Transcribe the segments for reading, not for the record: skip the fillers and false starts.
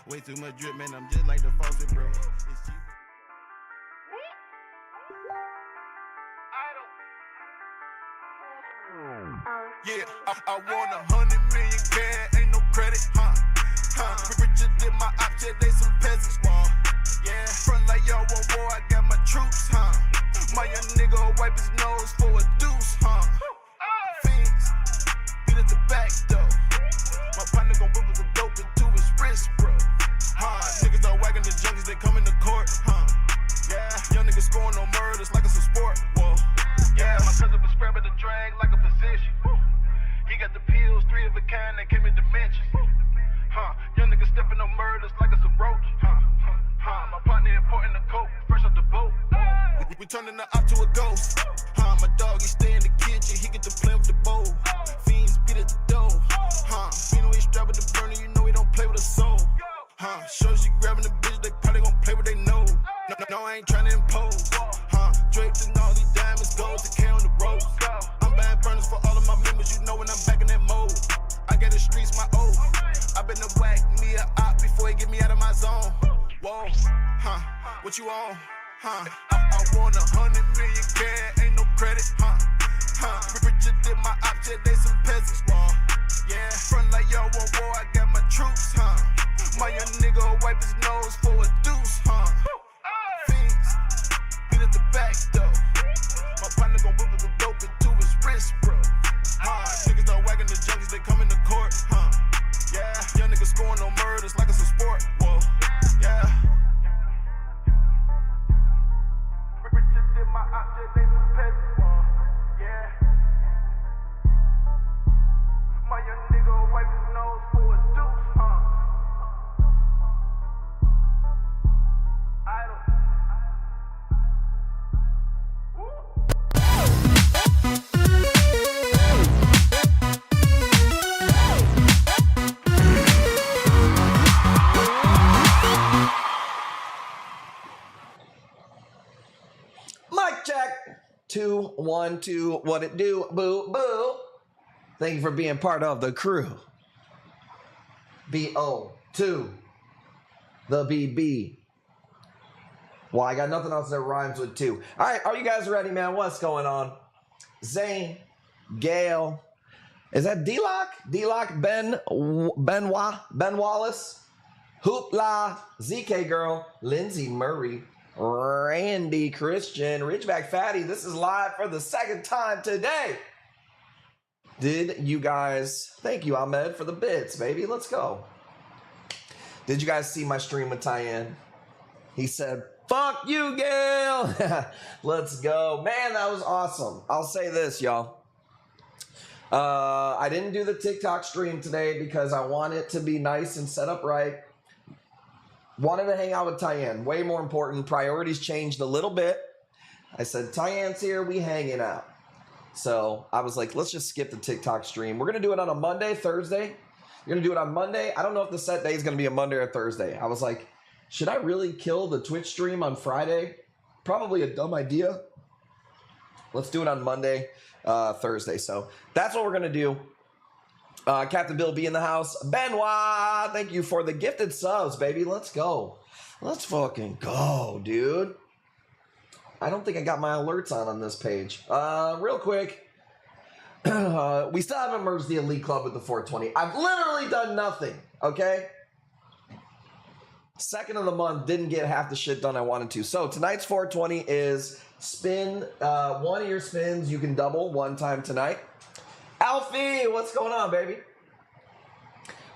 Way too much drip, man, I'm just like the faucet, bro. It's cheap. Yeah, I want 100 million cash, ain't no credit, Richer than my ops, yeah, they some peasants, yeah. Front like y'all want war, I got my troops, My young nigga wipe his nose for a deuce, Fiends, beat at the back, though. My partner gon' whip with the dope into his wrist, bro. Niggas are wagging the junkies, they come in the court, Yeah, young niggas scoring on murders like it's a sport, whoa. Yeah, my cousin was scrapping the drag like a physician. He got the pills, 3 of a kind that came in dimensions. Young niggas stepping on murders like it's a roach. My partner importing the coke, fresh off the boat. We turning the op to a ghost. My dog, he stay in the kitchen, he get to play with the bowl. Fiends beat at the door. Fiend he strap with the burner, you know he don't play with a soul. Shows you grabbing the bitch, they probably gon' play what they know. No, I ain't tryna impose. Drapes and all these diamonds, gold to K on the ropes. I'm buying burners for all of my members, you know when I'm back in that mode. I got the streets my oath. I been to whack me a op before he get me out of my zone. Whoa, what you on? I want 100 million cash, ain't no credit, Richer than my ops, yeah, they some peasants, yeah. Front like y'all want war, I got my troops, My young nigga wipe his nose for a deuce, Fiends, beat at the back, though. My partner gon' whip with the dope into his wrist, bro. Niggas are wagging the junkies, they come in the court, Yeah, young niggas scoring on murders like it's a sport, whoa, yeah. Richer than my ops, yeah, they some peasants, yeah. My young nigga wipe his nose for a deuce, Idol. Mic check. 2, 1, 2. What it do? Boo, boo. Thank you for being part of the crew. BO2. The BB. Well, I got nothing else that rhymes with 2. All right, are you guys ready, man? What's going on? Zane, Gail. Is that D-Lock? D-Lock, Ben Wallace, Hoopla, ZK Girl, Lindsay Murray, Randy Christian, Ridgeback Fatty. This is live for the second time today. Did you guys, thank you, Ahmed, for the bits, baby. Let's go. Did you guys see my stream with Tyann? He said, fuck you, Gail. Let's go. Man, that was awesome. I'll say this, y'all. I didn't do the TikTok stream today because I want it to be nice and set up right. Wanted to hang out with Tyann. Way more important. Priorities changed a little bit. I said, Tyann's here. We hanging out. So I was like, let's just skip the TikTok stream. We're going to do it on a Monday, Thursday. You're going to do it on Monday. I don't know if the set day is going to be a Monday or Thursday. I was like, should I really kill the Twitch stream on Friday? Probably a dumb idea. Let's do it on Monday, Thursday. So that's what we're going to do. Captain Bill be in the house. Benoit, thank you for the gifted subs, baby. Let's go. Let's fucking go, dude. I don't think I got my alerts on this page. Real quick. We still haven't merged the Elite Club with the 420. I've literally done nothing, okay? Second of the month, didn't get half the shit done I wanted to. So tonight's 420 is spin. One of your spins you can double one time tonight. Alfie, what's going on, baby?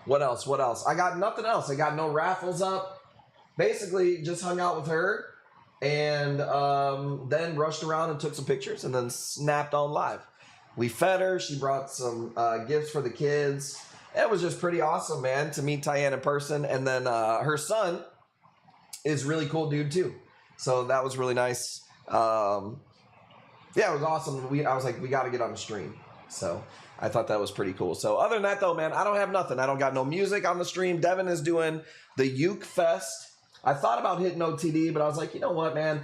What else? What else? I got nothing else. I got no raffles up. Basically, just hung out with her and then rushed around and took some pictures and then snapped on live. We fed her. She brought some gifts for the kids. It was just pretty awesome, man, to meet Tyann in person. And then her son is really cool dude, too. So that was really nice. Yeah, it was awesome. I was like, we got to get on the stream. So I thought that was pretty cool. So other than that, though, man, I don't have nothing. I don't got no music on the stream. Devin is doing the Uke Fest. I thought about hitting OTD, but I was like, you know what, man?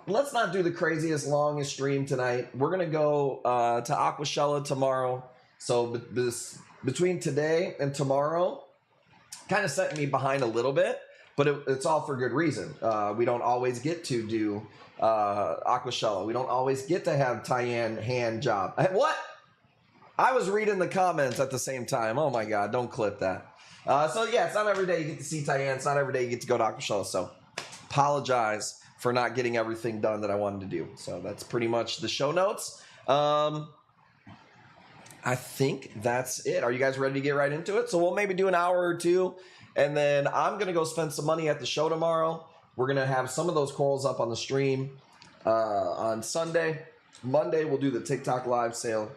Let's not do the craziest, longest stream tonight. We're going to go to Aquashella tomorrow. So between today and tomorrow, kind of setting me behind a little bit, but it's all for good reason. We don't always get to do Aquashella. We don't always get to have Tyann hand job. What? I was reading the comments at the same time. Oh my God, don't clip that. So yeah, it's not every day you get to see Tyann. It's not every day you get to go to Aquashella. So apologize for not getting everything done that I wanted to do. So that's pretty much the show notes. I think that's it. Are you guys ready to get right into it? So we'll maybe do an hour or two, and then I'm going to go spend some money at the show tomorrow. We're going to have some of those corals up on the stream on Sunday. Monday, we'll do the TikTok live sale.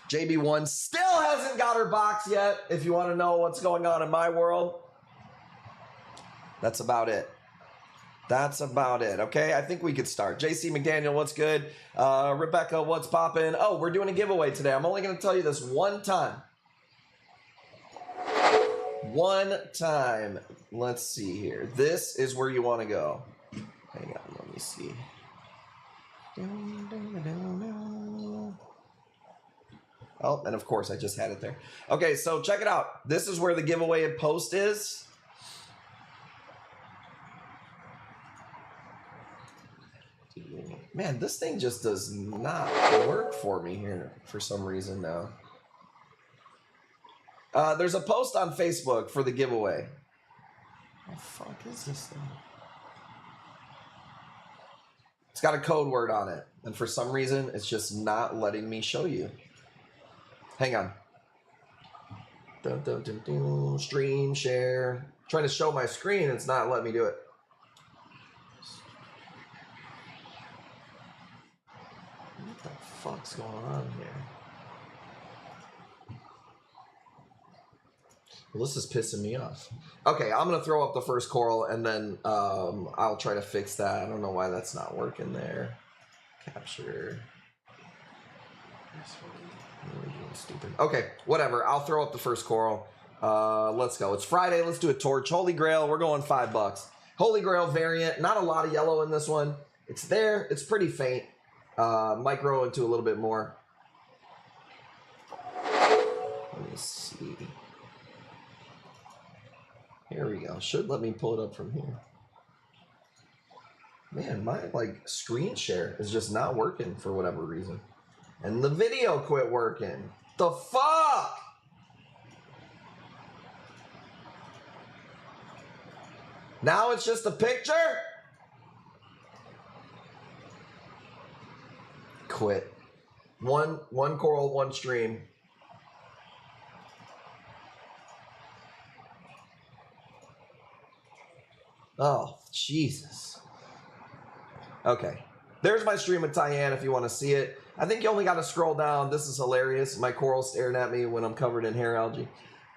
JB1 still hasn't got her box yet, if you want to know what's going on in my world. That's about it. That's about it, okay? I think we could start. JC McDaniel, what's good? Rebecca, what's poppin'? Oh, we're doing a giveaway today. I'm only going to tell you this one time. One time. Let's see here. This is where you want to go. Hang on, let me see. Oh, and of course, I just had it there. Okay, so check it out. This is where the giveaway post is. Man, this thing just does not work for me here for some reason now. There's a post on Facebook for the giveaway. What the fuck is this thing? It's got a code word on it, and for some reason, it's just not letting me show you. Hang on. Dun, dun, dun, dun. Stream, share. I'm trying to show my screen, it's not letting me do it. What the fuck's going on here? Well, this is pissing me off. Okay, I'm gonna throw up the first coral, and then I'll try to fix that. I don't know why that's not working there. Capture. Stupid. Okay, whatever. I'll throw up the first coral. Let's go. It's Friday. Let's do a torch. Holy Grail. We're going $5. Holy Grail variant. Not a lot of yellow in this one. It's there. It's pretty faint. Might grow into a little bit more. Let me see. Here we go. Should let me pull it up from here. Man, my screen share is just not working for whatever reason. And the video quit working. The fuck? Now it's just a picture? Quit. One coral, one stream. Oh, Jesus. Okay. There's my stream with Tyann if you want to see it. I think you only got to scroll down. This is hilarious. My coral's staring at me when I'm covered in hair algae.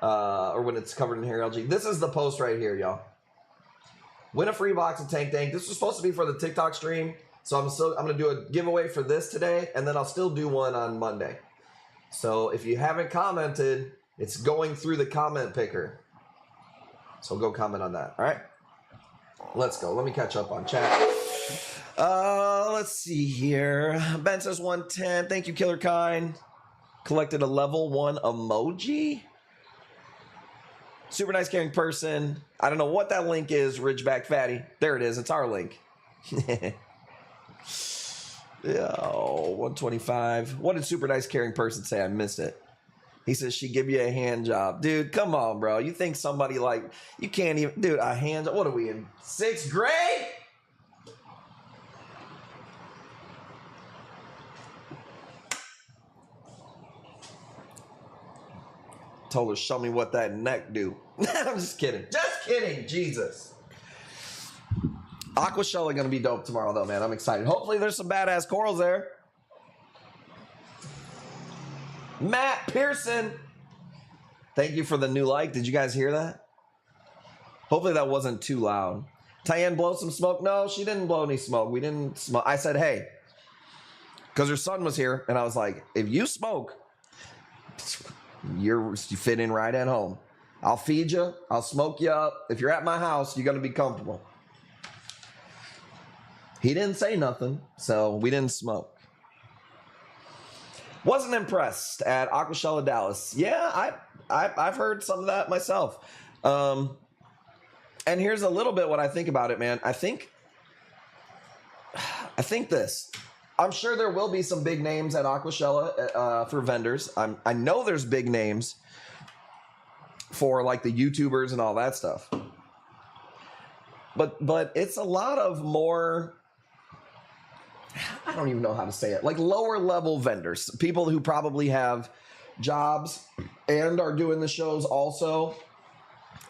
Or when it's covered in hair algae. This is the post right here, y'all. Win a free box of Tank Tank. This was supposed to be for the TikTok stream. So I'm going to do a giveaway for this today. And then I'll still do one on Monday. So if you haven't commented, it's going through the comment picker. So go comment on that. All right. Let's go. Let me catch up on chat. Let's see here. Ben says 110. Thank you, Killer Kind. Collected a level 1 emoji. Super nice, caring person. I don't know what that link is, Ridgeback Fatty. There it is. It's our link. Oh, 125. What did super nice, caring person say? I missed it. He says she give you a hand job. Dude, come on, bro. You think somebody you can't even, dude, a hand job? What are we in 6th grade? Told her, show me what that neck do. I'm just kidding. Just kidding. Jesus. Aquashella gonna be dope tomorrow, though, man. I'm excited. Hopefully there's some badass corals there. Matt Pearson. Thank you for the new like. Did you guys hear that? Hopefully that wasn't too loud. Tyann blow some smoke? No, she didn't blow any smoke. We didn't smoke. I said, hey. Because her son was here, and I was like, if you smoke, you fit in right at home. I'll feed you. I'll smoke you up. If you're at my house, you're going to be comfortable. He didn't say nothing, so we didn't smoke. Wasn't impressed at Aquashella Dallas. Yeah, I've heard some of that myself. And here's a little bit what I think about it, man. I think this. I'm sure there will be some big names at Aquashella for vendors. I know there's big names for like the YouTubers and all that stuff. But it's a lot of more, I don't even know how to say it, like lower level vendors, people who probably have jobs and are doing the shows also.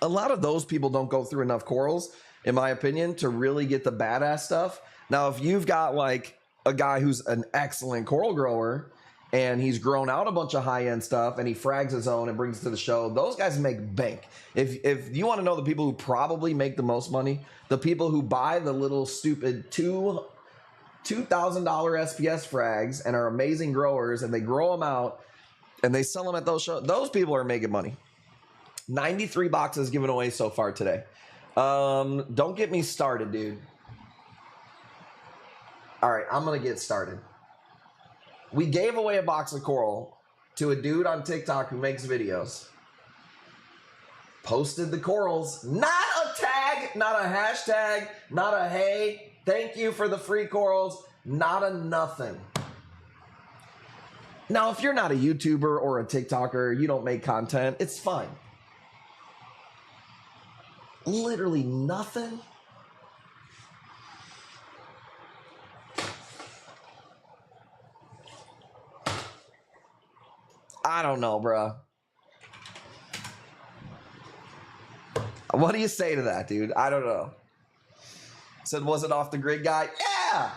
A lot of those people don't go through enough corals, in my opinion, to really get the badass stuff. Now, if you've got like a guy who's an excellent coral grower and he's grown out a bunch of high-end stuff and he frags his own and brings it to the show, those guys make bank. If you want to know the people who probably make the most money, the people who buy the little stupid $2,000 SPS frags and are amazing growers, and they grow them out and they sell them at those shows, those people are making money. 93 boxes given away so far today. Don't get me started, dude. All right, I'm going to get started. We gave away a box of coral to a dude on TikTok who makes videos. Posted the corals. Not a tag, not a hashtag, not a hey, thank you for the free corals, not a nothing. Now, if you're not a YouTuber or a TikToker, you don't make content, it's fine. Literally nothing. I don't know, bro. What do you say to that, dude? I don't know. Said, was it off the grid guy? Yeah.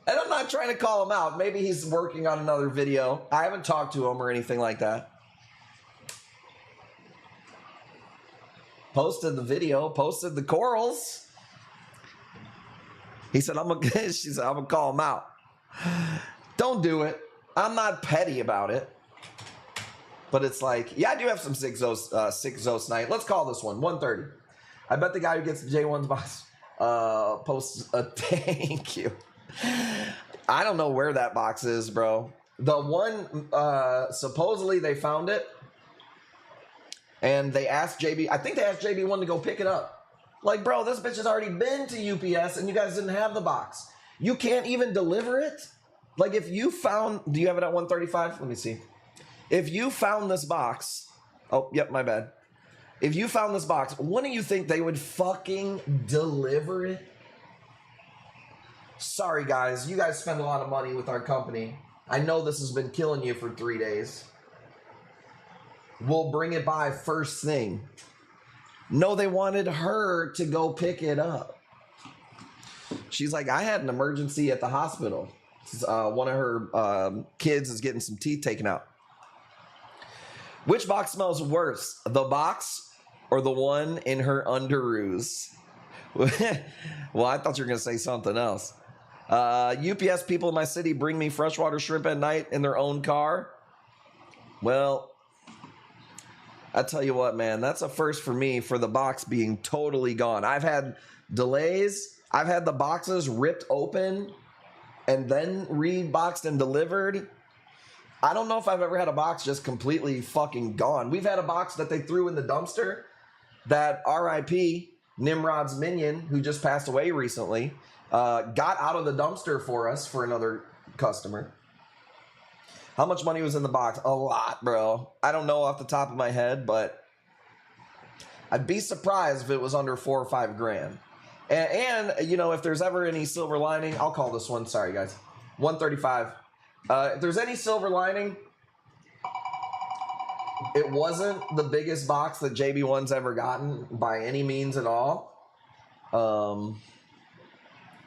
And I'm not trying to call him out. Maybe he's working on another video. I haven't talked to him or anything like that. Posted the video, posted the corals. He said, she said, I'm gonna call him out. Don't do it. I'm not petty about it. But it's like, yeah, I do have some 6-0 night. Let's call this one 130. I bet the guy who gets the J1's box posts a thank you. I don't know where that box is, bro. The one, supposedly they found it. And they asked JB, I think they asked JB1 to go pick it up. Like, bro, this bitch has already been to UPS and you guys didn't have the box. You can't even deliver it? Like, if you found, do you have it at 135? Let me see. If you found this box, oh, yep, my bad. If you found this box, wouldn't you think they would fucking deliver it? Sorry, guys. You guys spend a lot of money with our company. I know this has been killing you for 3 days. We'll bring it by first thing. No, they wanted her to go pick it up. She's like, I had an emergency at the hospital. One of her kids is getting some teeth taken out. Which box smells worse, the box or the one in her underoos? Well, I thought you were going to say something else. UPS people in my city bring me freshwater shrimp at night in their own car. Well, I tell you what, man, that's a first for me for the box being totally gone. I've had delays. I've had the boxes ripped open and then reboxed and delivered. I don't know if I've ever had a box just completely fucking gone. We've had a box that they threw in the dumpster that RIP, Nimrod's minion, who just passed away recently, got out of the dumpster for us for another customer. How much money was in the box? A lot, bro. I don't know off the top of my head, but I'd be surprised if it was under $4 or $5 grand. And you know, if there's ever any silver lining, I'll call this one. Sorry, guys. 135. If there's any silver lining, it wasn't the biggest box that JB1's ever gotten by any means at all.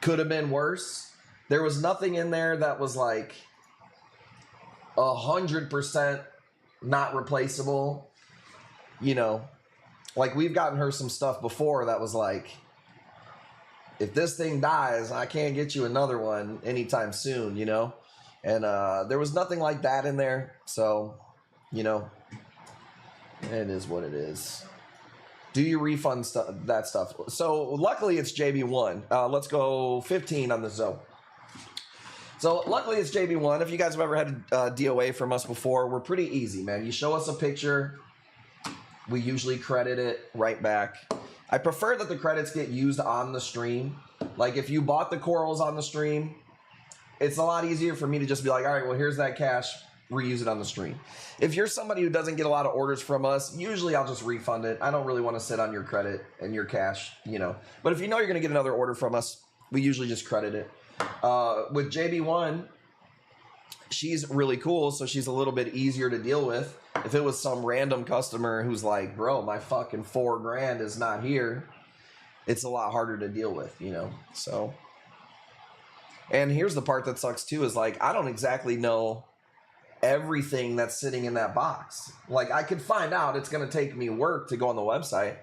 Could have been worse. There was nothing in there that was like 100% not replaceable. You know, like we've gotten her some stuff before that was like, if this thing dies, I can't get you another one anytime soon, you know? And there was nothing like that in there. So, you know, it is what it is. Do you refund that stuff? So luckily it's JB1. Let's go 15 on the Zoe. So luckily it's JB1. If you guys have ever had a DOA from us before, we're pretty easy, man. You show us a picture. we usually credit it right back. I prefer that the credits get used on the stream. Like if you bought the corals on the stream, it's a lot easier for me to just be like, all right, well, here's that cash, reuse it on the stream. If you're somebody who doesn't get a lot of orders from us, usually I'll just refund it. I don't really want to sit on your credit and your cash, you know. But if you know you're going to get another order from us, we usually just credit it. With JB1, she's really cool, so she's a little bit easier to deal with. If it was some random customer who's like, bro, my fucking $4,000 is not here, it's a lot harder to deal with, you know. So, and here's the part that sucks too, is like, I don't exactly know everything that's sitting in that box. Like, I could find out. It's going to take me work to go on the website,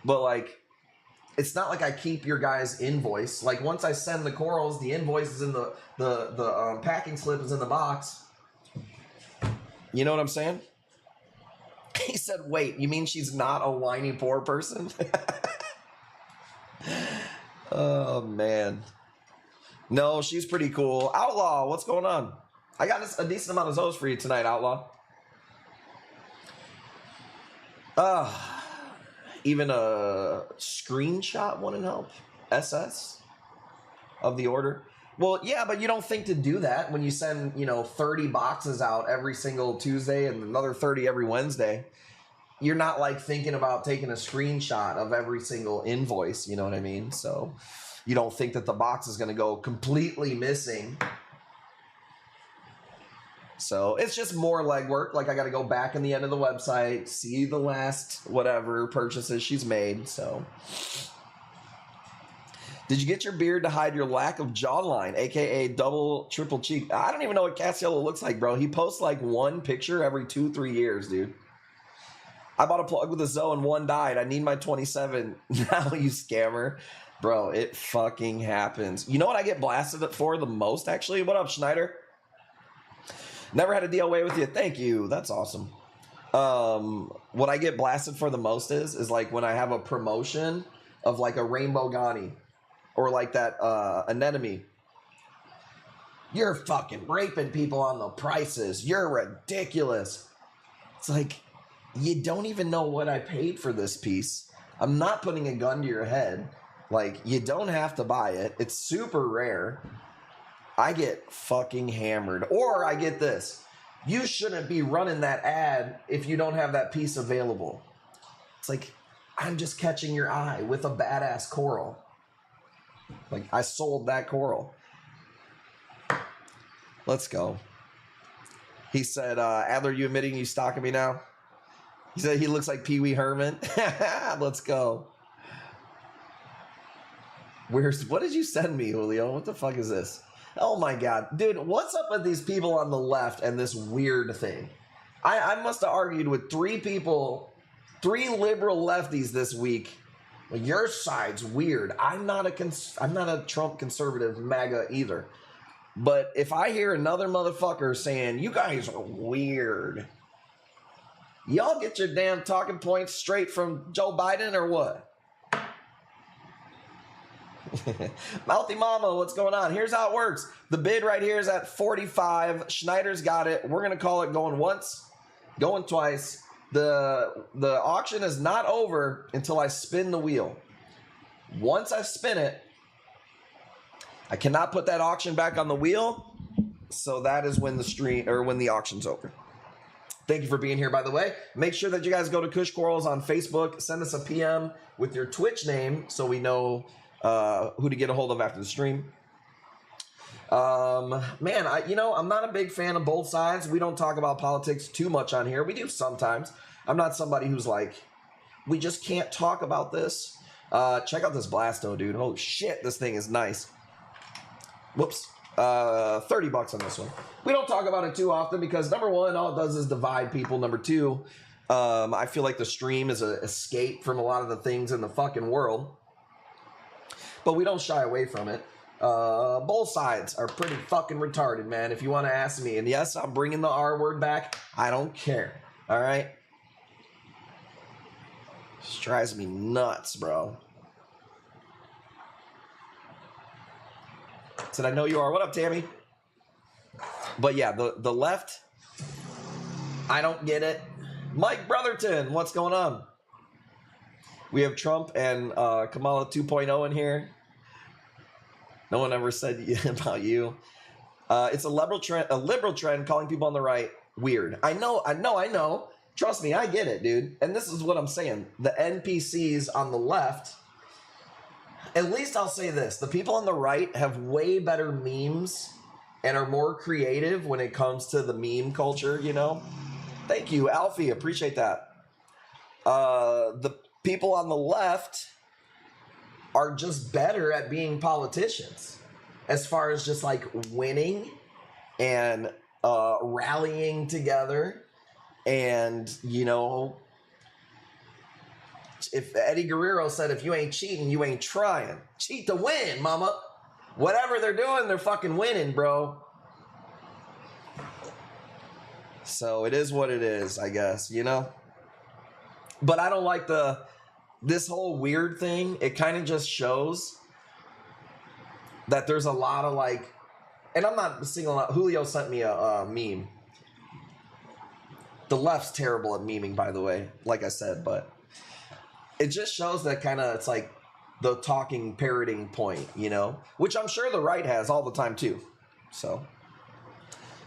but like, it's not like I keep your guys' invoice. Like, once I send the corals, the invoice is in the packing slip is in the box. You know what I'm saying? He said, wait, you mean she's not a whiny poor person? Oh, man. No, she's pretty cool. Outlaw, what's going on? I got a decent amount of those for you tonight, Outlaw. Even a screenshot wouldn't help. SS of the order. Well, yeah, but you don't think to do that when you send, 30 boxes out every single Tuesday and another 30 every Wednesday. You're not like thinking about taking a screenshot of every single invoice, you know what I mean? So you don't think that the box is going to go completely missing. So it's just more legwork. Like, I got to go back in the end of the website, see the last whatever purchases she's made. So, did you get your beard to hide your lack of jawline, aka double, triple cheek? I don't even know what Cassiello looks like, bro. He posts like one picture every 2-3 years, dude. I bought a plug with a Zoe and one died. I need my 27 now, you scammer. Bro, it fucking happens. You know what I get blasted for the most, actually? What up, Schneider? Never had a DOA with you. Thank you. That's awesome. What I get blasted for the most is like when I have a promotion of like a Rainbow Ghani or like that anemone. You're fucking raping people on the prices. You're ridiculous. It's like, you don't even know what I paid for this piece. I'm not putting a gun to your head. Like, you don't have to buy it. It's super rare. I get fucking hammered. Or I get this. You shouldn't be running that ad if you don't have that piece available. It's like, I'm just catching your eye with a badass coral. Like, I sold that coral. Let's go. He said, Adler, you admitting you stalking me now? He said he looks like Pee Wee Herman. Let's go. What did you send me, Julio? What the fuck is this? Oh my God. Dude, what's up with these people on the left and this weird thing? I must have argued with 3 people, 3 liberal lefties this week. Your side's weird. I'm not a Trump conservative MAGA either. But if I hear another motherfucker saying, you guys are weird, y'all get your damn talking points straight from Joe Biden or what? Mouthy Mama, what's going on? Here's how it works. The bid right here is at 45. Schneider's got it. We're going to call it going once, going twice. The auction is not over until I spin the wheel. Once I spin it, I cannot put that auction back on the wheel. So that is when the auction's over. Thank you for being here, by the way. Make sure that you guys go to Kush Corals on Facebook. Send us a PM with your Twitch name so we know who to get a hold of after the stream. Man, I'm not a big fan of both sides. We don't talk about politics too much on here. We do sometimes. I'm not somebody who's like, we just can't talk about this. Check out this Blasto, dude. Oh shit, this thing is nice. Whoops. $30 on this one. We don't talk about it too often because number one, all it does is divide people. Number two, I feel like the stream is an escape from a lot of the things in the fucking world. But we don't shy away from it. Both sides are pretty fucking retarded, man, if you want to ask me. And yes, I'm bringing the R word back. I don't care. All right? This drives me nuts, bro. Said, I know you are. What up, Tammy? But yeah, the left, I don't get it. Mike Brotherton, what's going on? We have Trump and Kamala 2.0 in here. No one ever said about you. It's a liberal trend calling people on the right weird. I know. Trust me, I get it, dude. And this is what I'm saying. The NPCs on the left, at least I'll say this. The people on the right have way better memes and are more creative when it comes to the meme culture, you know? Thank you, Alfie. Appreciate that. The people on the left are just better at being politicians as far as just like winning and rallying together. And, you know, if Eddie Guerrero said, if you ain't cheating, you ain't trying. Cheat to win, mama. Whatever they're doing, they're fucking winning, bro. So it is what it is, I guess, you know? But I don't like this whole weird thing. It kind of just shows that there's a lot of like, and I'm not singling out, Julio sent me a meme. The left's terrible at memeing, by the way, like I said, but it just shows that kind of, it's like the talking, parroting point, you know, which I'm sure the right has all the time too. So,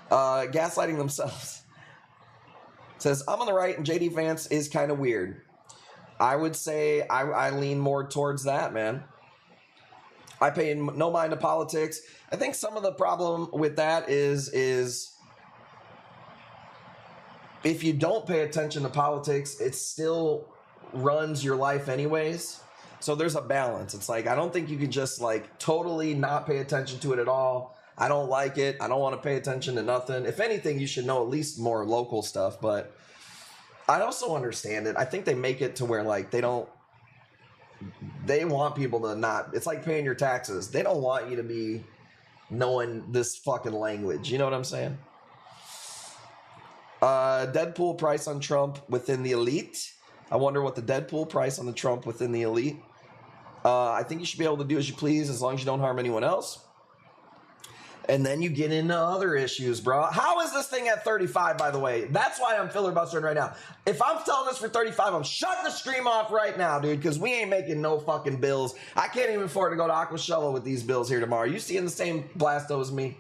gaslighting themselves. Says, I'm on the right and JD Vance is kind of weird. I would say I lean more towards that, man. I pay no mind to politics. I think some of the problem with that is if you don't pay attention to politics, it still runs your life anyways. So there's a balance. It's like, I don't think you can just like totally not pay attention to it at all. I don't like it. I don't want to pay attention to nothing. If anything, you should know at least more local stuff. But I also understand it. I think they make it to where like they want people to not, it's like paying your taxes. They don't want you to be knowing this fucking language. You know what I'm saying? Deadpool price on Trump within the elite. I wonder what the Deadpool price on the Trump within the elite. I think you should be able to do as you please as long as you don't harm anyone else. And then you get into other issues, bro. How is this thing at 35, by the way? That's why I'm filibustering right now. If I'm selling this for 35, I'm shutting the stream off right now, dude, because we ain't making no fucking bills. I can't even afford to go to Aquashella with these bills here tomorrow. You seeing the same blasto as me?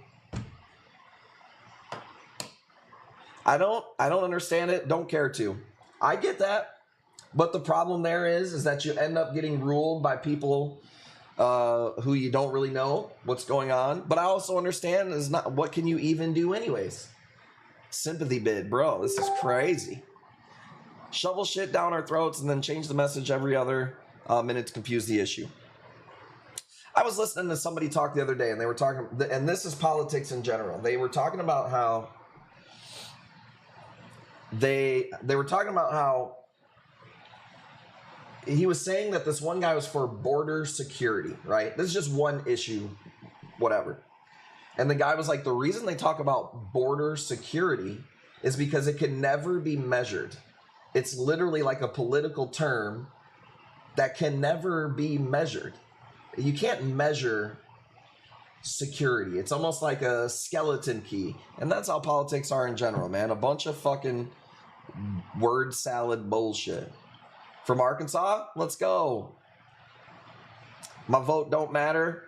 I don't understand it. Don't care to. I get that. But the problem there is that you end up getting ruled by people who you don't really know what's going on. But I also understand is not what can you even do anyways? Sympathy bid, bro. This is crazy. Shovel shit down our throats and then change the message every other minute to confuse the issue. I was listening to somebody talk the other day, and they were talking, and this is politics in general. They were talking about how they were talking about how he was saying that this one guy was for border security, right? This is just one issue, whatever. And the guy was like, the reason they talk about border security is because it can never be measured. It's literally like a political term that can never be measured. You can't measure security. It's almost like a skeleton key. And that's how politics are in general, man. A bunch of fucking word salad bullshit. From Arkansas, let's go. My vote don't matter.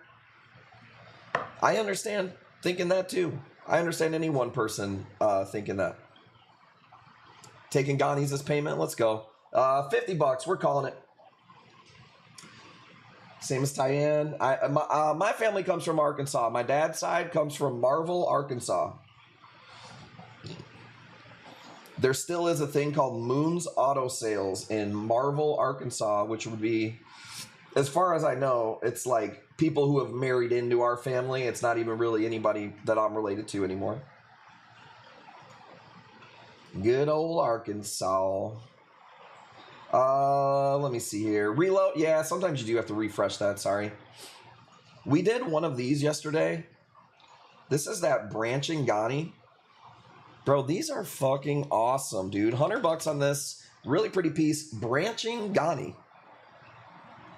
I understand thinking that too. I understand any one person thinking that. Taking Ghani's as payment, let's go. $50, we're calling it. Same as Tyann. My family comes from Arkansas. My dad's side comes from Marvel, Arkansas. There still is a thing called Moon's Auto Sales in Marvel, Arkansas, which would be, as far as I know, it's like people who have married into our family. It's not even really anybody that I'm related to anymore. Good old Arkansas. Let me see here. Reload. Yeah, sometimes you do have to refresh that. Sorry. We did one of these yesterday. This is that branching Ghani. Bro, these are fucking awesome, dude. $100 on this really pretty piece. Branching Ghani.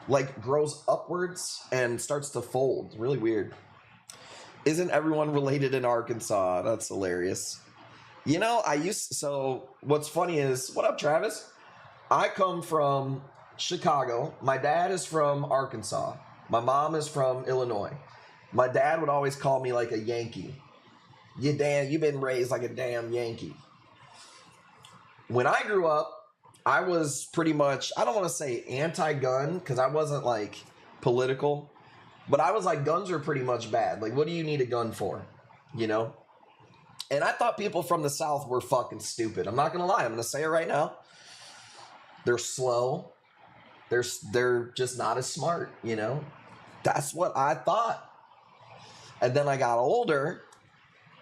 Like grows upwards and starts to fold. Really weird. Isn't everyone related in Arkansas? That's hilarious. You know, so what's funny is, what up, Travis? I come from Chicago. My dad is from Arkansas. My mom is from Illinois. My dad would always call me like a Yankee. You've been raised like a damn Yankee. When I grew up, I was pretty much, I don't want to say anti-gun, because I wasn't like political, but I was like, guns are pretty much bad. Like, what do you need a gun for? You know? And I thought people from the South were fucking stupid. I'm not going to lie. I'm going to say it right now. They're slow. They're just not as smart, you know? That's what I thought. And then I got older,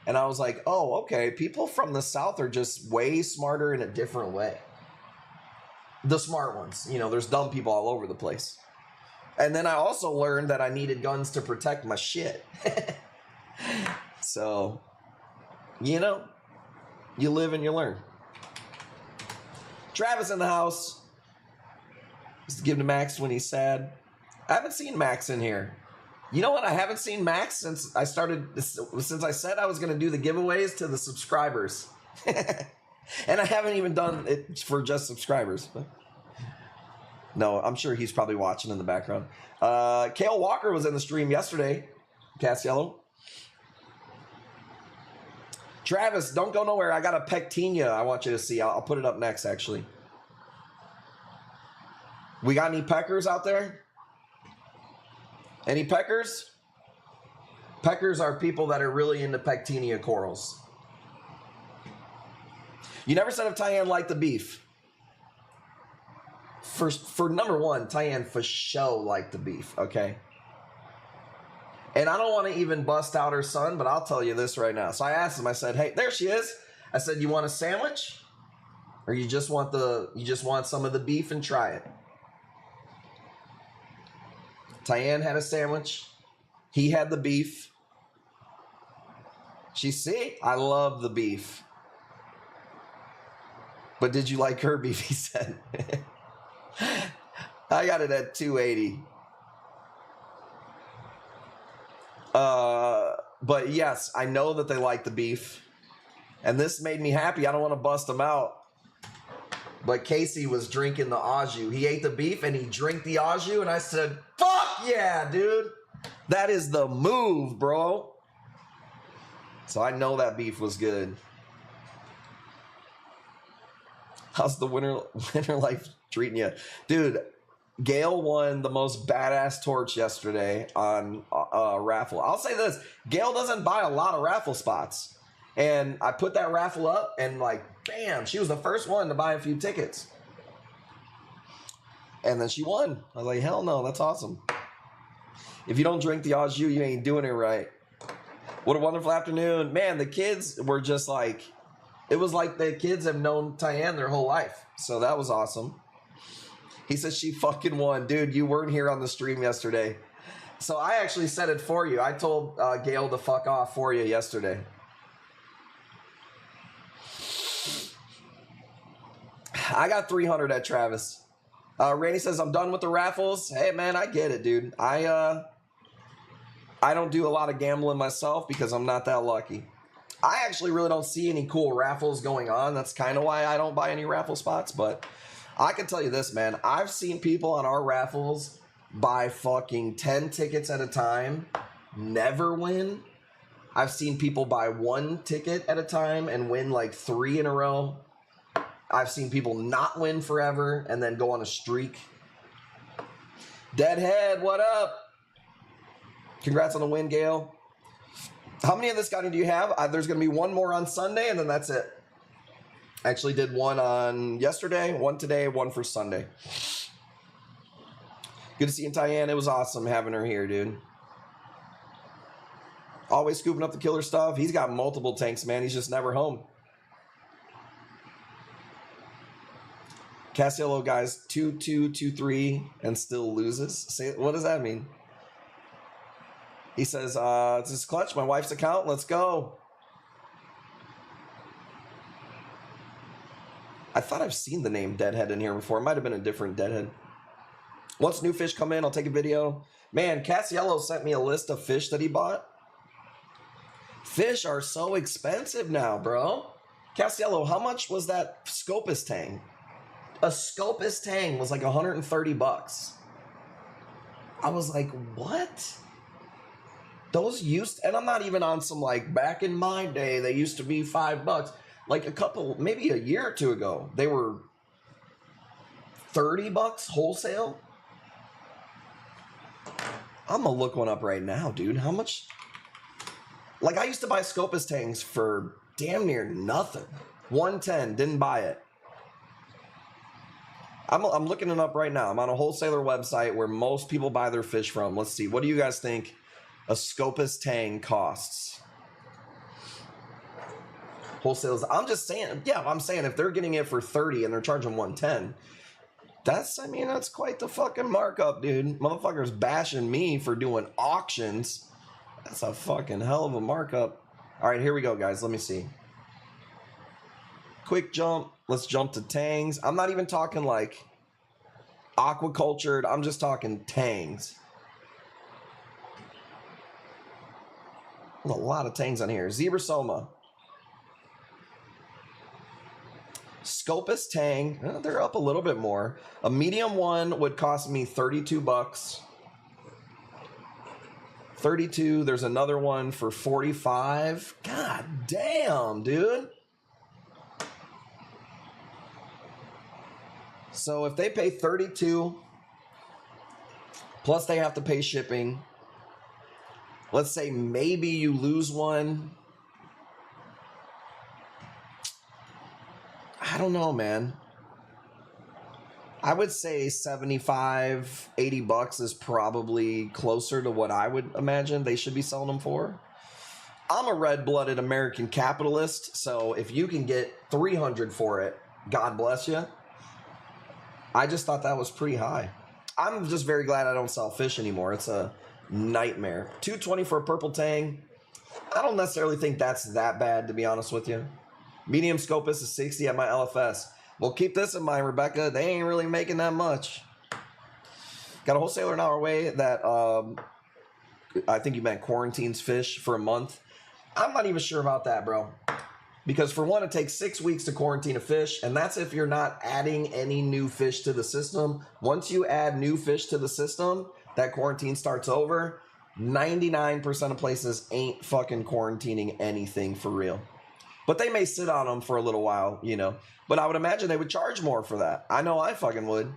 and I was like, oh, okay, people from the South are just way smarter in a different way. The smart ones. You know, there's dumb people all over the place. And then I also learned that I needed guns to protect my shit. So, you know, you live and you learn. Travis in the house. Just give to Max when he's sad. I haven't seen Max in here. You know what? I haven't seen Max since I said I was going to do the giveaways to the subscribers. And I haven't even done it for just subscribers. But no, I'm sure he's probably watching in the background. Kale Walker was in the stream yesterday. Castiello. Travis, don't go nowhere. I got a pectinia I want you to see. I'll put it up next, actually. We got any peckers out there? Any peckers? Peckers are people that are really into pectinia corals. You never said if Tyann liked the beef. For number one, Tyann for sure liked the beef, okay? And I don't want to even bust out her son, but I'll tell you this right now. So I asked him, I said, hey, there she is. I said, you want a sandwich? Or you just want some of the beef and try it? Tyann had a sandwich. He had the beef. See, I love the beef. But did you like her beef, he said. I got it at $2.80. But yes, I know that they like the beef. And this made me happy. I don't want to bust them out. But Casey was drinking the au jus. He ate the beef and he drank the au jus. And I said, fuck yeah, dude. That is the move, bro. So I know that beef was good. How's the winter life treating you? Dude, Gail won the most badass torch yesterday on a raffle. I'll say this. Gail doesn't buy a lot of raffle spots. And I put that raffle up and like, bam, she was the first one to buy a few tickets. And then she won. I was like, hell no, that's awesome. If you don't drink the au jus, you ain't doing it right. What a wonderful afternoon. Man, the kids were just like, it was like the kids have known Tyann their whole life. So that was awesome. He says she fucking won. Dude, you weren't here on the stream yesterday. So I actually said it for you. I told Gail to fuck off for you yesterday. I got 300 at Travis. Randy says, I'm done with the raffles. Hey, man, I get it, dude. I don't do a lot of gambling myself because I'm not that lucky. I actually really don't see any cool raffles going on. That's kind of why I don't buy any raffle spots. But I can tell you this, man. I've seen people on our raffles buy fucking 10 tickets at a time, never win. I've seen people buy 1 ticket at a time and win like 3 in a row. I've seen people not win forever and then go on a streak. Deadhead, what up? Congrats on the win, Gail. How many of this Scotty do you have? There's going to be one more on Sunday, and then that's it. I actually did one on yesterday, one today, one for Sunday. Good to see you, Tyann. It was awesome having her here, dude. Always scooping up the killer stuff. He's got multiple tanks, man. He's just never home. Castiello, guys, 2-2-2-3 and still loses. Say, what does that mean? He says, it's this clutch, my wife's account. Let's go. I thought I've seen the name Deadhead in here before. It might have been a different Deadhead. Once new fish come in, I'll take a video. Man, Castiello sent me a list of fish that he bought. Fish are so expensive now, bro. Castiello, how much was that Scopus tang? A Scopus tang was like 130 bucks. I was like, what? Those used, and I'm not even on some like back in my day, they used to be $5. Like a couple, maybe a year or two ago, they were 30 bucks wholesale. I'm gonna look one up right now, dude. How much? Like I used to buy Scopus tangs for damn near nothing. 110, didn't buy it. I'm looking it up right now. I'm on a wholesaler website where most people buy their fish from. Let's see. What do you guys think a Scopus tang costs? Wholesales. I'm just saying. Yeah, I'm saying if they're getting it for 30 and they're charging 110, that's quite the fucking markup, dude. Motherfuckers bashing me for doing auctions. That's a fucking hell of a markup. All right, here we go, guys. Let me see. Quick jump. Let's jump to tangs. I'm not even talking like aquacultured. I'm just talking tangs. There's a lot of tangs on here. Zebra Soma. Scopus tang. They're up a little bit more. A medium one would cost me 32 bucks. 32. There's another one for 45. God damn, dude. So if they pay 32, plus they have to pay shipping, let's say maybe you lose one. I don't know, man. I would say 75, 80 bucks is probably closer to what I would imagine they should be selling them for. I'm a red-blooded American capitalist, so if you can get 300 for it, God bless you. I just thought that was pretty high. I'm just very glad I don't sell fish anymore. It's a nightmare. $220 for a purple tang. I don't necessarily think that's that bad, to be honest with you. Medium Scopus is 60 at my LFS. Well, keep this in mind, Rebecca. They ain't really making that much. Got a wholesaler in our way that I think you meant quarantines fish for a month. I'm not even sure about that, bro. Because for one, it takes 6 weeks to quarantine a fish, and that's if you're not adding any new fish to the system. Once you add new fish to the system, that quarantine starts over. 99% of places ain't fucking quarantining anything for real. But they may sit on them for a little while, you know. But I would imagine they would charge more for that. I know I fucking would.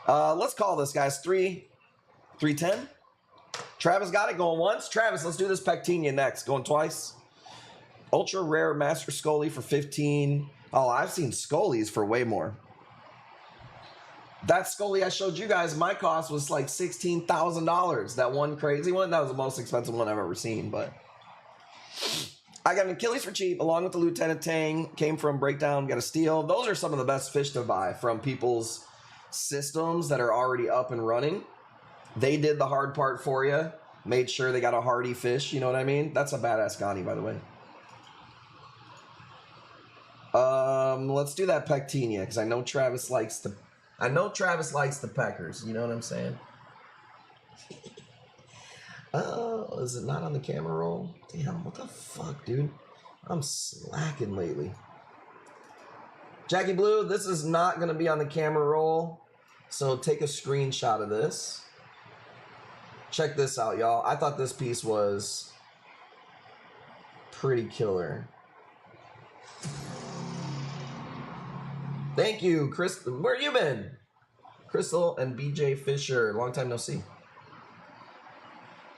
Let's call this, guys. 310. Travis got it going once. Travis, let's do this Pectinia next. Going twice. Ultra rare Master Scully for 15. Oh, I've seen Scullies for way more. That Scully I showed you guys, my cost was like $16,000. That one crazy one, that was the most expensive one I've ever seen. But I got an Achilles for cheap, along with the Lieutenant Tang. Came from Breakdown, got a steal. Those are some of the best fish to buy from people's systems that are already up and running. They did the hard part for you. Made sure they got a hardy fish, you know what I mean? That's a badass Ghani, by the way. Let's do that Pectinia, because I know Travis likes the peckers, you know what I'm saying? Oh, is it not on the camera roll? Damn, what the fuck, dude? I'm slacking lately. Jackie Blue, this is not going to be on the camera roll, so take a screenshot of this. Check this out, y'all. I thought this piece was pretty killer. Thank you, Chris. Where you been? Crystal and BJ Fisher. Long time no see.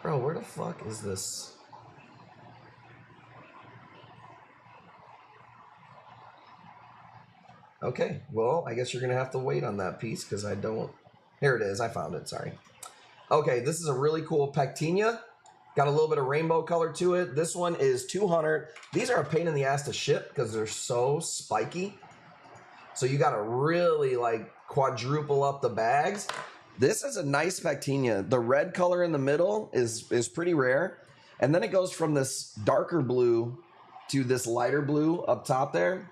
Bro, where the fuck is this? Okay, well, I guess you're going to have to wait on that piece because I don't... Here it is. I found it. Sorry. Okay, this is a really cool Pectinia. Got a little bit of rainbow color to it. This one is 200. These are a pain in the ass to ship because they're so spiky. So you got to really like quadruple up the bags. This is a nice Pectinia. The red color in the middle is pretty rare. And then it goes from this darker blue to this lighter blue up top there.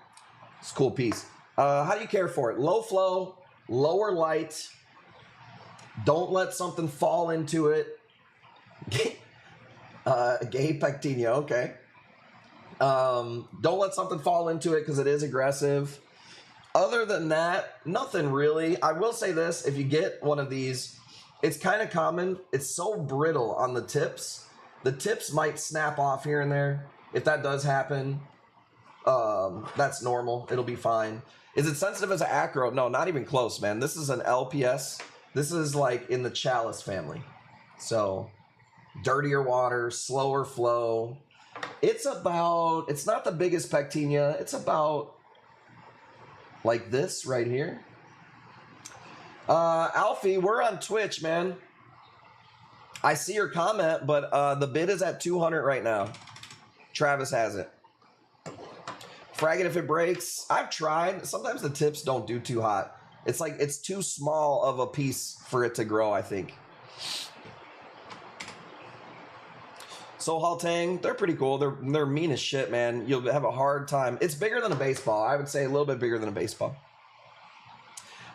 It's a cool piece. How do you care for it? Low flow, lower light. Don't let something fall into it. Gay Pectinia, okay. Don't let something fall into it because it is aggressive. Other than that, nothing really. I will say this, if you get one of these, it's kind of common. It's so brittle on the tips. The tips might snap off here and there. If that does happen, that's normal. It'll be fine. Is it sensitive as an acro? No, not even close, man. This is an LPS. This is like in the chalice family. So dirtier water, slower flow. It's not the biggest pectinia. It's about like this right here. Alfie, we're on Twitch, man. I see your comment, but the bid is at 200 right now. Travis has it. Frag it if it breaks. I've tried. Sometimes the tips don't do too hot. It's like it's too small of a piece for it to grow, I think. So Haltang, they're pretty cool. They're mean as shit, man. You'll have a hard time. It's bigger than a baseball. I would say a little bit bigger than a baseball.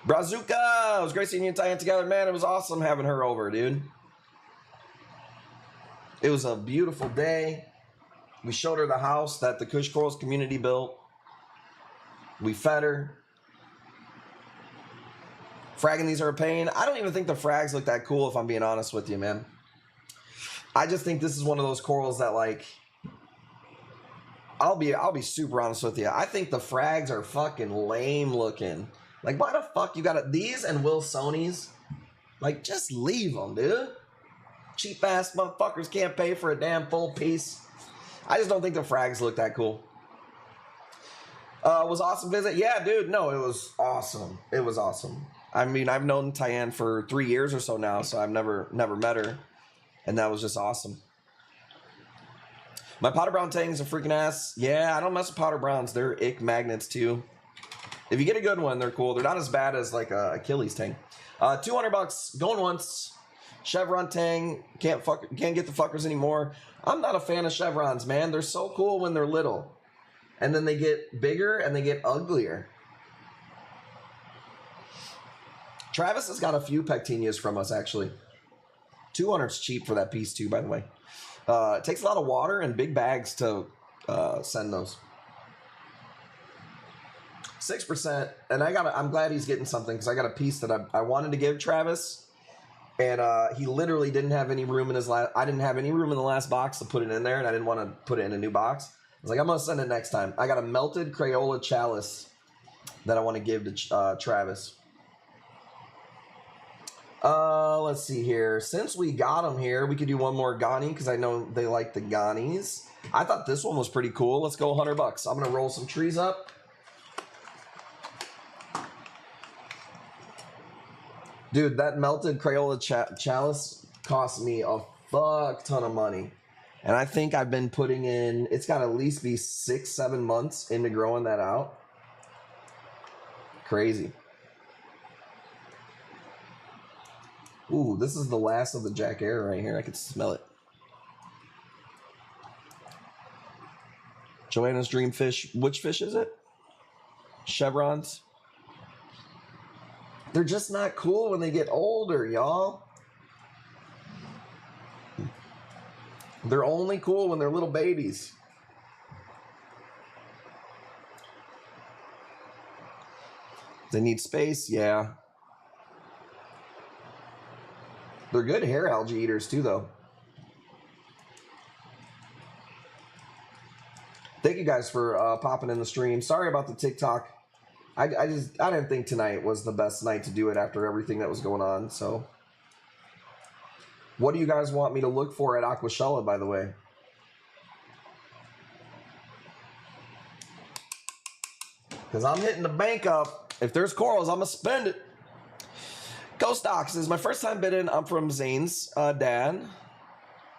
Brazuka! It was great seeing you and Diane together, man. It was awesome having her over, dude. It was a beautiful day. We showed her the house that the Kush Corals community built. We fed her. Fragging these are a pain. I don't even think the frags look that cool, if I'm being honest with you, man. I just think this is one of those corals that, like, I'll be super honest with you. I think the frags are fucking lame looking. Like, why the fuck you got these and Wilsoni's? Like, just leave them, dude. Cheap ass motherfuckers can't pay for a damn full piece. I just don't think the frags look that cool. Was awesome visit? Yeah, dude. No, it was awesome. It was awesome. I mean, I've known Tyann for 3 years or so now, so I've never met her. And that was just awesome. My powder brown tang is a freaking ass. Yeah, I don't mess with powder browns. They're ick magnets too. If you get a good one, they're cool. They're not as bad as like a Achilles tang. 200 bucks, going once. Chevron tang, can't get the fuckers anymore. I'm not a fan of chevrons, man. They're so cool when they're little. And then they get bigger and they get uglier. Travis has got a few pectinias from us, actually. 200's cheap for that piece too, by the way. It takes a lot of water and big bags to send those. 6%, and I'm glad he's getting something because I got a piece that I wanted to give Travis, and he literally didn't have any room in his last. I didn't have any room in the last box to put it in there, and I didn't want to put it in a new box. I was like, I'm gonna send it next time. I got a melted Crayola chalice that I want to give to Travis. Let's see here. Since we got them here, we could do one more Ghani because I know they like the Ghanis. I thought this one was pretty cool. Let's go 100 bucks. I'm gonna roll some trees up. Dude, that melted Crayola chalice cost me a fuck ton of money. And I think I've been putting in, it's got to at least be 6-7 months into growing that out. Crazy. Ooh, this is the last of the Jack Air right here. I can smell it. Joanna's dream fish. Which fish is it? Chevrons. They're just not cool when they get older, y'all. They're only cool when they're little babies. They need space, yeah. They're good hair algae eaters too, though. Thank you guys for popping in the stream. Sorry about the TikTok. I didn't think tonight was the best night to do it after everything that was going on. So, what do you guys want me to look for at Aquashella, by the way? Because I'm hitting the bank up. If there's corals, I'm going to spend it. Ghost Ox, this is my first time bidding. I'm from Zane's dad.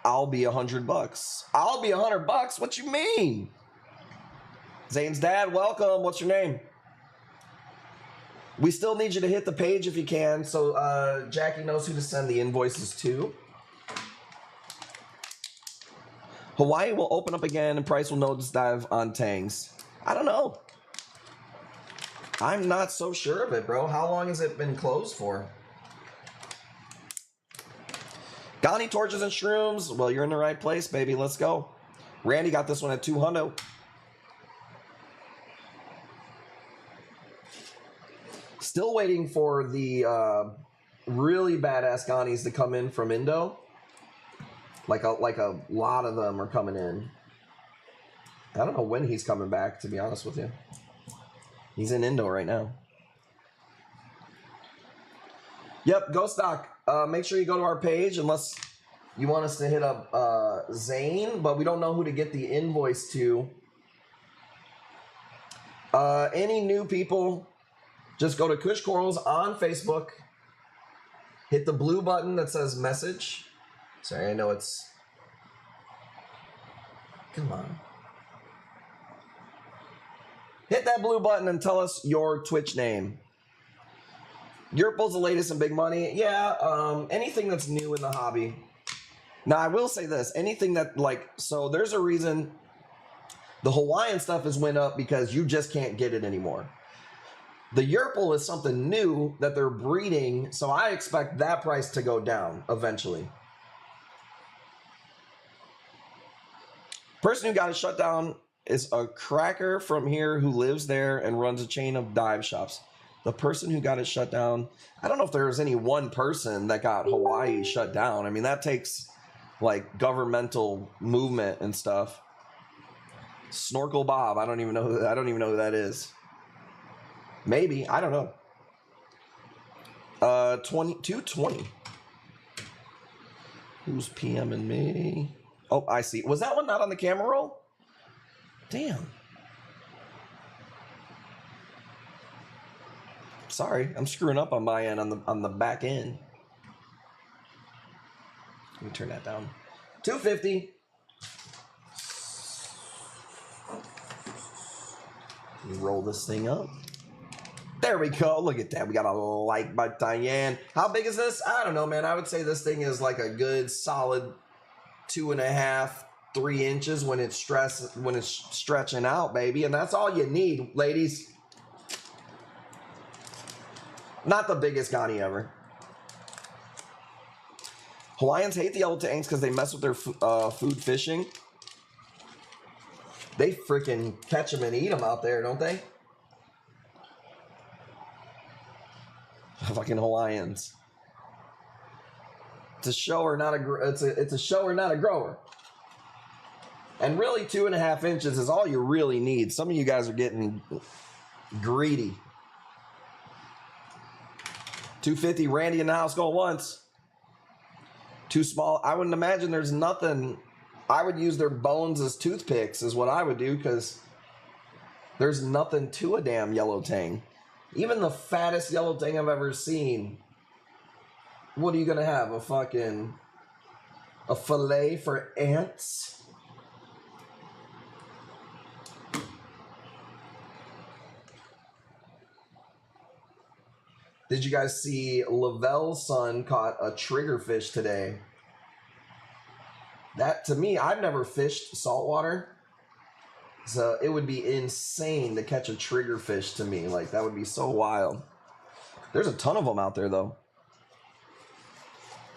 I'll be 100 bucks. I'll be 100 bucks? What you mean? Zane's dad, welcome. What's your name? We still need you to hit the page if you can, so Jackie knows who to send the invoices to. Hawaii will open up again and price will nosedive on tangs. I don't know. I'm not so sure of it, bro. How long has it been closed for? Ghani torches and shrooms. Well, you're in the right place, baby. Let's go. Randy got this one at 200. Still waiting for the really badass Ganis to come in from Indo. Like a lot of them are coming in. I don't know when he's coming back, to be honest with you. He's in Indo right now. Yep, Ghost Doc. Make sure you go to our page unless you want us to hit up Zane, but we don't know who to get the invoice to. Any new people, just go to Kush Corals on Facebook. Hit the blue button that says message. Sorry, I know it's... Come on. Hit that blue button and tell us your Twitch name. Yurple's the latest in big money. Yeah, anything that's new in the hobby. Now, I will say this. Anything that, like... So, there's a reason the Hawaiian stuff has went up because you just can't get it anymore. The Yurple is something new that they're breeding, so I expect that price to go down eventually. Person who got it shut down is a cracker from here who lives there and runs a chain of dive shops. The person who got it shut down, I don't know if there's any one person that got Hawaii shut down. I mean, that takes like governmental movement and stuff. Snorkel Bob, I don't even know who that is. Maybe, I don't know. 220. Who's PMing me? Oh, I see. Was that one not on the camera roll? Damn. Sorry, I'm screwing up on my end on the back end. Let me turn that down. 250. Let me roll this thing up. There we go. Look at that. We got a like by Diane. How big is this? I don't know, man. I would say this thing is like a good solid 2.5, 3 inches when it's stretching out, baby. And that's all you need, ladies. Not the biggest Gani ever. Hawaiians hate the yellow tanks because they mess with their food fishing. They freaking catch them and eat them out there, don't they? Fucking Hawaiians. It's a shower, not a it's a shower, not a grower. And really, 2.5 inches is all you really need. Some of you guys are getting greedy. 250, Randy in the house going once. Too small. I wouldn't imagine there's nothing. I would use their bones as toothpicks is what I would do because there's nothing to a damn yellow tang. Even the fattest yellow tang I've ever seen. What are you going to have? A fillet for ants? Did you guys see Lavelle's son caught a triggerfish today? That, to me, I've never fished saltwater. So it would be insane to catch a triggerfish to me. Like, that would be so wild. There's a ton of them out there, though.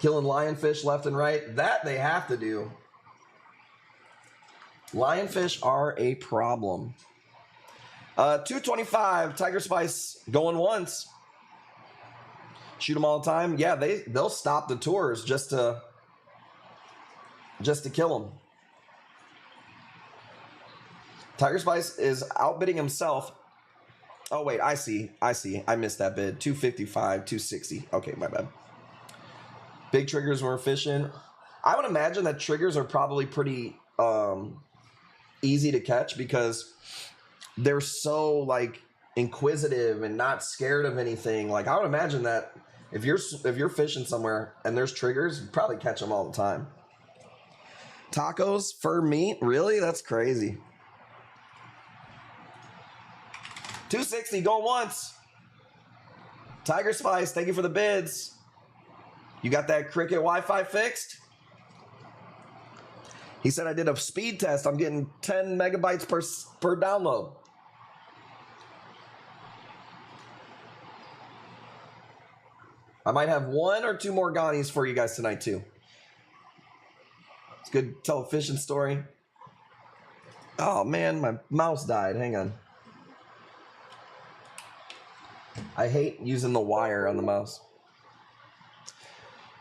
Killing lionfish left and right. That they have to do. Lionfish are a problem. 225, Tiger Spice going once. Shoot them all the time. Yeah, they'll stop the tours just to kill them. Tiger Spice is outbidding himself. Oh wait, I see. I missed that bid. 255, 260. Okay, my bad. Big triggers when we're fishing. I would imagine that triggers are probably pretty easy to catch because they're so like inquisitive and not scared of anything. Like I would imagine that if you're fishing somewhere and there's triggers, you probably catch them all the time. Tacos for meat? Really? That's crazy. 260 going once. Tiger Spice, thank you for the bids. You got that Cricket Wi-Fi fixed? He said I did a speed test. I'm getting 10 megabytes per download. I might have 1 or 2 more Ganis for you guys tonight too. It's good to tell a fishing story. Oh man, my mouse died. Hang on. I hate using the wire on the mouse.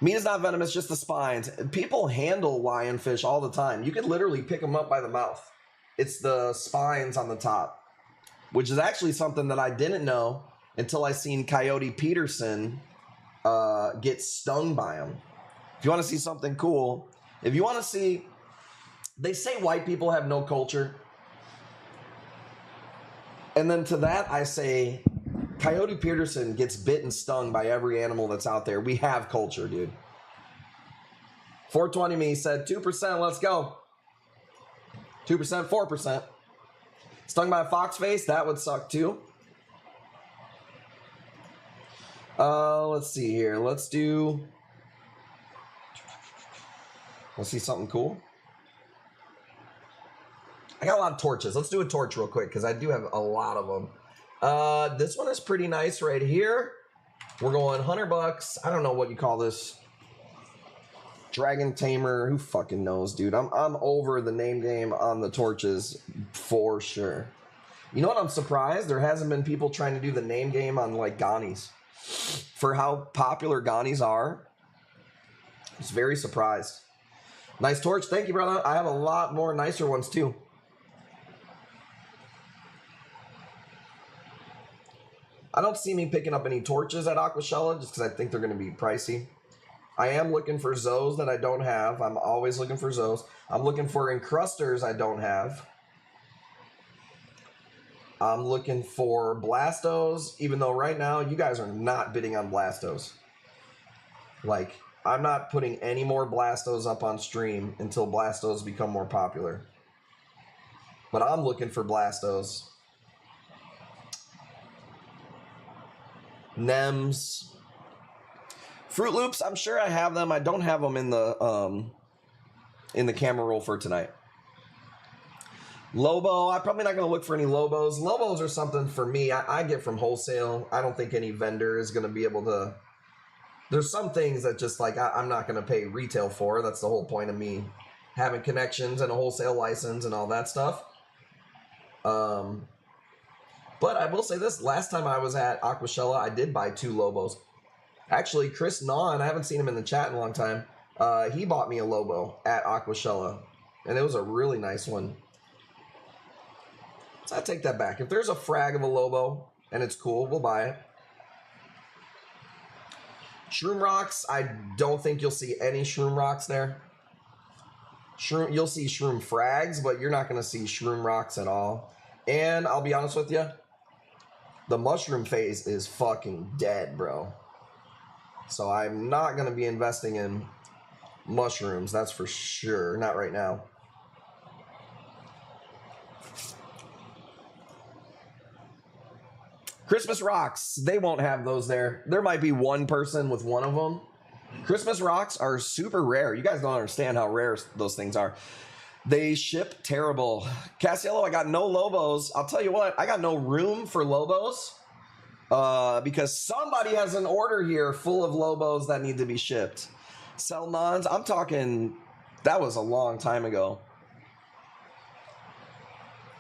Meat is not venomous, just the spines. People handle lionfish all the time. You could literally pick them up by the mouth. It's the spines on the top, which is actually something that I didn't know until I seen Coyote Peterson get stung by them. If you want to see something cool, if you want to see, they say white people have no culture. And then to that, I say, Coyote Peterson gets bit and stung by every animal that's out there. We have culture, dude. 420 me said 2%, let's go. 2%, 4%. Stung by a fox face, that would suck too. Let's see here. Let's see something cool. I got a lot of torches. Let's do a torch real quick because I do have a lot of them. This one is pretty nice right here. We're going $100. I don't know what you call this. Dragon Tamer. Who fucking knows, dude? I'm over the name game on the torches for sure. You know what? I'm surprised there hasn't been people trying to do the name game on like Ghanies. For how popular Ghanies are, I was very surprised. Nice torch. Thank you, brother. I have a lot more nicer ones too. I don't see me picking up any torches at Aquashella just because I think they're going to be pricey. I am looking for Zoes that I don't have. I'm always looking for Zoes. I'm looking for encrusters I don't have. I'm looking for Blastos, even though right now you guys are not bidding on Blastos. Like, I'm not putting any more Blastos up on stream until Blastos become more popular. But I'm looking for Blastos. Nems. Fruit Loops, I'm sure I have them. I don't have them in the camera roll for tonight. Lobo, I'm probably not going to look for any Lobos. Lobos are something for me I get from wholesale. I don't think any vendor is going to be able to. There's some things that just like I'm not going to pay retail for. That's the whole point of me having connections and a wholesale license and all that stuff. But I will say this. Last time I was at Aquashella, I did buy 2 Lobos. Actually, Chris Nawn, I haven't seen him in the chat in a long time. He bought me a Lobo at Aquashella. And it was a really nice one. So I take that back. If there's a frag of a Lobo and it's cool, we'll buy it. Shroom rocks, I don't think you'll see any shroom rocks there. You'll see shroom frags, but you're not going to see shroom rocks at all. And I'll be honest with you, the mushroom phase is fucking dead, bro. So I'm not going to be investing in mushrooms, that's for sure. Not right now. Christmas rocks, they won't have those there. There might be one person with one of them. Christmas rocks are super rare. You guys don't understand how rare those things are. They ship terrible. Cassiello, I got no Lobos. I'll tell you what, I got no room for Lobos because somebody has an order here full of Lobos that need to be shipped. Selnons, I'm talking, that was a long time ago.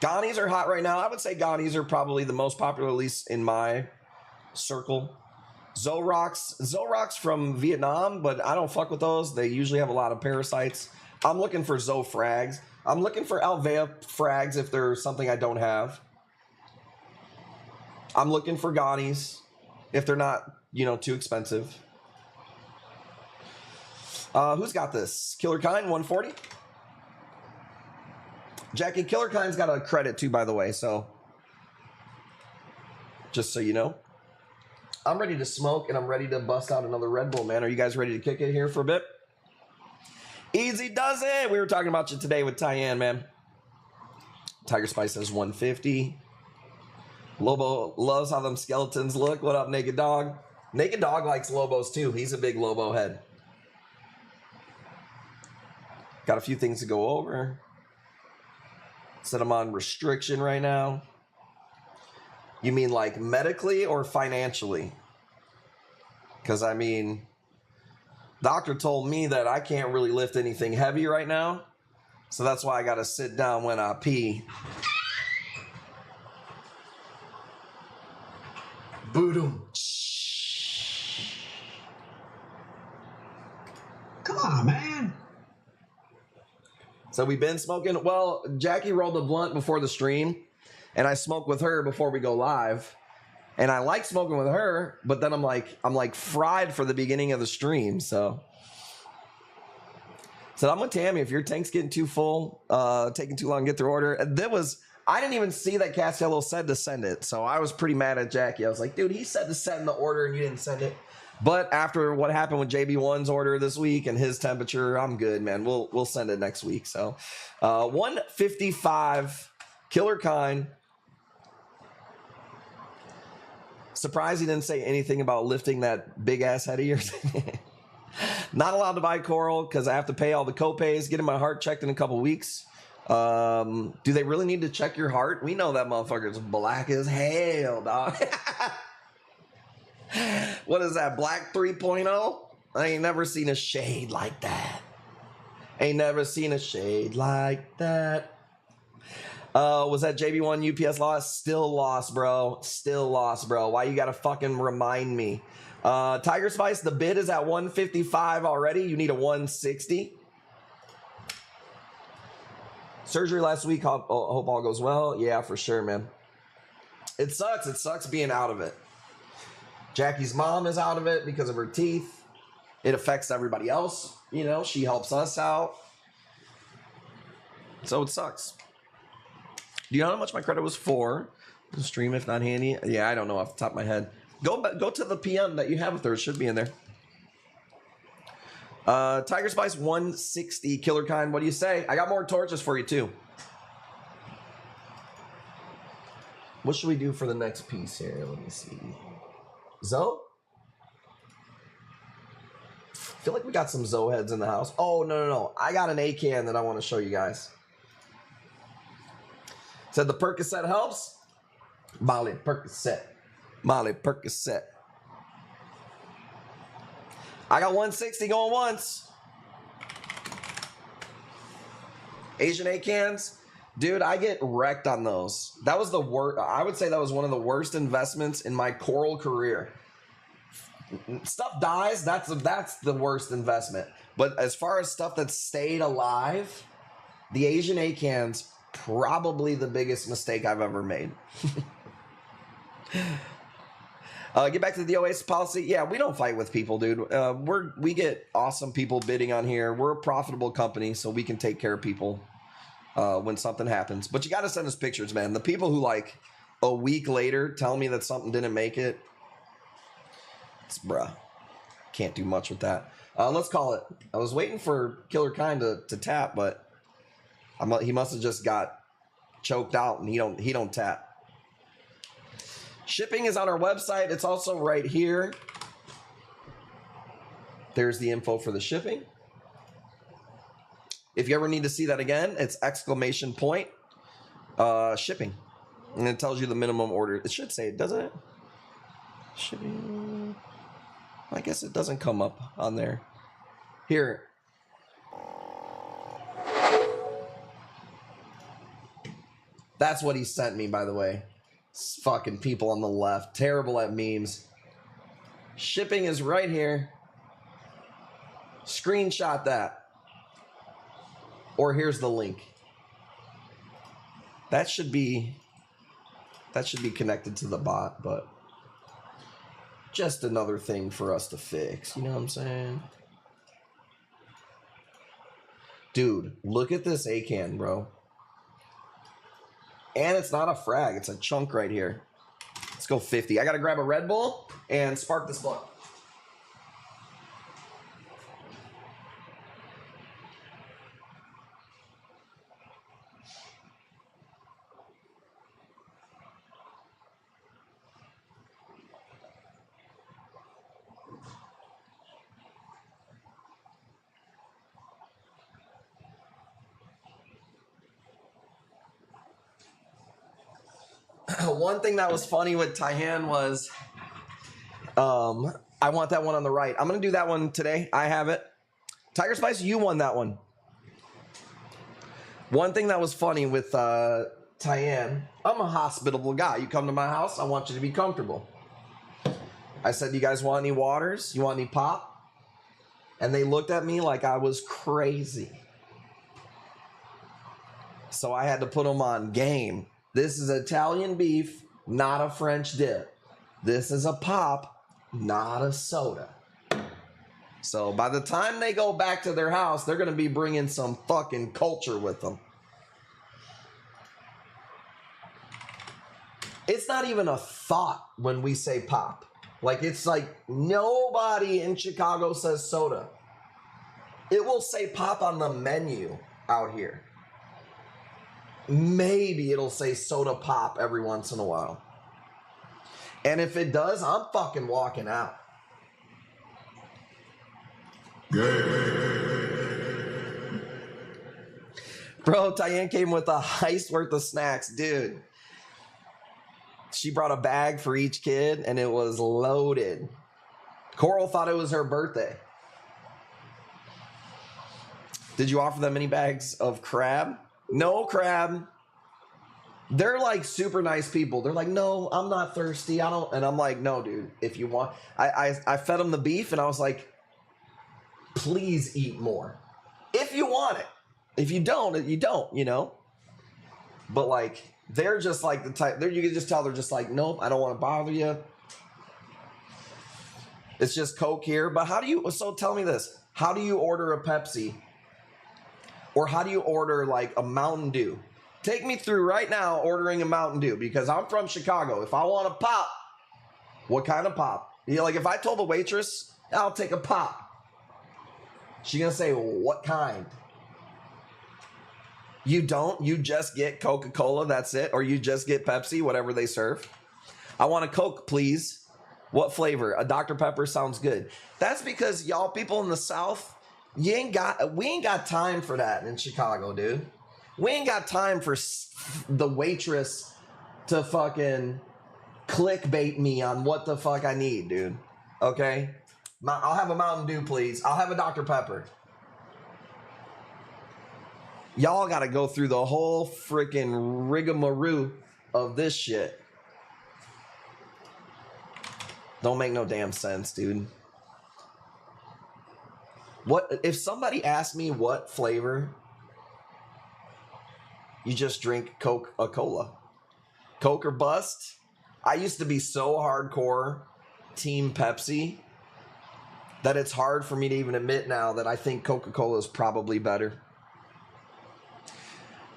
Ghanies are hot right now. I would say Ghanies are probably the most popular, at least in my circle. Zorox from Vietnam, but I don't fuck with those. They usually have a lot of parasites. I'm looking for Zo frags. I'm looking for Alvea frags if there's something I don't have. I'm looking for Ghanies if they're not, you know, too expensive. Who's got this? Killer Kind, 140. Jackie, Killer Kind's got a credit too, by the way, so just so you know. I'm ready to smoke and I'm ready to bust out another Red Bull, man. Are you guys ready to kick it here for a bit? Easy does it. We were talking about you today with Tyann, man. Tiger Spice says 150. Lobo loves how them skeletons look. What up, Naked Dog? Naked Dog likes Lobos too. He's a big Lobo head. Got a few things to go over. Set them on restriction right now. You mean like medically or financially? Because I mean, doctor told me that I can't really lift anything heavy right now. So that's why I got to sit down when I pee. Boodum. Come on, man. So we've been smoking. Well, Jackie rolled a blunt before the stream, and I smoked with her before we go live. And I like smoking with her, but then I'm like fried for the beginning of the stream. So I'm with Tammy. If your tank's getting too full, taking too long to get through order. I didn't even see that Castello said to send it. So I was pretty mad at Jackie. I was like, dude, he said to send the order and you didn't send it. But after what happened with JB1's order this week and his temperature, I'm good, man. We'll send it next week. So 155 Killer Kind. Surprised he didn't say anything about lifting that big ass head of yours. Not allowed to buy coral because I have to pay all the copays. Getting my heart checked in a couple weeks. Do they really need to check your heart? We know that motherfucker's black as hell, dog. What is that, black 3.0? I ain't never seen a shade like that. Ain't never seen a shade like that. Was that JB1 UPS loss? Still lost, bro. Still lost, bro. Why you gotta fucking remind me? Tiger Spice, the bid is at 155 already. You need a 160. Surgery last week. Hope all goes well. Yeah, for sure, man. It sucks. It sucks being out of it. Jackie's mom is out of it because of her teeth. It affects everybody else. You know, she helps us out. So it sucks. Do you know how much my credit was for? The stream, if not handy. Yeah, I don't know off the top of my head. Go to the PM that you have with her. It should be in there. Tiger Spice 160 Killer Kind. What do you say? I got more torches for you too. What should we do for the next piece here? Let me see. Zoe? I feel like we got some Zoe heads in the house. Oh, no. I got an A-can that I want to show you guys. Said the Percocet helps. Molly Percocet. Molly Percocet. I got 160 going once. Asian A-cans. Dude, I get wrecked on those. That was the worst. I would say that was one of the worst investments in my coral career. Stuff dies, that's the worst investment. But as far as stuff that stayed alive, the Asian A-cans, probably the biggest mistake I've ever made. Get back to the Oasis policy. Yeah, we don't fight with people, dude. We get awesome people bidding on here. We're a profitable company, so we can take care of people when something happens. But you got to send us pictures, man. The people who like a week later tell me that something didn't make it, it's bruh. Can't do much with that. Let's call it. I was waiting for Killer Kind to tap, but he must have just got choked out, and he don't tap. Shipping is on our website. It's also right here. There's the info for the shipping. If you ever need to see that again, it's exclamation point shipping. And it tells you the minimum order. It should say it, doesn't it? Shipping. I guess it doesn't come up on there. Here. That's what he sent me, by the way. Fucking people on the left. Terrible at memes. Shipping is right here. Screenshot that. Or here's the link. That should be connected to the bot, but just another thing for us to fix. You know what I'm saying? Dude, look at this A-can, bro. And it's not a frag. It's a chunk right here. Let's go 50. I got to grab a Red Bull and spark this blunt. One thing that was funny with Taihan was I want that one on the right. I'm going to do that one today. I have it. Tiger Spice, you won that one. One thing that was funny with Taihan, I'm a hospitable guy. You come to my house, I want you to be comfortable. I said, you guys want any waters? You want any pop? And they looked at me like I was crazy. So I had to put them on game. This is Italian beef, not a French dip. This is a pop, not a soda. So by the time they go back to their house, they're going to be bringing some fucking culture with them. It's not even a thought when we say pop. Like, it's like nobody in Chicago says soda. It will say pop on the menu out here. Maybe it'll say soda pop every once in a while. And if it does, I'm fucking walking out. Bro, Tyann came with a heist worth of snacks, dude. She brought a bag for each kid, and it was loaded. Coral thought it was her birthday. Did you offer them any bags of crab? No crab. They're like super nice people. They're like, no, I'm not thirsty. I don't. And I'm like, no, dude, if you want. I fed them the beef, and I was like, please eat more. If you want it. If you don't, you don't, you know? But like, they're just like the type, you can just tell they're just like, nope, I don't want to bother you. It's just Coke here. But how do you, so tell me this, how do you order a Pepsi? Or how do you order like a Mountain Dew? Take me through right now ordering a Mountain Dew, because I'm from Chicago. If I want a pop, what kind of pop? You know, like if I told the waitress, I'll take a pop. She's going to say, what kind? You don't? You just get Coca-Cola, that's it? Or you just get Pepsi, whatever they serve? I want a Coke, please. What flavor? A Dr. Pepper sounds good. That's because y'all people in the South, we ain't got time for that in Chicago, dude. We ain't got time for the waitress to fucking clickbait me on what the fuck I need, dude. Okay? I'll have a Mountain Dew, please. I'll have a Dr. Pepper. Y'all got to go through the whole freaking rigmarole of this shit. Don't make no damn sense, dude. What if somebody asked me what flavor? You just drink Coca-Cola. Coke or bust. I used to be so hardcore Team Pepsi that it's hard for me to even admit now that I think Coca-Cola is probably better.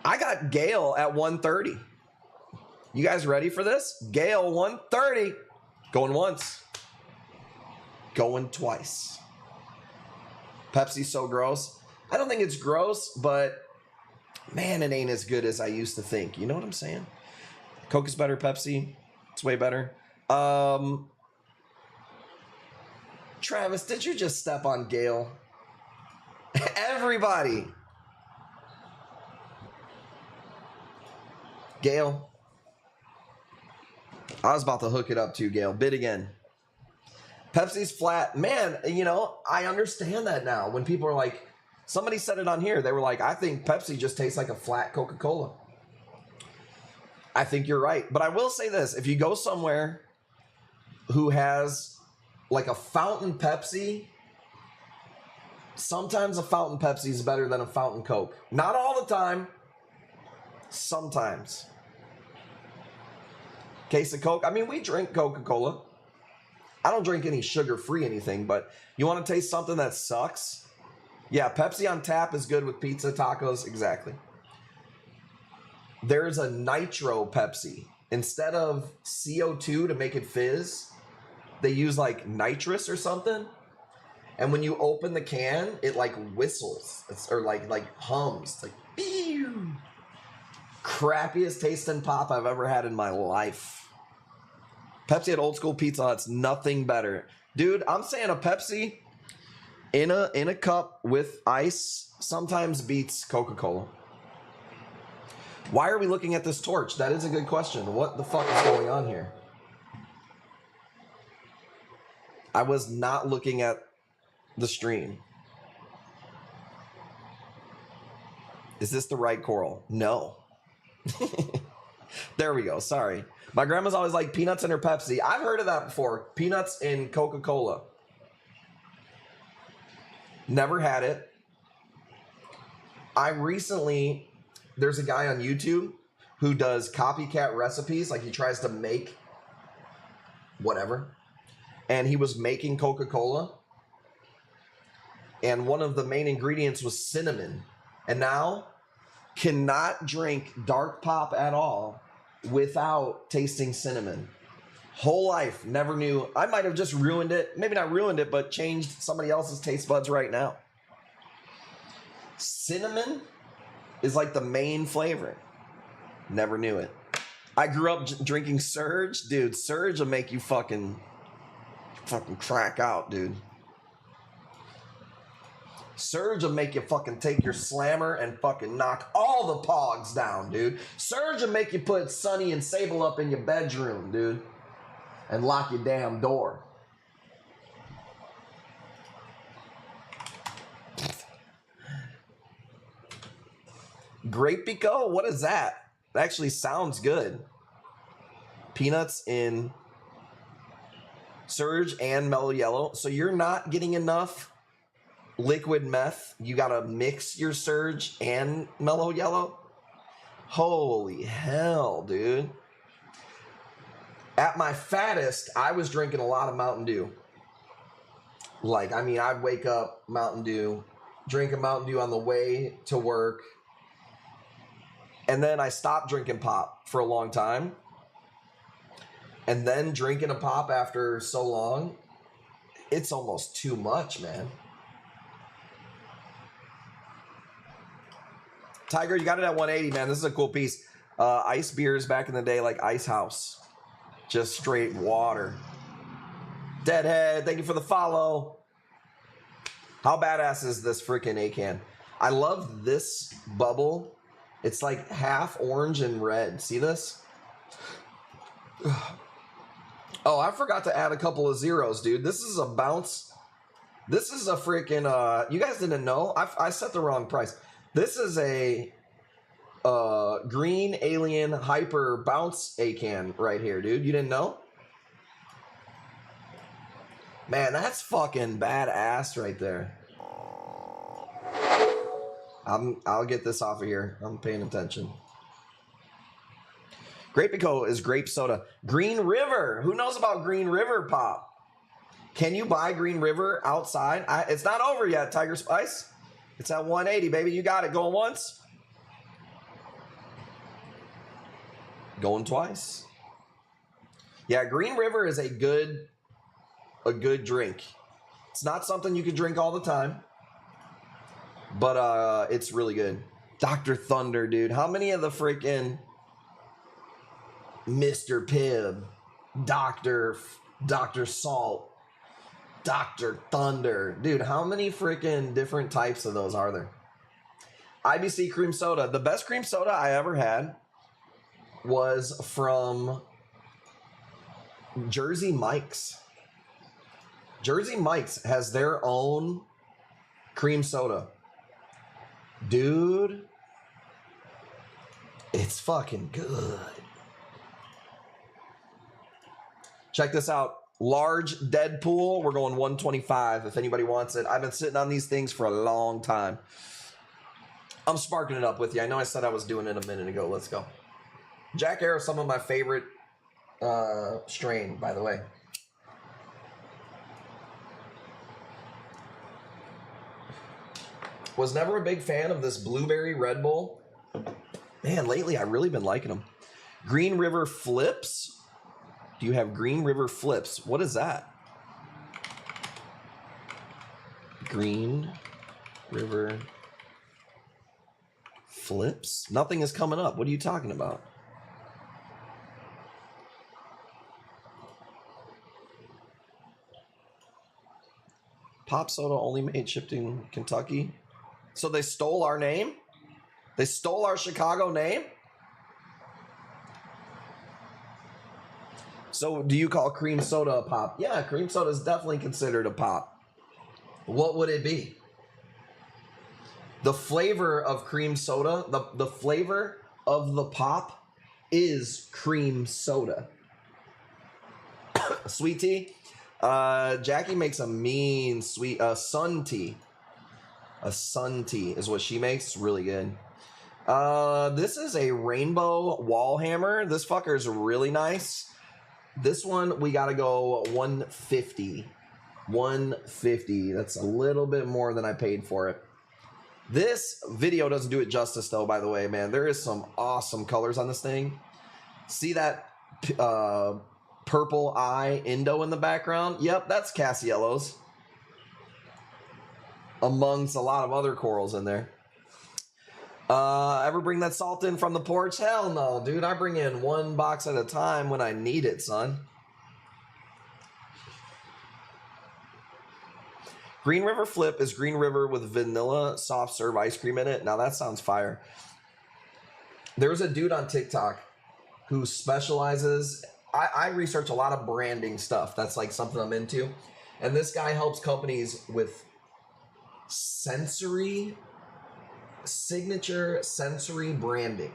I got Gale at 130. You guys ready for this? Gale 130. Going once. Going twice. Pepsi's so gross. I don't think it's gross, but man, it ain't as good as I used to think. You know what I'm saying? Coke is better. Pepsi, it's way better. Travis, did you just step on Gale? Everybody. Gail, I was about to hook it up to you, Gail. Bid again. Pepsi's flat. Man, you know, I understand that now. When people are like, somebody said it on here. They were like, I think Pepsi just tastes like a flat Coca-Cola. I think you're right. But I will say this. If you go somewhere who has like a fountain Pepsi, sometimes a fountain Pepsi is better than a fountain Coke. Not all the time. Sometimes. Case of Coke. I mean, we drink Coca-Cola. I don't drink any sugar-free anything, but you want to taste something that sucks? Yeah, Pepsi on tap is good with pizza, tacos. Exactly. There's a nitro Pepsi. Instead of CO2 to make it fizz, they use like nitrous or something. And when you open the can, it like whistles. Or like hums. It's like, pew. Crappiest tasting pop I've ever had in my life. Pepsi at Old School Pizza Hut's nothing better. Dude, I'm saying a Pepsi in a cup with ice sometimes beats Coca-Cola. Why are we looking at this torch? That is a good question. What the fuck is going on here? I was not looking at the stream. Is this the right coral? No. There we go. Sorry. My grandma's always like peanuts in her Pepsi. I've heard of that before. Peanuts in Coca-Cola. Never had it. There's a guy on YouTube who does copycat recipes. Like he tries to make whatever. And he was making Coca-Cola. And one of the main ingredients was cinnamon. And now cannot drink dark pop at all without tasting cinnamon. Whole life, never knew. I might have just ruined it. Maybe not ruined it, but changed somebody else's taste buds right now. Cinnamon is like the main flavor. Never knew it. I grew up drinking Surge. Dude, Surge will make you fucking crack out, dude. Surge will make you fucking take your slammer and fucking knock all the pogs down, dude. Surge will make you put Sonny and Sable up in your bedroom, dude. And lock your damn door. Grape Pico? What is that? It actually sounds good. Peanuts in Surge and Mellow Yellow. So you're not getting enough liquid meth. You gotta mix your Surge and Mellow Yellow. Holy hell, dude. At my fattest, I was drinking a lot of Mountain Dew. Like, I mean, I'd wake up, Mountain Dew, drink a Mountain Dew on the way to work. And then I stopped drinking pop for a long time. And then drinking a pop after so long, it's almost too much, man. Tiger, you got it at 180, man. This is a cool piece. Ice beers back in the day, like Ice House. Just straight water. Deadhead, thank you for the follow. How badass is this freaking A-can? I love this bubble. It's like half orange and red. See this? Oh, I forgot to add a couple of zeros, dude. This is a bounce. This is a freaking, you guys didn't know? I set the wrong price. This is a green alien hyper bounce A-can right here, dude. You didn't know? Man, that's fucking badass right there. I'll get this off of here. I'm paying attention. Grape Pico is grape soda. Green River. Who knows about Green River pop? Can you buy Green River outside? It's not over yet, Tiger Spice. It's at 180, baby. You got it. Going once. Going twice. Yeah, Green River is a good drink. It's not something you can drink all the time, but it's really good. Dr. Thunder, dude. How many of the freaking Mr. Pibb, Dr. Salt, Dr. Thunder, dude, how many freaking different types of those are there? IBC cream soda. The best cream soda I ever had was from Jersey Mike's. Jersey Mike's has their own cream soda. Dude, it's fucking good. Check this out. Large Deadpool. We're going 125 if anybody wants it. I've been sitting on these things for a long time. I'm sparking it up with you. I know I said I was doing it a minute ago. Let's go. Jack Air is some of my favorite strain, by the way. Was never a big fan of this blueberry Red Bull. Man, lately I've really been liking them. Green River Flips. Do you have Green River Flips? What is that? Green River Flips? Nothing is coming up. What are you talking about? Pop soda only made shipped in Kentucky. So they stole our name? They stole our Chicago name? So do you call cream soda a pop? Yeah, cream soda is definitely considered a pop. What would it be? The flavor of cream soda, the flavor of the pop is cream soda. Sweet tea. Jackie makes a mean sweet sun tea. A sun tea is what she makes. It's really good. This is a rainbow wall hammer. This fucker is really nice. This one we gotta go 150. 150. That's a little bit more than I paid for it. This video doesn't do it justice though, by the way, man. There is some awesome colors on this thing. See that purple eye Indo in the background? Yep, that's Cassiello's. Amongst a lot of other corals in there. Ever bring that salt in from the porch? Hell no, dude. I bring in one box at a time when I need it, son. Green River Flip is Green River with vanilla soft serve ice cream in it. Now that sounds fire. There's a dude on TikTok who specializes. I research a lot of branding stuff. That's like something I'm into. And this guy helps companies with signature sensory branding.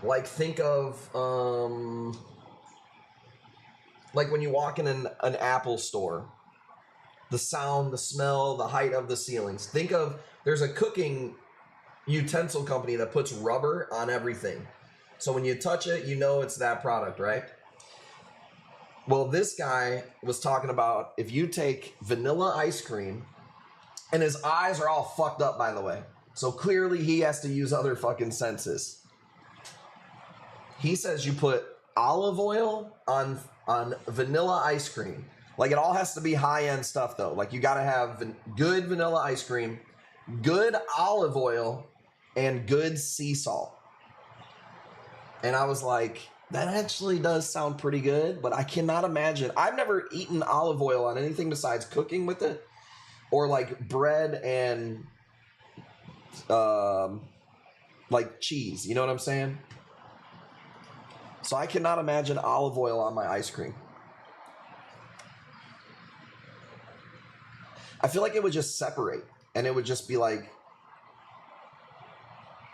Like think of like when you walk in an Apple store, the sound, the smell, the height of the ceilings. Think of, there's a cooking utensil company that puts rubber on everything. So when you touch it, you know it's that product, right? Well, this guy was talking about if you take vanilla ice cream, and his eyes are all fucked up, by the way. So clearly he has to use other fucking senses. He says you put olive oil on vanilla ice cream. Like it all has to be high-end stuff though. Like you gotta have good vanilla ice cream, good olive oil, and good sea salt. And I was like, that actually does sound pretty good, but I cannot imagine. I've never eaten olive oil on anything besides cooking with it. Or like bread and like cheese. You know what I'm saying? So I cannot imagine olive oil on my ice cream. I feel like it would just separate. And it would just be like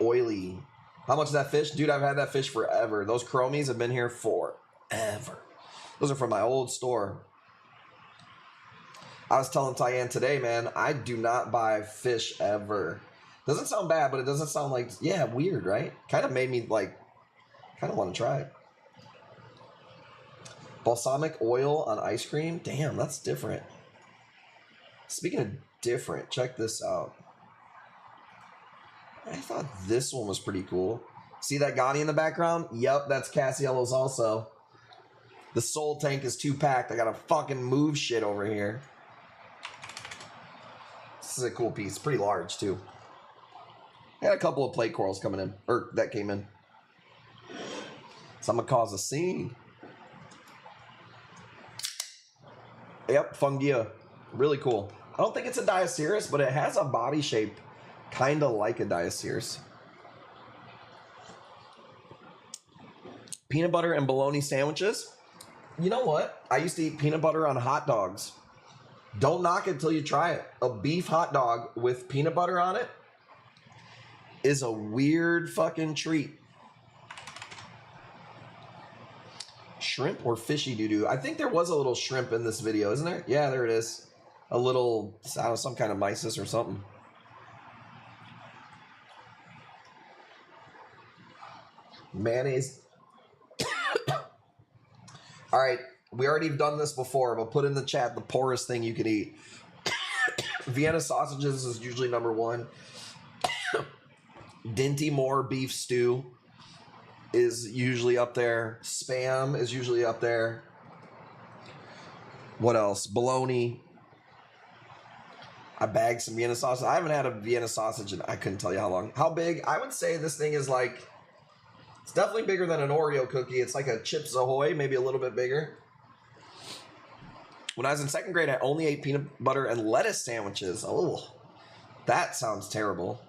oily. How much is that fish? Dude, I've had that fish forever. Those chromies have been here forever. Those are from my old store. I was telling Tyann today, man, I do not buy fish ever. Doesn't sound bad, but it doesn't sound like, yeah, weird, right? Kind of made me like, kind of want to try it. Balsamic oil on ice cream? Damn, that's different. Speaking of different, check this out. I thought this one was pretty cool. See that Gotti in the background? Yep, that's Cassiello's also. The soul tank is 2-packed. I gotta fucking move shit over here. This is a cool piece. Pretty large, too. I had a couple of plate corals coming in. Or, that came in. So I'm gonna cause a scene. Yep, Fungia. Really cool. I don't think it's a Diaceras, but it has a body shape kind of like a Diaceras. Peanut butter and bologna sandwiches. You know what? I used to eat peanut butter on hot dogs. Don't knock it till you try it. A beef hot dog with peanut butter on it is a weird fucking treat. Shrimp or fishy doo-doo? I think there was a little shrimp in this video, isn't there? Yeah, there it is. A little, I don't know, some kind of mysis or something. Mayonnaise. All right, we already done this before, but put in the chat the poorest thing you could eat. Vienna sausages is usually number one. Dinty Moore beef stew is usually up there. Spam is usually up there. What else? Bologna. I bagged some Vienna sausage. I haven't had a Vienna sausage in, I couldn't tell you how long. How big? I would say this thing is like, it's definitely bigger than an Oreo cookie. It's like a Chips Ahoy, maybe a little bit bigger. When I was in second grade, I only ate peanut butter and lettuce sandwiches. Oh, that sounds terrible.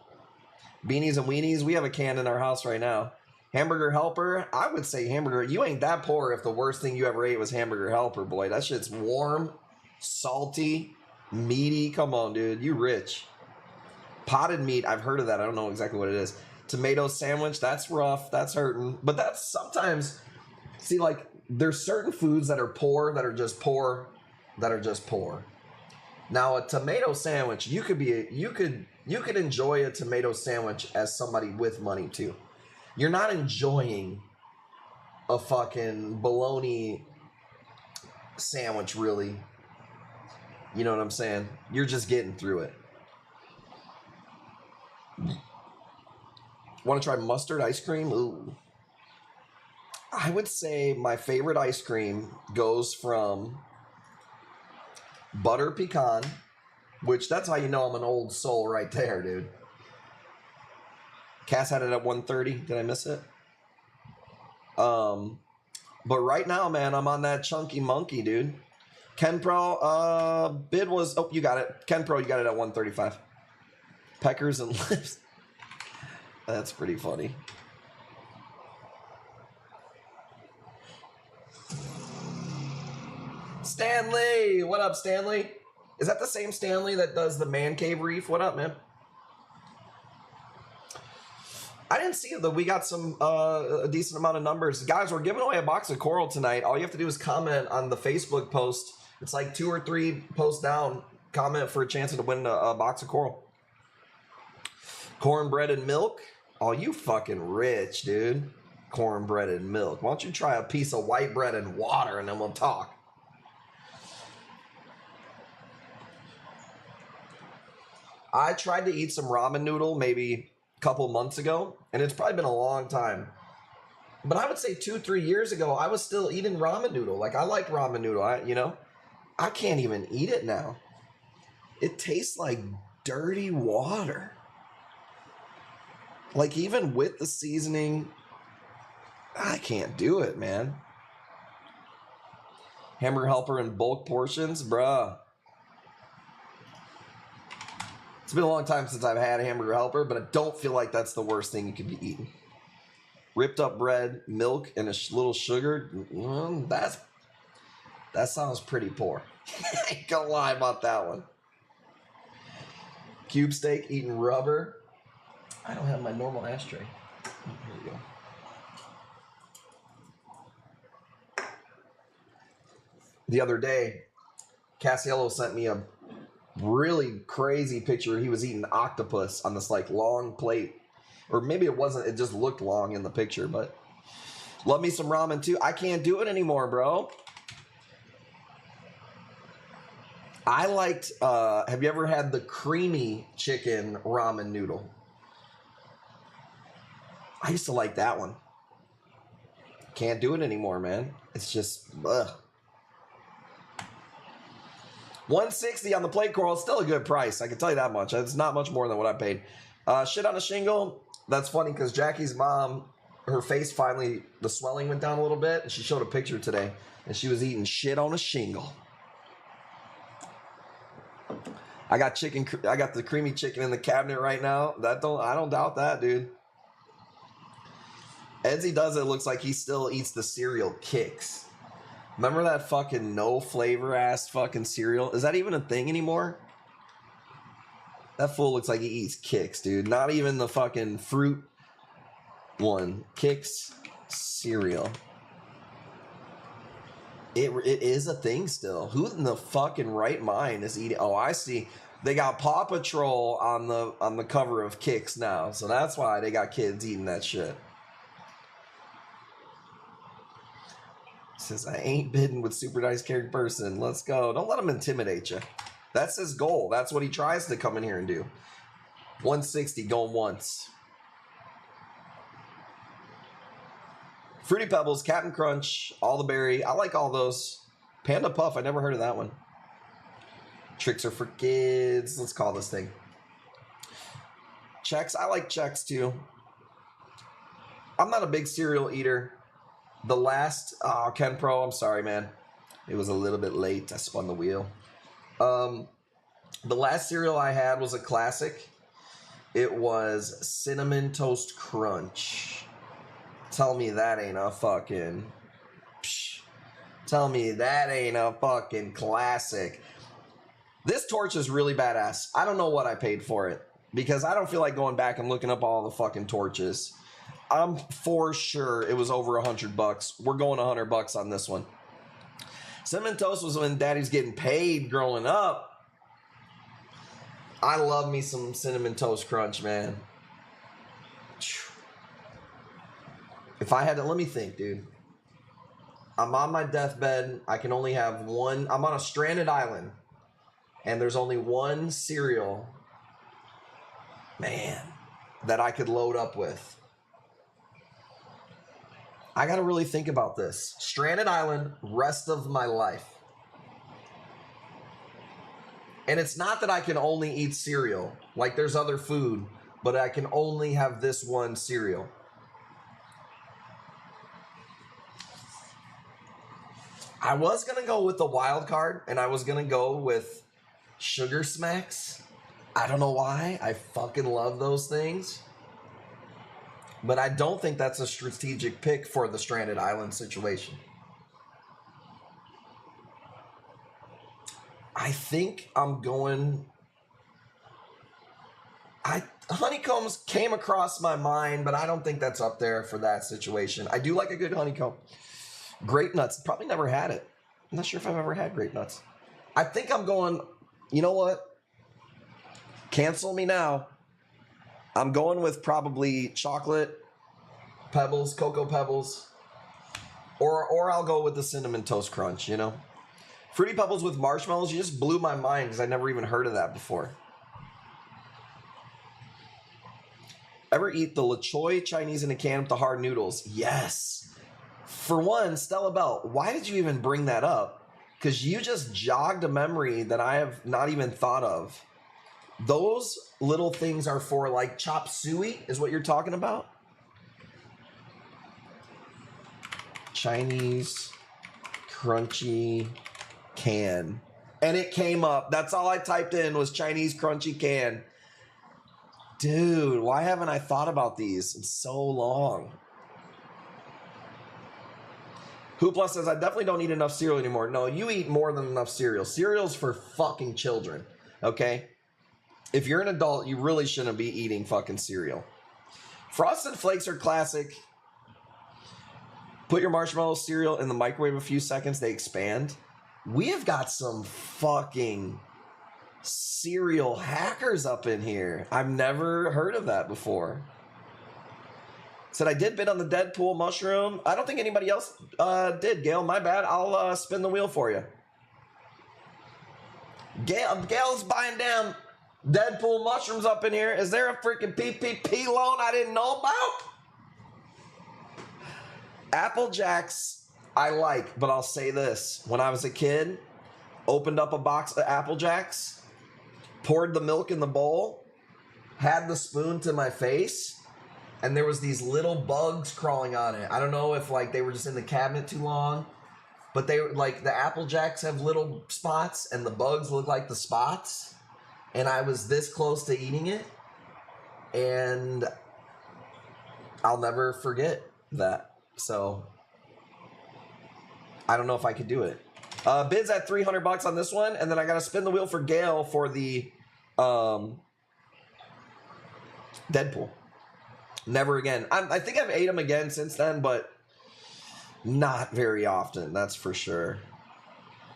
Beanies and weenies. We have a can in our house right now. Hamburger Helper. I would say hamburger. You ain't that poor if the worst thing you ever ate was Hamburger Helper, boy. That shit's warm, salty, meaty. Come on, dude. You rich. Potted meat. I've heard of that. I don't know exactly what it is. Tomato sandwich, that's rough, that's hurting. But that's sometimes, see, like, there's certain foods that are poor, that are just poor, that are just poor. Now, a tomato sandwich, you could enjoy a tomato sandwich as somebody with money too. You're not enjoying a fucking bologna sandwich, really. You know what I'm saying? You're just getting through it. Want to try mustard ice cream? Ooh. I would say my favorite ice cream goes from butter pecan, which that's how you know I'm an old soul right there, dude. Cass had it at 130. Did I miss it? But right now, man, I'm on that chunky monkey, dude. Ken Pro, bid was, oh, you got it. Ken Pro, you got it at 135. Peckers and lips. That's pretty funny. Stanley, what up, Stanley? Is that the same Stanley that does the Man Cave Reef? What up, man? I didn't see that we got some a decent amount of numbers. Guys, we're giving away a box of coral tonight. All you have to do is comment on the Facebook post. It's like 2 or 3 posts down. Comment for a chance to win a box of coral. Cornbread and milk. Oh, you fucking rich, dude. Cornbread and milk. Why don't you try a piece of white bread and water and then we'll talk. I tried to eat some ramen noodle maybe a couple months ago, and it's probably been a long time. But I would say 2-3 years ago, I was still eating ramen noodle. Like, I like ramen noodle, I can't even eat it now. It tastes like dirty water. Like, even with the seasoning, I can't do it, man. Hamburger Helper in bulk portions, bruh. It's been a long time since I've had a Hamburger Helper, but I don't feel like that's the worst thing you could be eating. Ripped up bread, milk, and a little sugar. That sounds pretty poor. I ain't gonna lie about that one. Cube steak, eating rubber. I don't have my normal ashtray. Here we go. The other day, Cassiello sent me a really crazy picture. He was eating octopus on this like long plate, or maybe it wasn't, it just looked long in the picture. But love me some ramen too. I can't do it anymore, bro. I liked have you ever had the creamy chicken ramen noodle? I used to like that one. Can't do it anymore, man. It's just ugh. 160 on the plate coral, still a good price. I can tell you that much. It's not much more than what I paid. Shit on a shingle. That's funny because Jackie's mom, her face finally, the swelling went down a little bit, and she showed a picture today, and she was eating shit on a shingle. I got the creamy chicken in the cabinet right now. I don't doubt that, dude. As he does it, looks like he still eats the cereal Kix. Remember that fucking no flavor ass fucking cereal? Is that even a thing anymore? That fool looks like he eats Kix, dude. Not even the fucking fruit one. Kix cereal. It is a thing still. Who in the fucking right mind is eating? Oh, I see. They got Paw Patrol on the cover of Kix now, so that's why they got kids eating that shit. Says I ain't bidding with super nice caring person. Let's go. Don't let him intimidate you. That's his goal. That's what he tries to come in here and do. 160 going once. Fruity Pebbles, Captain Crunch, All the Berry. I like all those. Panda Puff. I never heard of that one. Tricks are for kids. Let's call this thing. Chex. I like Chex too. I'm not a big cereal eater. The last Ken Pro, I'm sorry, man. It was a little bit late. I spun the wheel. The last cereal I had was a classic. It was Cinnamon Toast Crunch. Tell me that ain't a fucking... Tell me that ain't a fucking classic. This torch is really badass. I don't know what I paid for it. because I don't feel like going back and looking up all the fucking torches. I'm for sure it was over $100. We're going $100 on this one. Cinnamon Toast was when Daddy's getting paid growing up. I love me some Cinnamon Toast Crunch, man. If I had to, let me think, dude. I'm on my deathbed. I can only have one. I'm on a stranded island. And there's only one cereal, man, that I could load up with. I got to really think about this. Stranded island, rest of my life. And it's not that I can only eat cereal. Like there's other food, but I can only have this one cereal. I was going to go with the wild card, and I was going to go with Sugar Smacks. I don't know why. I fucking love those things. But I don't think that's a strategic pick for the stranded island situation. I think I'm going... Honeycombs came across my mind, but I don't think that's up there for that situation. I do like a good honeycomb. Grape nuts. Probably never had it. I'm not sure if I've ever had grape nuts. I think I'm going... You know what? Cancel me now. I'm going with probably chocolate pebbles, cocoa pebbles, or I'll go with the Cinnamon Toast Crunch, you know? Fruity Pebbles with marshmallows, you just blew my mind because I never even heard of that before. Ever eat the La Choy Chinese in a can with the hard noodles? Yes. For one, Stella Bell, why did you even bring that up? Because you just jogged a memory that I have not even thought of. Those little things are for like chop suey, is what you're talking about? Chinese crunchy can. And it came up. That's all I typed in was Chinese crunchy can. Dude, why haven't I thought about these in so long? Hoopla says, I definitely don't eat enough cereal anymore. No, you eat more than enough cereal. Cereal's for fucking children, okay? If you're an adult, you really shouldn't be eating fucking cereal. Frosted Flakes are classic. Put your marshmallow cereal in the microwave a few seconds, they expand. We have got some fucking cereal hackers up in here. I've never heard of that before. Said I did bid on the Deadpool mushroom. I don't think anybody else did, Gail. My bad. I'll spin the wheel for you. Gail's buying damn Deadpool mushrooms up in here. Is there a freaking PPP loan I didn't know about? Apple Jacks I like, but I'll say this. When I was a kid, opened up a box of Apple Jacks, poured the milk in the bowl, had the spoon to my face, and there was these little bugs crawling on it. I don't know if like they were just in the cabinet too long, but they were like the Apple Jacks have little spots and the bugs look like the spots. And I was this close to eating it, and I'll never forget that. So I don't know if I could do it. Bids at $300 on this one, and then I got to spin the wheel for Gail for the Deadpool. Never again. I think I've ate them again since then, but not very often, that's for sure.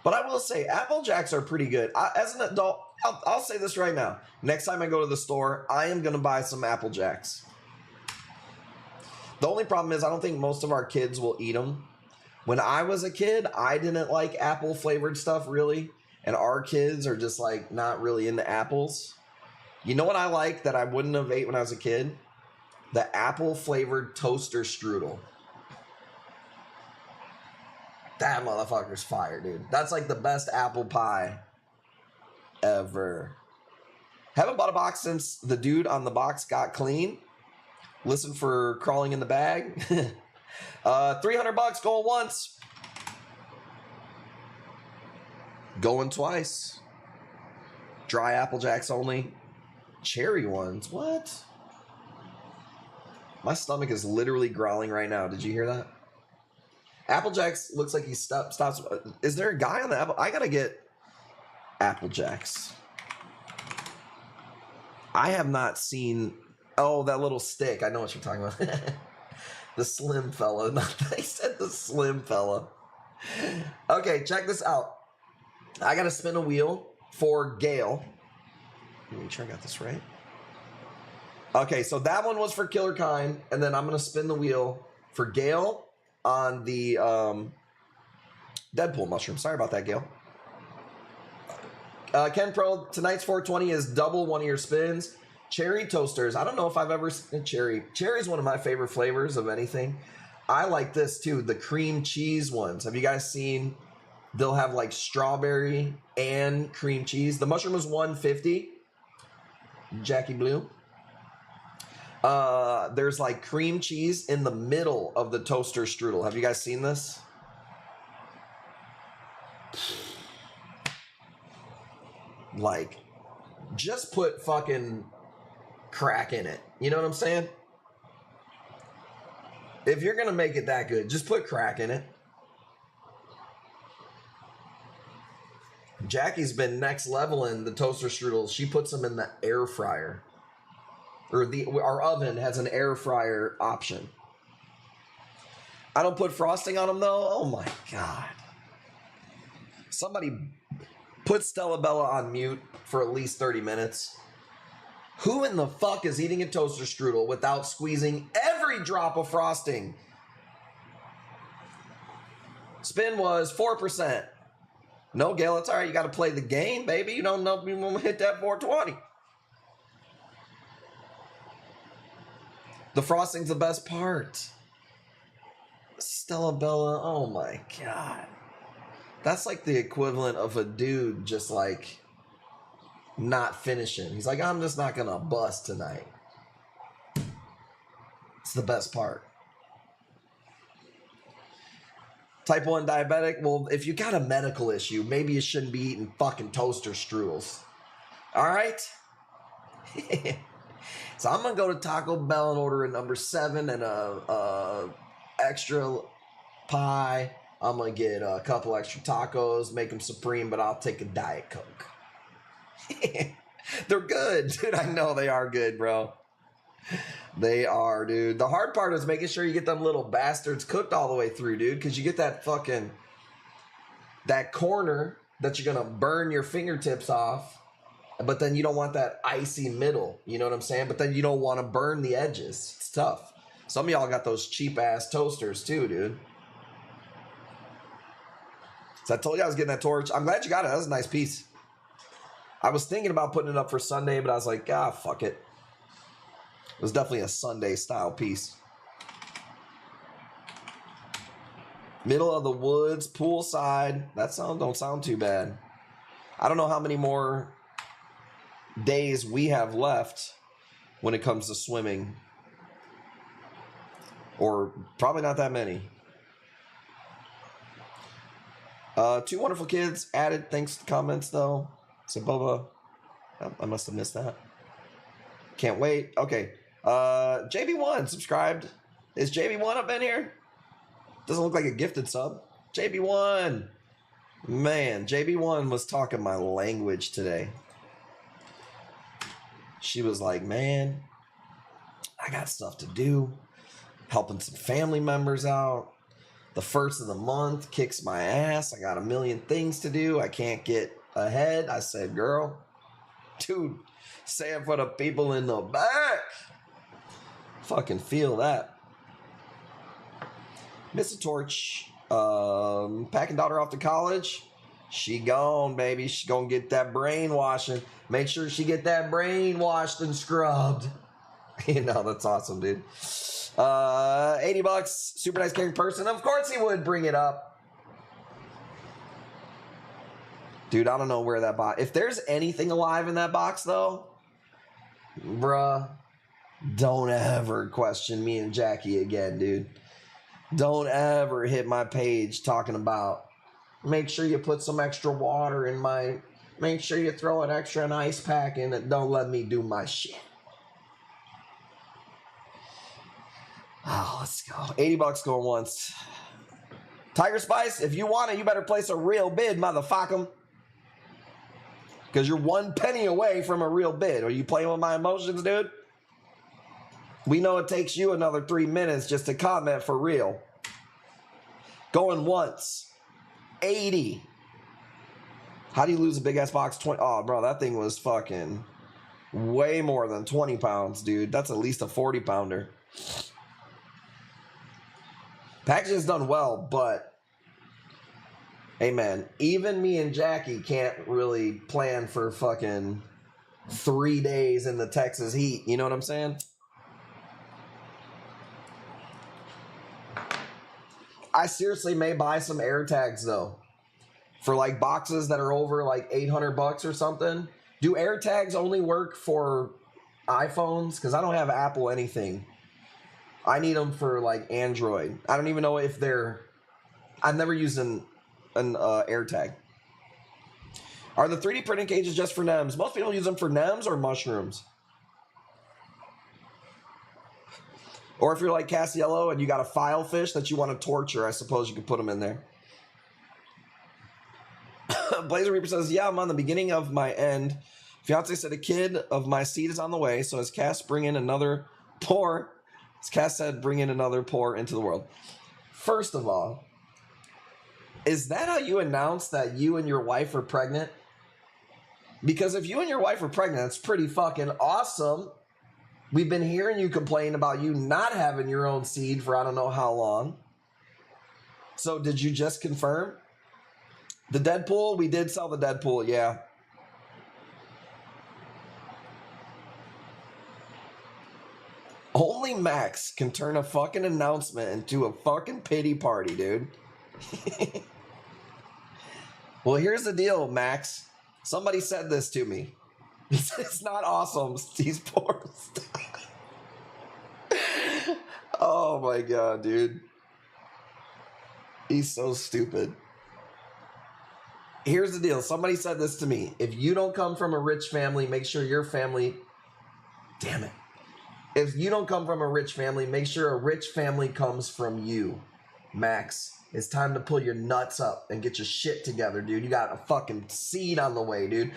But I will say, Apple Jacks are pretty good. As an adult, I'll say this right now. Next time I go to the store, I am going to buy some Apple Jacks. The only problem is I don't think most of our kids will eat them. When I was a kid, I didn't like apple flavored stuff really. And our kids are just like not really into apples. You know what I like that I wouldn't have ate when I was a kid? The apple flavored toaster strudel. That motherfucker's fire, dude. That's like the best apple pie ever. Haven't bought a box since the dude on the box got clean. Listen for crawling in the bag. $300 going once. Going twice. Dry Apple Jacks only. Cherry ones. What? My stomach is literally growling right now. Did you hear that? Apple Jacks looks like he stops. Is there a guy on the Apple? I gotta get Apple Jacks. I have not seen. Oh, that little stick. I know what you're talking about. The slim fella. They said the slim fella. Okay, check this out. I got to spin a wheel for Gale. Let me make sure I got this right. Okay, so that one was for Killer Kind, and then I'm going to spin the wheel for Gale on the Deadpool mushroom. Sorry about that, Gale. Ken Pro, tonight's 420 is double one of your spins. Cherry toasters. I don't know if I've ever seen cherry. Cherry is one of my favorite flavors of anything. I like this too, the cream cheese ones. Have you guys seen? They'll have like strawberry and cream cheese. The mushroom is $150. Jackie Blue. There's like cream cheese in the middle of the toaster strudel. Have you guys seen this? Like, just put fucking crack in it. You know what I'm saying? If you're gonna make it that good, just put crack in it. Jackie's been next level in the toaster strudels. She puts them in the air fryer. Or our oven has an air fryer option. I don't put frosting on them though. Oh my God. Somebody put Stella Bella on mute for at least 30 minutes. Who in the fuck is eating a toaster strudel without squeezing every drop of frosting? Spin was 4%. No, Gail, it's all right. You got to play the game, baby. You don't know if you want to hit that 420. The frosting's the best part. Stella Bella, oh my God. That's like the equivalent of a dude just like not finishing. He's like, I'm just not going to bust tonight. It's the best part. Type 1 diabetic. Well, if you got a medical issue, maybe you shouldn't be eating fucking toaster strudels. All right? So I'm going to go to Taco Bell and order a number 7 and a extra pie. I'm going to get a couple extra tacos, make them supreme, but I'll take a Diet Coke. They're good, dude. I know they are good, bro. They are, dude. The hard part is making sure you get them little bastards cooked all the way through, dude, because you get that fucking, that corner that you're going to burn your fingertips off, but then you don't want that icy middle, you know what I'm saying? But then you don't want to burn the edges. It's tough. Some of y'all got those cheap-ass toasters too, dude. So I told you I was getting that torch. I'm glad you got it. That was a nice piece. I was thinking about putting it up for Sunday, but I was like, fuck it. It was definitely a Sunday-style piece. Middle of the woods, poolside. That don't sound too bad. I don't know how many more days we have left when it comes to swimming. Or probably not that many. 2 wonderful kids added. Thanks to the comments, though. So, Bubba, I must have missed that. Can't wait. Okay. JB1 subscribed. Is JB1 up in here? Doesn't look like a gifted sub. JB1. Man, JB1 was talking my language today. She was like, man, I got stuff to do. Helping some family members out. The first of the month kicks my ass. I got a million things to do. I can't get ahead. I said, girl, dude, say it for the people in the back. Fucking feel that. Miss a Torch. Packing daughter off to college. She gone, baby. She gonna get that brainwashing. Make sure she get that brain washed and scrubbed. You know, that's awesome, dude. $80. Super nice caring person. Of course he would bring it up. Dude, I don't know where that box... If there's anything alive in that box, though, bruh, don't ever question me and Jackie again, dude. Don't ever hit my page talking about, make sure you put some extra water in my... Make sure you throw an ice pack in it. Don't let me do my shit. Oh, let's go. $80 going once. Tiger Spice, if you want it, you better place a real bid, motherfucker. Because you're 1 penny away from a real bid. Are you playing with my emotions, dude? We know it takes you another 3 minutes just to comment for real. Going once. 80. How do you lose a big ass box? 20. Oh, bro, that thing was fucking way more than 20 pounds, dude. That's at least a 40 pounder. Packaging's done well, but hey, man, even me and Jackie can't really plan for fucking 3 days in the Texas heat. You know what I'm saying? I seriously may buy some air tags though, for like boxes that are over like $800 or something. Do air tags only work for iPhones? Because I don't have Apple anything. I need them for like Android. I don't even know if they're. I've never used an air tag. Are the 3D printing cages just for NEMs? Most people use them for NEMs or mushrooms. Or if you're like Cassiello and you got a file fish that you want to torture, I suppose you could put them in there. Blazer Reaper says, yeah, I'm on the beginning of my end. Fiance said a kid of my seed is on the way, so as Cass bring in another pour, as Cass said, bring in another pour into the world. First of all, is that how you announce that you and your wife are pregnant? Because if you and your wife are pregnant, that's pretty fucking awesome. We've been hearing you complain about you not having your own seed for I don't know how long. So did you just confirm? The Deadpool, we did sell the Deadpool, yeah. Only Max can turn a fucking announcement into a fucking pity party, dude. Well, here's the deal, Max. Somebody said this to me. It's not awesome, these pours. Oh my god, dude. He's so stupid. Here's the deal. Somebody said this to me. If you don't come from a rich family, make sure your family... Damn it. If you don't come from a rich family, make sure a rich family comes from you. Max, it's time to pull your nuts up and get your shit together, dude. You got a fucking seed on the way, dude.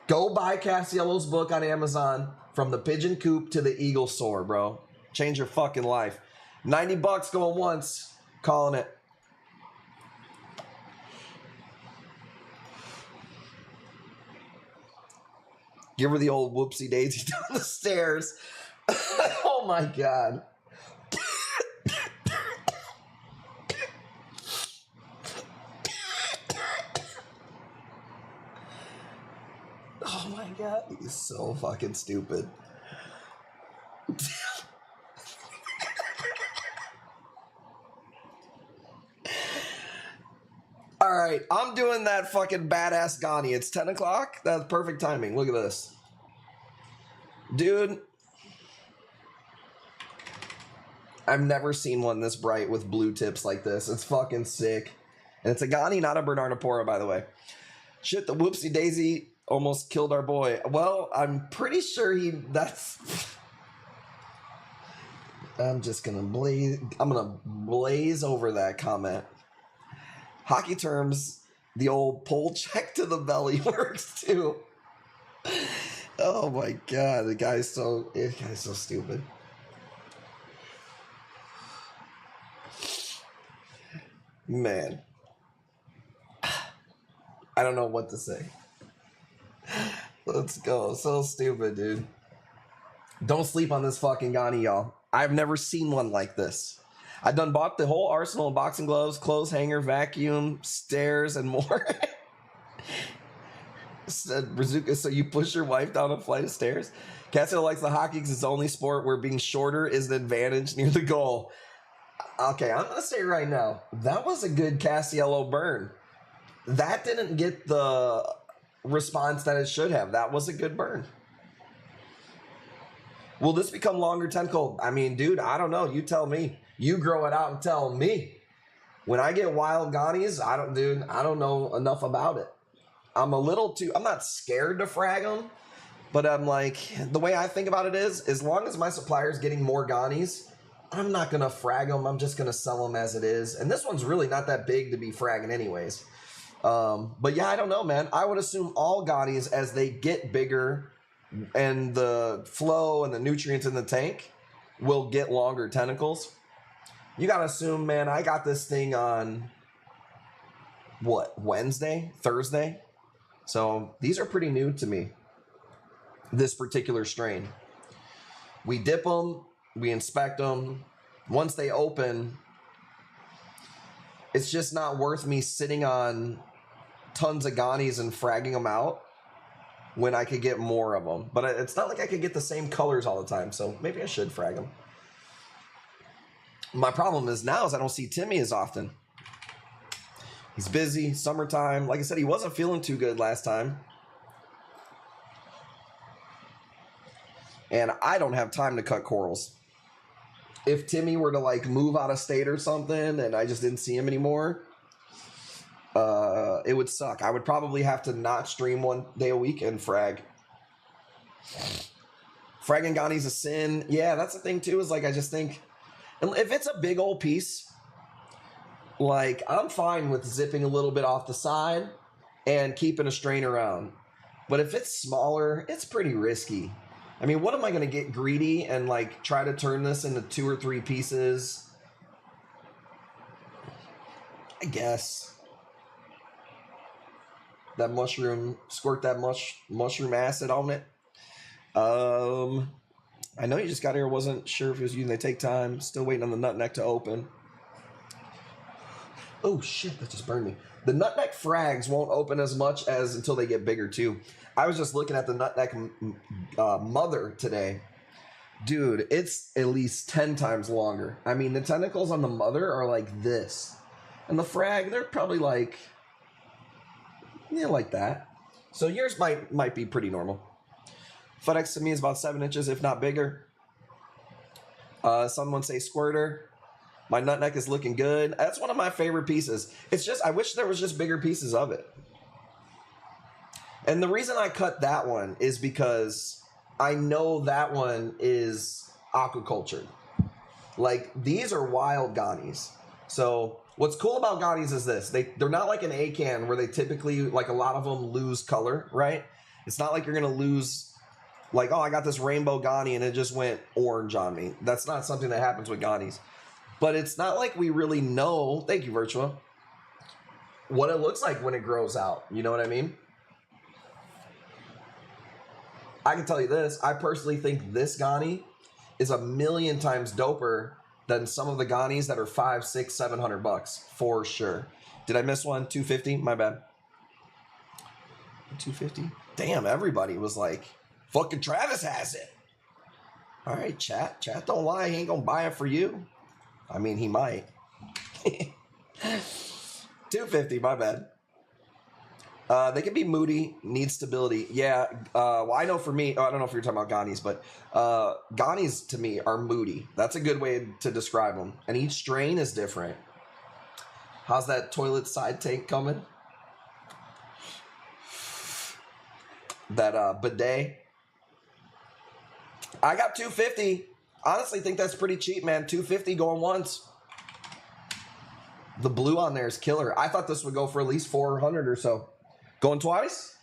Go buy Cassiello's book on Amazon, From the Pigeon Coop to the Eagle Soar, bro. Change your fucking life. $90 going once. Calling it. Give her the old whoopsie daisy down the stairs. Oh my god. Oh my god, he's so fucking stupid. Alright, I'm doing that fucking badass Ghani. It's 10 o'clock. That's perfect timing. Look at this. Dude. I've never seen one this bright with blue tips like this. It's fucking sick. And it's a Ghani, not a Bernardapora, by the way. Shit, the whoopsie daisy almost killed our boy. Well, I'm pretty sure that's... I'm gonna blaze over that comment. Hockey terms, the old pull check to the belly works too. Oh my god, the guy's so stupid. Man. I don't know what to say. Let's go. So stupid, dude. Don't sleep on this fucking Ghani, y'all. I've never seen one like this. I done bought the whole arsenal of boxing gloves, clothes hanger, vacuum, stairs, and more. Said Brazuka, so you push your wife down a flight of stairs? Cassiel likes the hockey because it's the only sport where being shorter is an advantage near the goal. Okay, I'm going to say right now, that was a good Cassiello burn. That didn't get the response that it should have. That was a good burn. Will this become longer tentacle? I mean, dude, I don't know. You tell me. You grow it out and tell me. When I get wild Ghanis, I don't know enough about it. I'm not scared to frag them, but I'm like, the way I think about it is, as long as my supplier's getting more Ghanis, I'm not going to frag them. I'm just going to sell them as it is. And this one's really not that big to be fragging anyways. But yeah, I don't know, man. I would assume all Ganis, as they get bigger and the flow and the nutrients in the tank, will get longer tentacles. You gotta assume, man, I got this thing on, what, Wednesday? Thursday? So these are pretty new to me, this particular strain. We dip them, we inspect them. Once they open, it's just not worth me sitting on tons of Ganis and fragging them out when I could get more of them. But it's not like I could get the same colors all the time, so maybe I should frag them. My problem is now is I don't see Timmy as often. He's busy, summertime. Like I said, he wasn't feeling too good last time. And I don't have time to cut corals. If Timmy were to like move out of state or something and I just didn't see him anymore, it would suck. I would probably have to not stream 1 day a week and frag. Fragging Gani's a sin. Yeah, that's the thing too, is like I just think, if it's a big old piece, like I'm fine with zipping a little bit off the side and keeping a strain around. But if it's smaller, it's pretty risky. I mean, what am I going to get greedy and like try to turn this into 2 or 3 pieces? I guess. That mushroom, squirt that mushroom acid on it. I know you just got here. Wasn't sure if it was you. They take time. Still waiting on the nut neck to open. Oh shit, that just burned me. The nut neck frags won't open as much as until they get bigger too. I was just looking at the nut neck mother today. Dude, it's at least 10 times longer. I mean, the tentacles on the mother are like this. And the frag, they're probably like, yeah, like that. So yours might be pretty normal. FedEx to me is about 7 inches, if not bigger. Someone say squirter. My nut neck is looking good. That's one of my favorite pieces. It's just, I wish there was just bigger pieces of it. And the reason I cut that one is because I know that one is aquacultured. Like, these are wild Ganis. So what's cool about Ganis is this. They're not like an A-can where they typically, like a lot of them, lose color, right? It's not like you're going to lose, like, oh, I got this rainbow Gani and it just went orange on me. That's not something that happens with Ganis. But it's not like we really know, thank you, Virtua, what it looks like when it grows out. You know what I mean? I can tell you this. I personally think this Gani is a million times doper than some of the Ganis that are $500, $600, $700 for sure. Did I miss one? 250? My bad. 250? Damn, everybody was like, fucking Travis has it. All right, chat. Chat don't lie. He ain't gonna buy it for you. I mean, he might. 250, my bad. They can be moody, need stability. Yeah, well, I know for me, I don't know if you're talking about Ganis, but Ganis to me are moody. That's a good way to describe them. And each strain is different. How's that toilet side tank coming? That bidet. I got 250. Honestly, think that's pretty cheap, man. 250 going once. The blue on there is killer. I thought this would go for at least 400 or so. Going twice?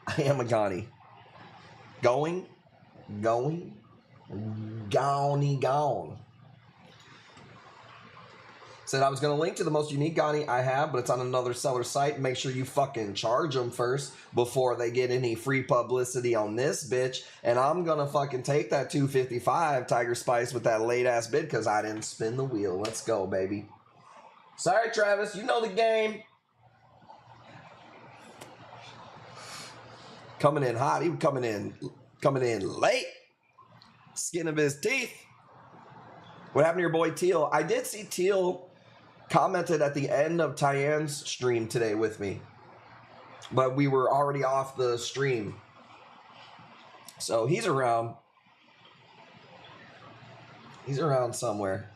I am a Gani. Going. Gone. Said I was going to link to the most unique Gani I have, but it's on another seller site. Make sure you fucking charge them first before they get any free publicity on this bitch. And I'm going to fucking take that 255 Tiger Spice with that late ass bid because I didn't spin the wheel. Let's go, baby. Sorry, Travis. You know the game. Coming in hot. He was coming in late. Skin of his teeth. What happened to your boy Teal? I did see Teal commented at the end of Tyan's stream today with me, but we were already off the stream. So he's around. He's around somewhere.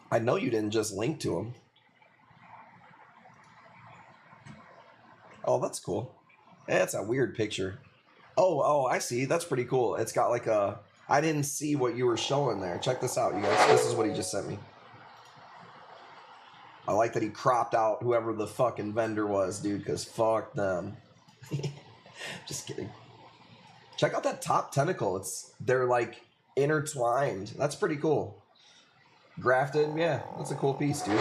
I know you didn't just link to him. Oh, that's cool. That's a weird picture. Oh, I see. That's pretty cool. It's got like a... I didn't see what you were showing there. Check this out, you guys. This is what he just sent me. I like that he cropped out whoever the fucking vendor was, dude, because fuck them. Just kidding. Check out that top tentacle. They're like intertwined. That's pretty cool. Grafted, yeah, that's a cool piece, dude.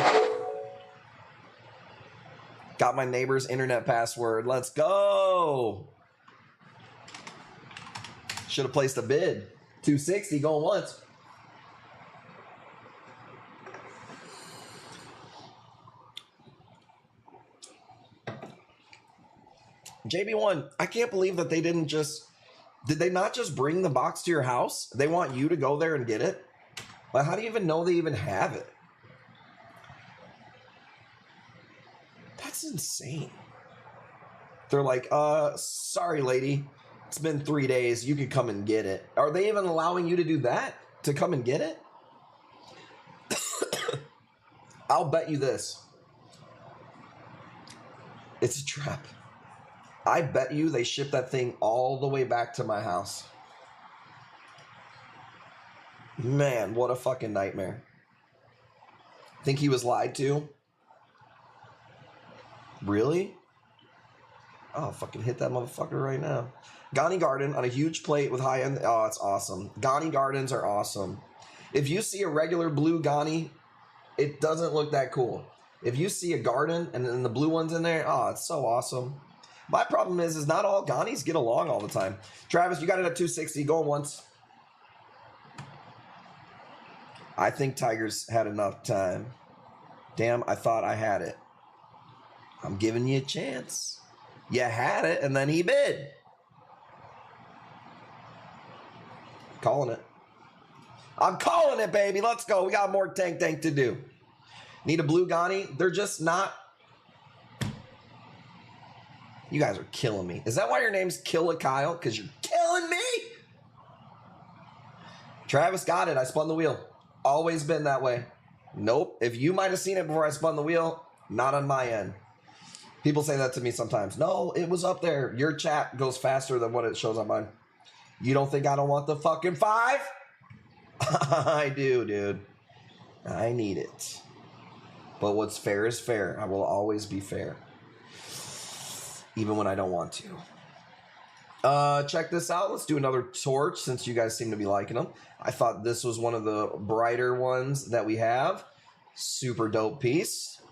Got my neighbor's internet password. Let's go. Should have placed a bid. 260 going once. JB1, I can't believe that they didn't just... Did they not just bring the box to your house? They want you to go there and get it? Like, how do you even know they even have it? That's insane. They're like, sorry, lady. It's been 3 days. You could come and get it. Are they even allowing you to do that? To come and get it? I'll bet you this. It's a trap. I bet you they shipped that thing all the way back to my house. Man, what a fucking nightmare. Think he was lied to? Really? I'll fucking hit that motherfucker right now. Ghani Garden on a huge plate with high end. Oh, it's awesome. Ghani Gardens are awesome. If you see a regular blue Ghani, it doesn't look that cool. If you see a garden and then the blue one's in there, oh, it's so awesome. My problem is not all Ghanis get along all the time. Travis, you got it at 260. Going once. I think Tigers had enough time. Damn, I thought I had it. I'm giving you a chance. You had it, and then he bid. Calling it. I'm calling it, baby. Let's go. We got more tank to do. Need a blue Ghani? They're just not... You guys are killing me. Is that why your name's Killa Kyle? Because you're killing me? Travis got it. I spun the wheel. Always been that way. Nope. If you might have seen it before I spun the wheel, not on my end. People say that to me sometimes. No, it was up there. Your chat goes faster than what it shows on mine. You don't think I don't want the fucking 5? I do, dude. I need it. But what's fair is fair. I will always be fair. Even when I don't want to. Check this out. Let's do another torch since you guys seem to be liking them. I thought this was one of the brighter ones that we have. Super dope piece.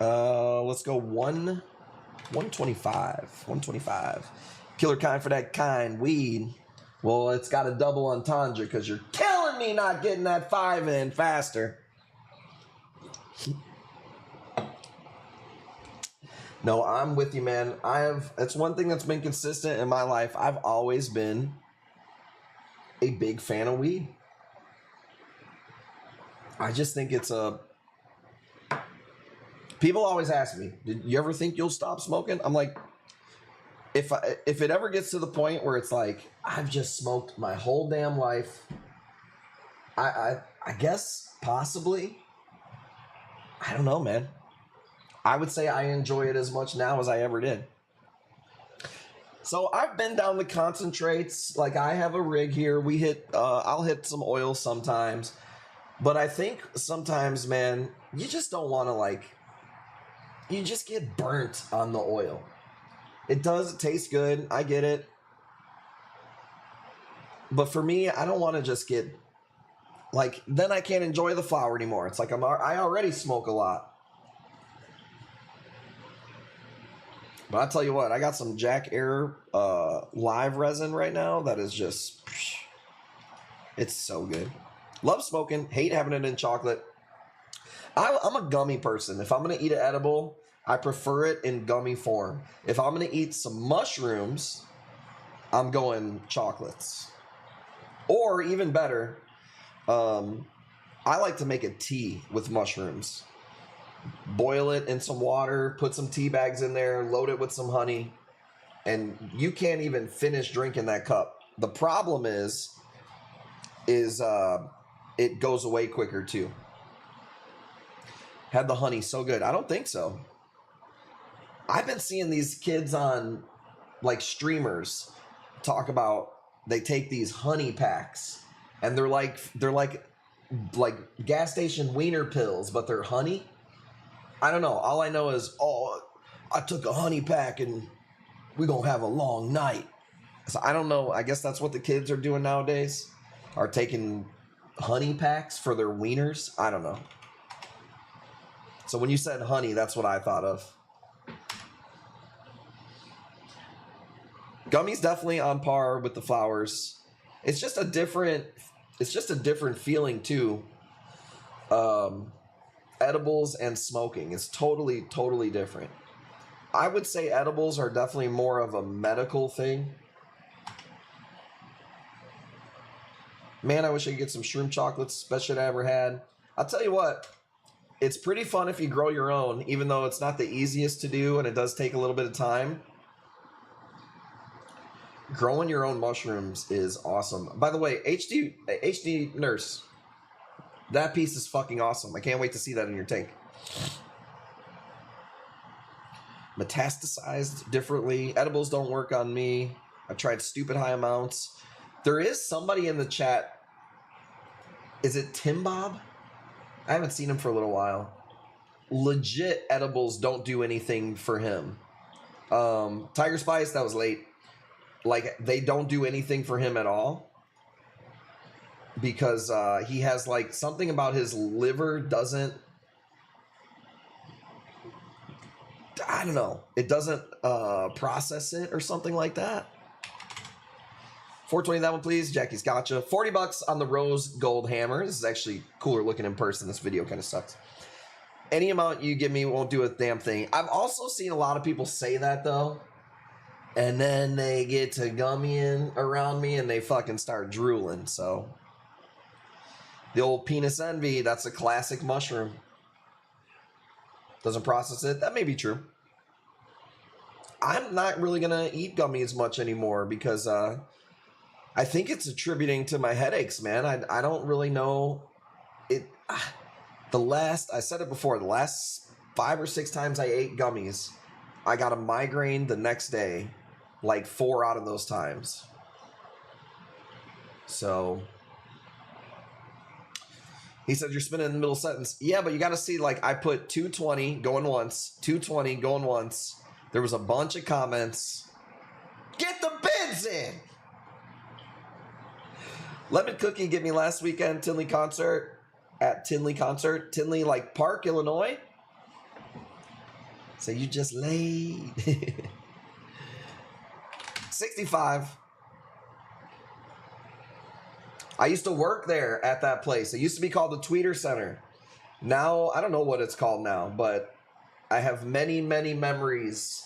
Let's go 125. 125. Killer kind for that kind. Weed. Well, it's got a double entendre because you're killing me not getting that 5 in faster. No, I'm with you, man. It's one thing that's been consistent in my life. I've always been a big fan of weed. I just think it's a... People always ask me, did you ever think you'll stop smoking? I'm like, if it ever gets to the point where it's like, I've just smoked my whole damn life, I guess possibly. I don't know, man. I would say I enjoy it as much now as I ever did. So I've been down the concentrates. Like, I have a rig here. We hit, I'll hit some oil sometimes. But I think sometimes, man, you just don't want to, like, you just get burnt on the oil. It does taste good. I get it. But for me, I don't want to just get, like, then I can't enjoy the flower anymore. It's like I already smoke a lot. But I'll tell you what, I got some Jack Air live resin right now that is just, it's so good. Love smoking, hate having it in chocolate. I'm a gummy person. If I'm going to eat an edible, I prefer it in gummy form. If I'm going to eat some mushrooms, I'm going chocolates. Or even better, I like to make a tea with mushrooms. Boil it in some water, put some tea bags in there, load it with some honey, and you can't even finish drinking that cup. The problem is it goes away quicker too. Had the honey so good? I don't think so. I've been seeing these kids on like streamers talk about they take these honey packs and they're like gas station wiener pills, but they're honey. I don't know. All I know is, oh, I took a honey pack and we're going to have a long night. So I don't know. I guess that's what the kids are doing nowadays. Are taking honey packs for their wieners. I don't know. So when you said honey, that's what I thought of. Gummies definitely on par with the flowers. It's just a different feeling too. Edibles and smoking is totally different. I would say edibles are definitely more of a medical thing. Man, I wish I could get some shroom chocolates. Best shit I ever had. I'll tell you what, it's pretty fun if you grow your own, even though it's not the easiest to do and it does take a little bit of time. Growing your own mushrooms is awesome. By the way, HD Nurse, that piece is fucking awesome. I can't wait to see that in your tank. Metastasized differently. Edibles don't work on me. I've tried stupid high amounts. There is somebody in the chat. Is it Tim Bob? I haven't seen him for a little while. Legit edibles don't do anything for him. Tiger Spice, that was late. Like, they don't do anything for him at all. Because he has, like, something about his liver doesn't... I don't know. It doesn't process it or something like that. 420 that one, please. Jackie's gotcha. $40 on the rose gold hammer. This is actually cooler looking in person. This video kind of sucks. Any amount you give me won't do a damn thing. I've also seen a lot of people say that, though. And then they get to gummying around me and they fucking start drooling, so... The old penis envy, that's a classic mushroom. Doesn't process it. That may be true. I'm not really going to eat gummies much anymore because I think it's attributing to my headaches, man. I don't really know. I said it before, the last 5 or 6 times I ate gummies, I got a migraine the next day, like 4 out of those times. So... He said, you're spinning in the middle sentence. Yeah, but you got to see, like, I put 220 going once, 220 going once. There was a bunch of comments. Get the bids in! Lemon Cookie get me last weekend, Tinley concert. At Tinley concert. Tinley, like, Park, Illinois. So you just laid. 65. I used to work there at that place. It used to be called the Tweeter Center. Now, I don't know what it's called now, but I have many, many memories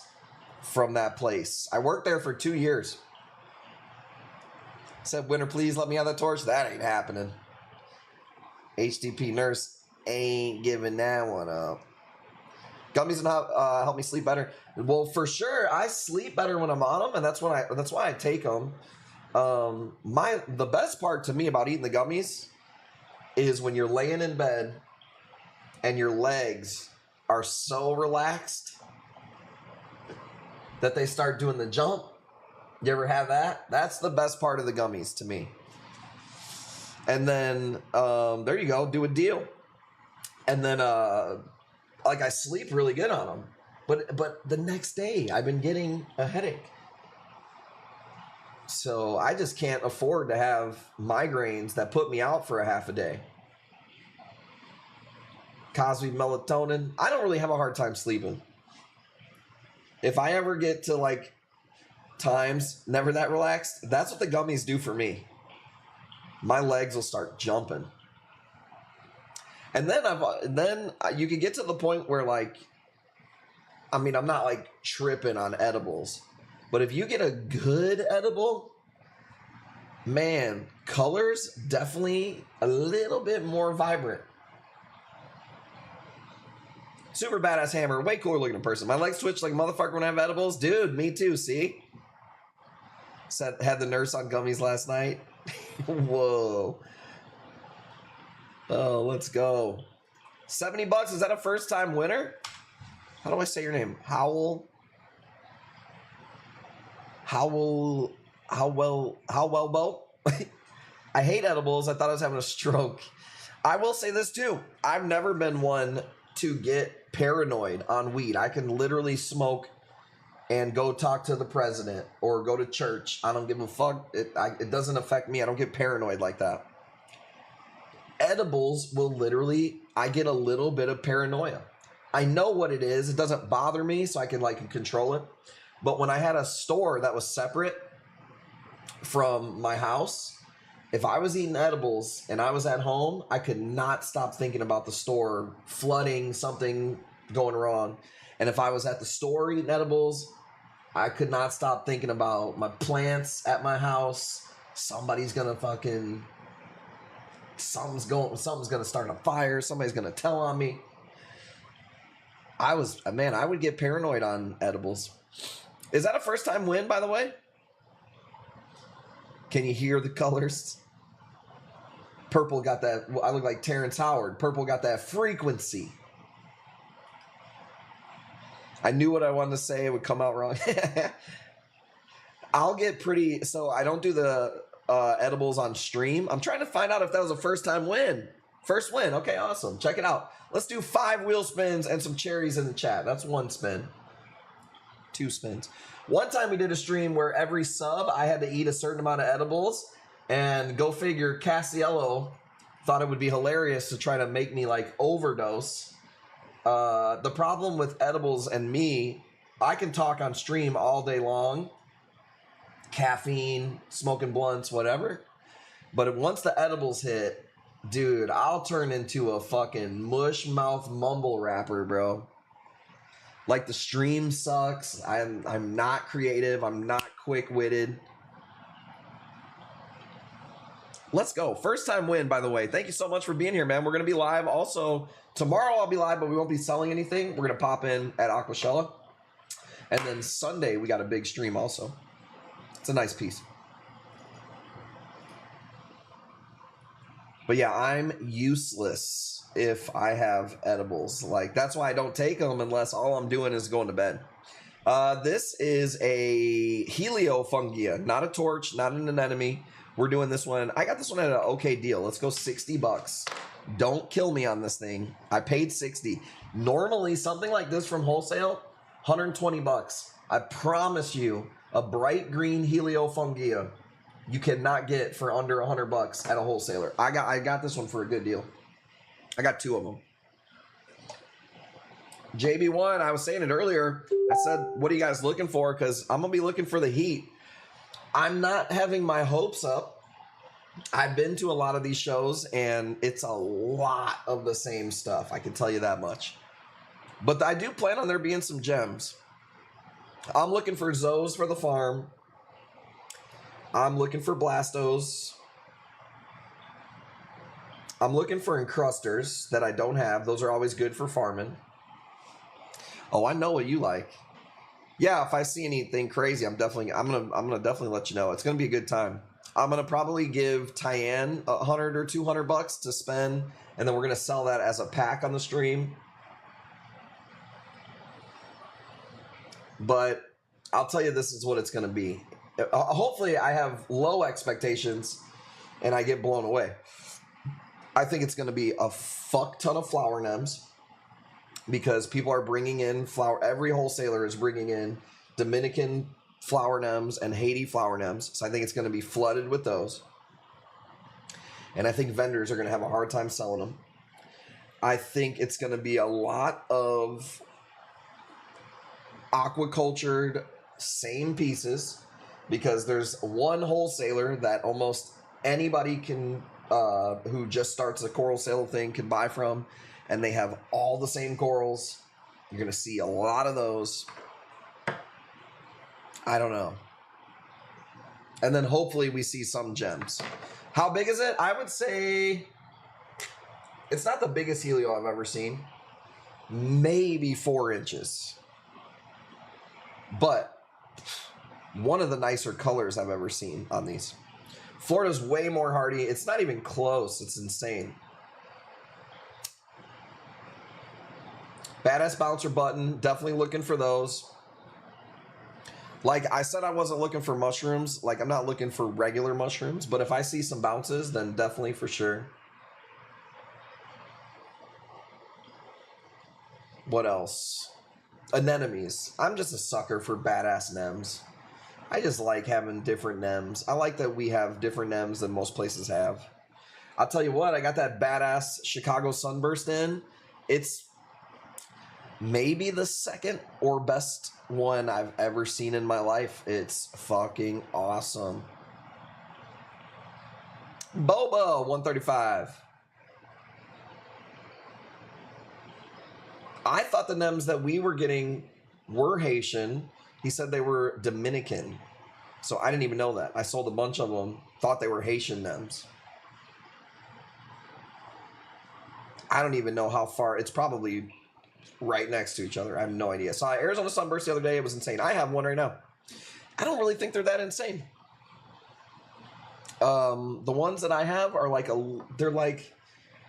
from that place. I worked there for 2 years. Said, winner, please let me have that torch. That ain't happening. HDP Nurse ain't giving that one up. Gummies and help me sleep better. Well, for sure, I sleep better when I'm on them, and that's why I take them. The best part to me about eating the gummies is when you're laying in bed and your legs are so relaxed that they start doing the jump. You ever have that? That's the best part of the gummies to me. And then there you go, do a deal. And then like I sleep really good on them, but the next day I've been getting a headache. So I just can't afford to have migraines that put me out for a half a day. Cosby melatonin. I don't really have a hard time sleeping. If I ever get to like times never that relaxed, that's what the gummies do for me. My legs will start jumping. And then you can get to the point where like, I mean, I'm not like tripping on edibles. But if you get a good edible, man, colors definitely a little bit more vibrant. Super badass hammer, way cooler looking in person. My legs twitch like a motherfucker when I have edibles. Dude, me too, see? Had the nurse on gummies last night. Whoa. Oh, let's go. $70, is that a first time winner? How do I say your name? Howell, Bo? I hate edibles. I thought I was having a stroke. I will say this too. I've never been one to get paranoid on weed. I can literally smoke and go talk to the president or go to church. I don't give a fuck. It doesn't affect me. I don't get paranoid like that. Edibles will literally, I get a little bit of paranoia. I know what it is. It doesn't bother me, so I can like control it. But when I had a store that was separate from my house, if I was eating edibles and I was at home, I could not stop thinking about the store flooding, something going wrong. And if I was at the store eating edibles, I could not stop thinking about my plants at my house. Somebody's gonna fucking, something's gonna start a fire. Somebody's gonna tell on me. I would get paranoid on edibles. Is that a first time win, by the way? Can you hear the colors? Purple got that, I look like Terrence Howard. Purple got that frequency. I knew what I wanted to say. It would come out wrong. I'll get pretty, so I don't do the edibles on stream. I'm trying to find out if that was a first time win. First win. Okay, awesome. Check it out. Let's do 5 wheel spins and some cherries in the chat. That's 1 spin. 2 spins. One time we did a stream where every sub I had to eat a certain amount of edibles, and go figure, Cassiello thought it would be hilarious to try to make me like overdose. The problem with edibles and me, I can talk on stream all day long, caffeine, smoking blunts, whatever. But once the edibles hit, dude, I'll turn into a fucking mush mouth mumble rapper, bro. Like the stream sucks. I'm not creative. I'm not quick-witted. Let's go. First time win, by the way. Thank you so much for being here, man. We're going to be live. Also, tomorrow I'll be live, but we won't be selling anything. We're going to pop in at Aquashella. And then Sunday, we got a big stream also. It's a nice piece. But yeah, I'm useless if I have edibles. Like, that's why I don't take them unless all I'm doing is going to bed. This is a heliofungia, not a torch, not an anemone. We're doing this one. I got this one at an okay deal. Let's go $60. Don't kill me on this thing. I paid $60. Normally, something like this from wholesale, $120. I promise you, a bright green heliofungia you cannot get for under $100 at a wholesaler. I got this one for a good deal. I got 2 of them. JB1, I was saying it earlier. I said, what are you guys looking for? Because I'm going to be looking for the heat. I'm not having my hopes up. I've been to a lot of these shows, and it's a lot of the same stuff. I can tell you that much. But I do plan on there being some gems. I'm looking for Zoes for the farm. I'm looking for Blastos. I'm looking for Encrusters that I don't have. Those are always good for farming. Oh, I know what you like. Yeah, if I see anything crazy, I'm gonna definitely let you know. It's gonna be a good time. I'm gonna probably give Tyann $100 or $200 to spend, and then we're gonna sell that as a pack on the stream. But I'll tell you, this is what it's gonna be. Hopefully, I have low expectations, and I get blown away. I think it's gonna be a fuck ton of flower nems, because people are bringing in flower. Every wholesaler is bringing in Dominican flower nems and Haiti flower nems. So I think it's going to be flooded with those. And I think vendors are going to have a hard time selling them. I think it's going to be a lot of aquacultured same pieces, because there's one wholesaler that almost anybody can, who just starts a coral sale thing, can buy from. And they have all the same corals. You're going to see a lot of those. I don't know. And then hopefully we see some gems. How big is it? I would say it's not the biggest helio I've ever seen. Maybe 4 inches. But one of the nicer colors I've ever seen on these. Florida's way more hardy. It's not even close. It's insane. Badass bouncer button, definitely looking for those. Like I said, I wasn't looking for mushrooms. Like I'm not looking for regular mushrooms, but if I see some bounces, then definitely for sure. What else? Anemones. I'm just a sucker for badass nems. I just like having different nems. I like that we have different nems than most places have. I'll tell you what, I got that badass Chicago Sunburst in. It's maybe the second or best one I've ever seen in my life. It's fucking awesome. Boba 135. I thought the nems that we were getting were Haitian. He said they were Dominican. So I didn't even know that. I sold a bunch of them. Thought they were Haitian nems. I don't even know how far. It's probably right next to each other. I have no idea. Saw Arizona Sunburst the other day. It was insane. I have one right now. I don't really think they're that insane. The ones that I have are like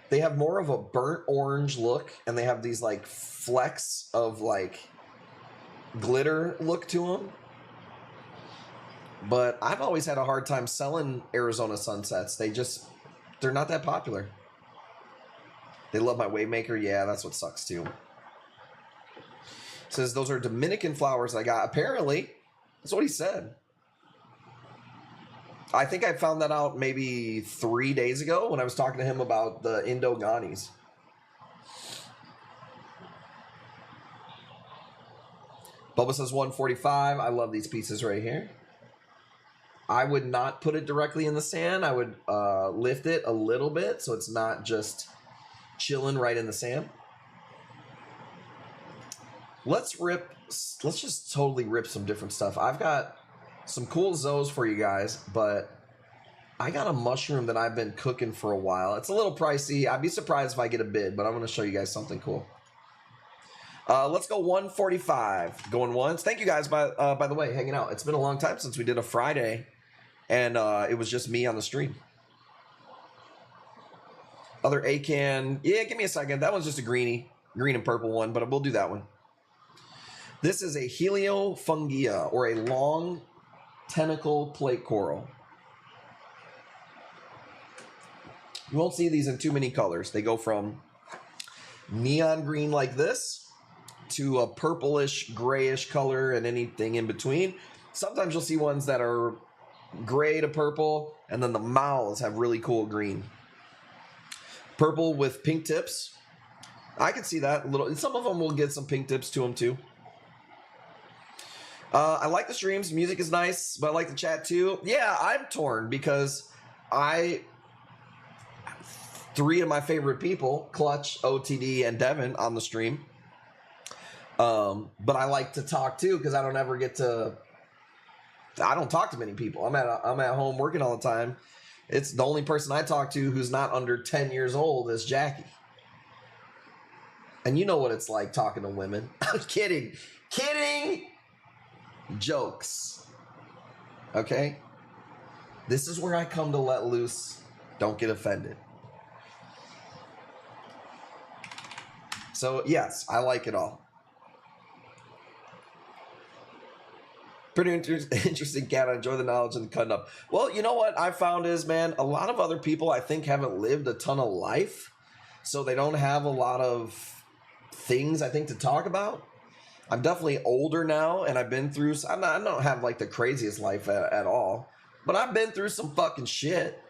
they have more of a burnt orange look, and they have these like flecks of like glitter look to them. But I've always had a hard time selling Arizona Sunsets. They're not that popular. They love my Wavemaker. Yeah, that's what sucks too. Says those are Dominican flowers I got. Apparently, that's what he said. I think I found that out maybe 3 days ago when I was talking to him about the Indoganis. Bubba says 145. I love these pieces right here. I would not put it directly in the sand. I would lift it a little bit so it's not just chilling right in the sand. Let's just totally rip some different stuff. I've got some cool Zoes for you guys, but I got a mushroom that I've been cooking for a while. It's a little pricey. I'd be surprised if I get a bid, but I'm going to show you guys something cool. Let's go 145. Going once. Thank you guys, by the way, hanging out. It's been a long time since we did a Friday, and it was just me on the stream. Other Acan. Yeah, give me a second. That one's just a green and purple one, but we'll do that one. This is a Heliofungia, or a long tentacle plate coral. You won't see these in too many colors. They go from neon green like this to a purplish, grayish color and anything in between. Sometimes you'll see ones that are gray to purple, and then the mouths have really cool green. Purple with pink tips. I can see that a little. Some of them will get some pink tips to them too. I like the streams. Music is nice, but I like the chat too. Yeah, I'm torn because three of my favorite people, Clutch, OTD, and Devin on the stream. But I like to talk too because I don't talk to many people. I'm at home working all the time. It's the only person I talk to who's not under 10 years old is Jackie. And you know what it's like talking to women. I'm kidding. Jokes. Okay? This is where I come to let loose. Don't get offended. So, yes, I like it all. Pretty interesting cat. I enjoy the knowledge and the cutting up. Well, you know what I found is, man, a lot of other people I think haven't lived a ton of life. So they don't have a lot of things, I think, to talk about. I'm definitely older now, and I've been through... I don't have, like, the craziest life at all. But I've been through some fucking shit.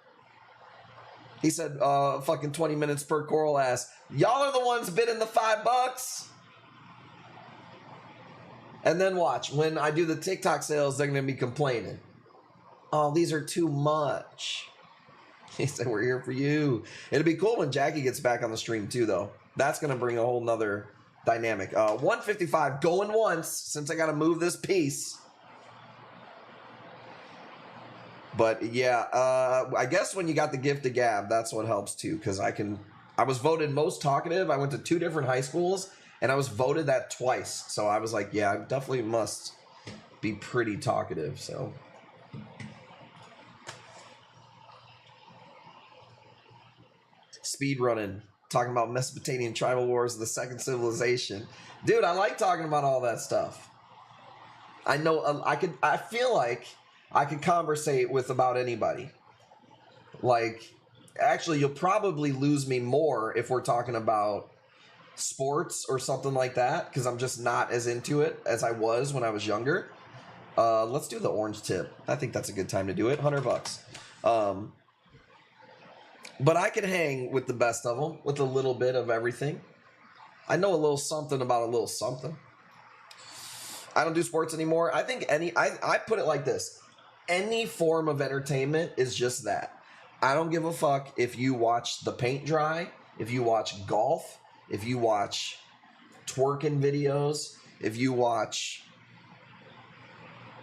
He said, fucking 20 minutes per coral ass. Y'all are the ones bidding the $5. And then watch. When I do the TikTok sales, they're going to be complaining. Oh, these are too much. He said, we're here for you. It'll be cool when Jackie gets back on the stream, too, though. That's going to bring a whole nother... dynamic. 155 going once since I got to move this piece. But yeah, I guess when you got the gift of gab, that's what helps too. Because I was voted most talkative. I went to 2 different high schools and I was voted that twice. So I was like, yeah, I definitely must be pretty talkative. So speed running. Talking about Mesopotamian tribal wars, the second civilization. Dude, I like talking about all that stuff. I know I feel like I could conversate with about anybody. Like, actually, you'll probably lose me more if we're talking about sports or something like that, because I'm just not as into it as I was when I was younger, let's do the orange tip. I think that's a good time to do it. $100. But I could hang with the best of them with a little bit of everything. I know a little something about a little something. I don't do sports anymore. I think I put it like this. Any form of entertainment is just that. I don't give a fuck if you watch the paint dry, if you watch golf, if you watch twerking videos, if you watch...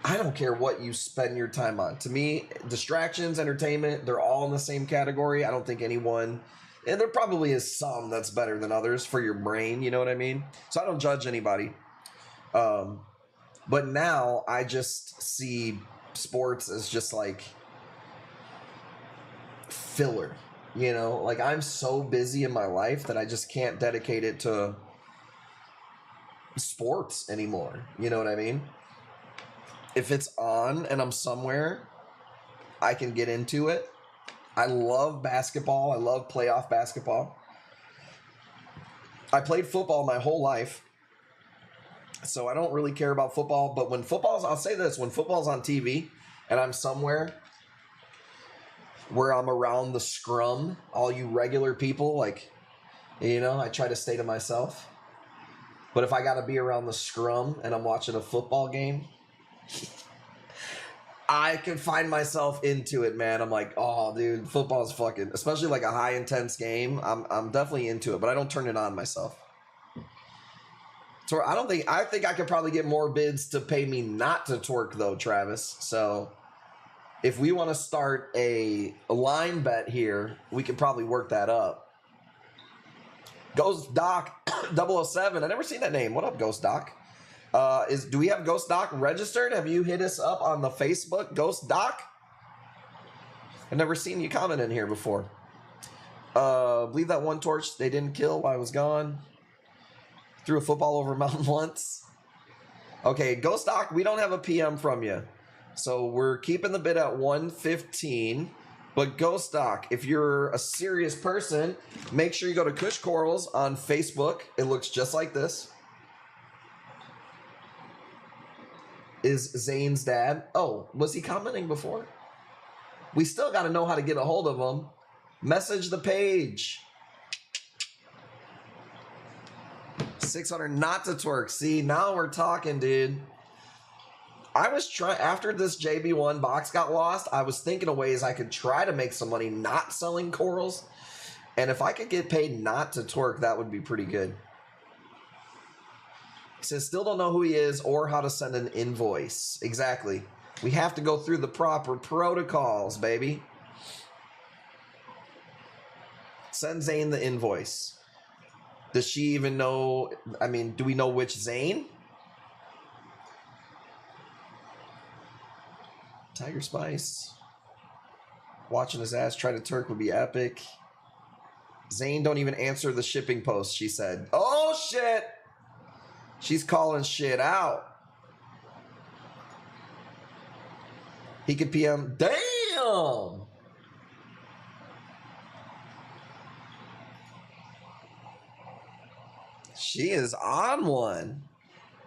I don't care what you spend your time on. To me, distractions, entertainment, they're all in the same category. I don't think anyone... And there probably is some that's better than others for your brain, you know what I mean? So I don't judge anybody. But now I just see sports as just like filler, you know? Like I'm so busy in my life that I just can't dedicate it to sports anymore. You know what I mean? If it's on and I'm somewhere, I can get into it. I love basketball. I love playoff basketball. I played football my whole life, so I don't really care about football. But when football's, I'll say this, when football's on TV and I'm somewhere where I'm around the scrum, all you regular people, like, you know, I try to stay to myself. But if I got to be around the scrum and I'm watching a football game, I can find myself into it, man. I'm like, oh, dude, football's fucking, especially like a high intense game. I'm definitely into it, but I don't turn it on myself. So I think I could probably get more bids to pay me not to twerk though, Travis. So if we want to start a line bet here, we can probably work that up. Ghost Doc 007. I never seen that name. What up, Ghost Doc? Do we have Ghost Doc registered? Have you hit us up on the Facebook, Ghost Doc? I've never seen you comment in here before. Believe that one torch they didn't kill while I was gone. Threw a football over a mountain once. Okay, Ghost Doc, we don't have a PM from you. So we're keeping the bid at 115. But Ghost Doc, if you're a serious person, make sure you go to Kush Corals on Facebook. It looks just like this. Is Zane's dad. Oh, was he commenting before? We still got to know how to get a hold of him. Message the page. 600 not to twerk. See, now we're talking, dude. I was trying, after this JB1 box got lost, I was thinking of ways I could try to make some money not selling corals. And if I could get paid not to twerk, that would be pretty good. He says, still don't know who he is or how to send an invoice. Exactly. We have to go through the proper protocols, baby. Send Zane the invoice. Does she even know? I mean, do we know which Zane? Tiger Spice. Watching his ass try to twerk would be epic. Zane don't even answer the shipping post, she said. Oh, shit. She's calling shit out. He could PM. Damn. She is on one.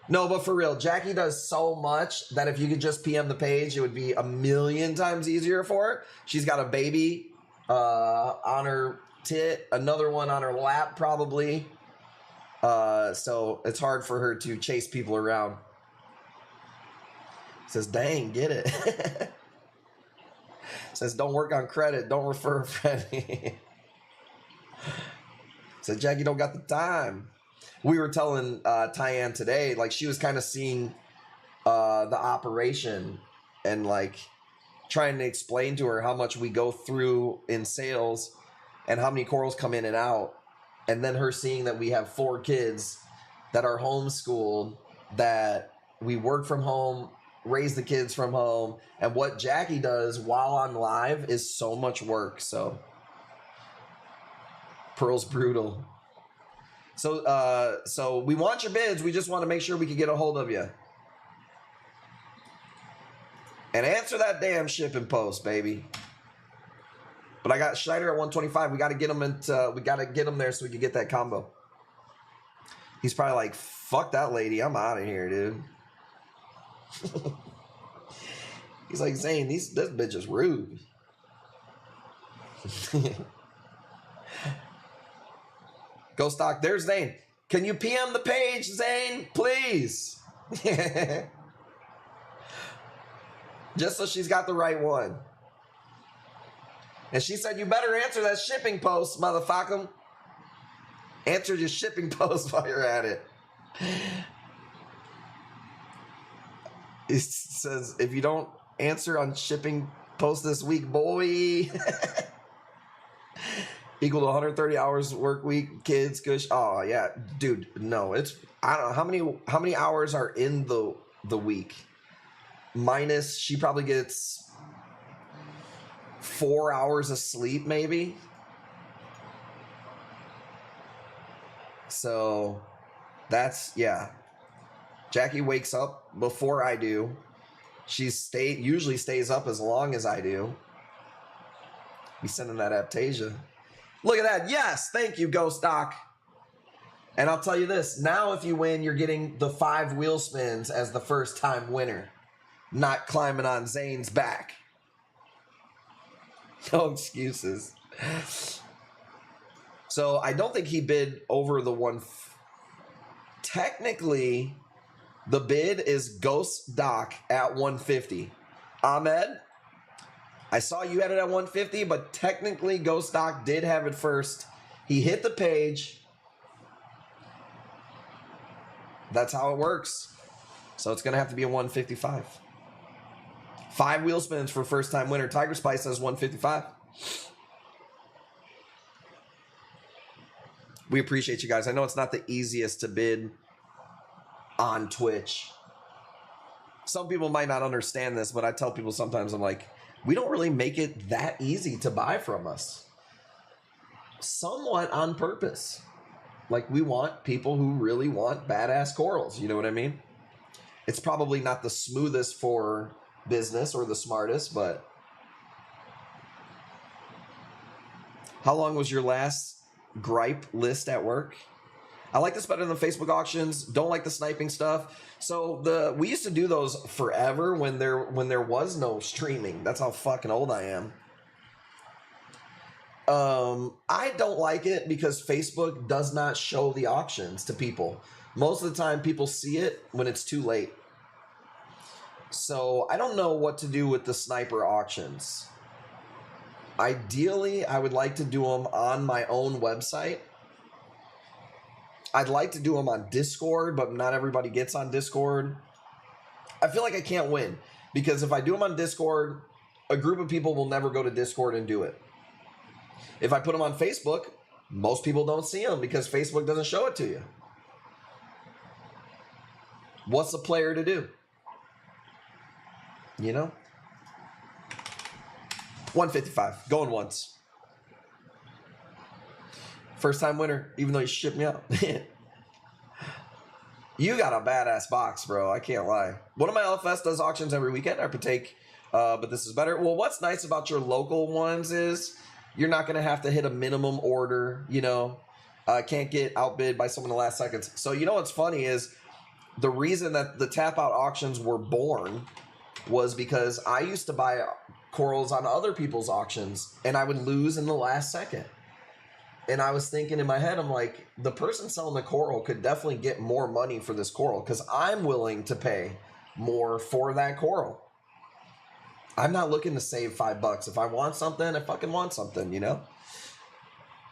No, but for real, Jackie does so much that if you could just PM the page, it would be a million times easier for her. She's got a baby on her tit, another one on her lap probably. So it's hard for her to chase people around. Says, dang, get it. Says, don't work on credit. Don't refer a friend. Said, Jackie don't got the time. We were telling Tyann today, like she was kind of seeing the operation and like trying to explain to her how much we go through in sales and how many corals come in and out. And then her seeing that we have 4 kids that are homeschooled, that we work from home, raise the kids from home. And what Jackie does while on live is so much work. So Pearl's brutal. So we want your bids. We just want to make sure we can get a hold of you. And answer that damn shipping post, baby. But I got Schneider at 125. We got to get them there so we can get that combo. He's probably like, fuck that lady. I'm out of here, dude. He's like, Zane, this bitch is rude. Go stock. There's Zane. Can you PM the page, Zane? Please. Just so she's got the right one. And she said, you better answer that shipping post, motherfucker. Answer your shipping post while you're at it. It says, if you don't answer on shipping post this week, boy. Equal to 130 hours work week, kids, kush. Oh yeah, dude. No, it's, I don't know how many hours are in the week. Minus, she probably gets 4 hours of sleep, maybe. So that's, yeah. Jackie wakes up before I do. She usually stays up as long as I do. Be sending that Aptasia. Look at that. Yes, thank you, Ghost Doc. And I'll tell you this. Now if you win, you're getting the 5 wheel spins as the first time winner. Not climbing on Zane's back. No excuses. So I don't think he bid over the one. Technically, the bid is Ghost Doc at 150. Ahmed, I saw you had it at 150, but technically Ghost Doc did have it first. He hit the page. That's how it works. So it's going to have to be a 155. 5 wheel spins for first time winner. Tiger Spice says 155. We appreciate you guys. I know it's not the easiest to bid on Twitch. Some people might not understand this, but I tell people sometimes, I'm like, we don't really make it that easy to buy from us. Somewhat on purpose. Like, we want people who really want badass corals. You know what I mean? It's probably not the smoothest for business or the smartest, but how long was your last gripe list at work? I like this better than Facebook auctions. Don't like the sniping stuff. So we used to do those forever when there was no streaming. That's how fucking old I am. I don't like it because Facebook does not show the auctions to people. Most of the time people see it when it's too late. So I don't know what to do with the sniper auctions. Ideally, I would like to do them on my own website. I'd like to do them on Discord, but not everybody gets on Discord. I feel like I can't win because if I do them on Discord, a group of people will never go to Discord and do it. If I put them on Facebook, most people don't see them because Facebook doesn't show it to you. What's the player to do? You know? 155. Going once. First time winner, even though you shipped me out. You got a badass box, bro. I can't lie. One of my LFS does auctions every weekend. I partake, but this is better. Well, what's nice about your local ones is you're not going to have to hit a minimum order, you know. Can't get outbid by someone in the last seconds. So you know what's funny is the reason that the tap out auctions were born was because I used to buy corals on other people's auctions and I would lose in the last second. And I was thinking in my head, I'm like, the person selling the coral could definitely get more money for this coral because I'm willing to pay more for that coral. I'm not looking to save $5. If I want something, I fucking want something, you know?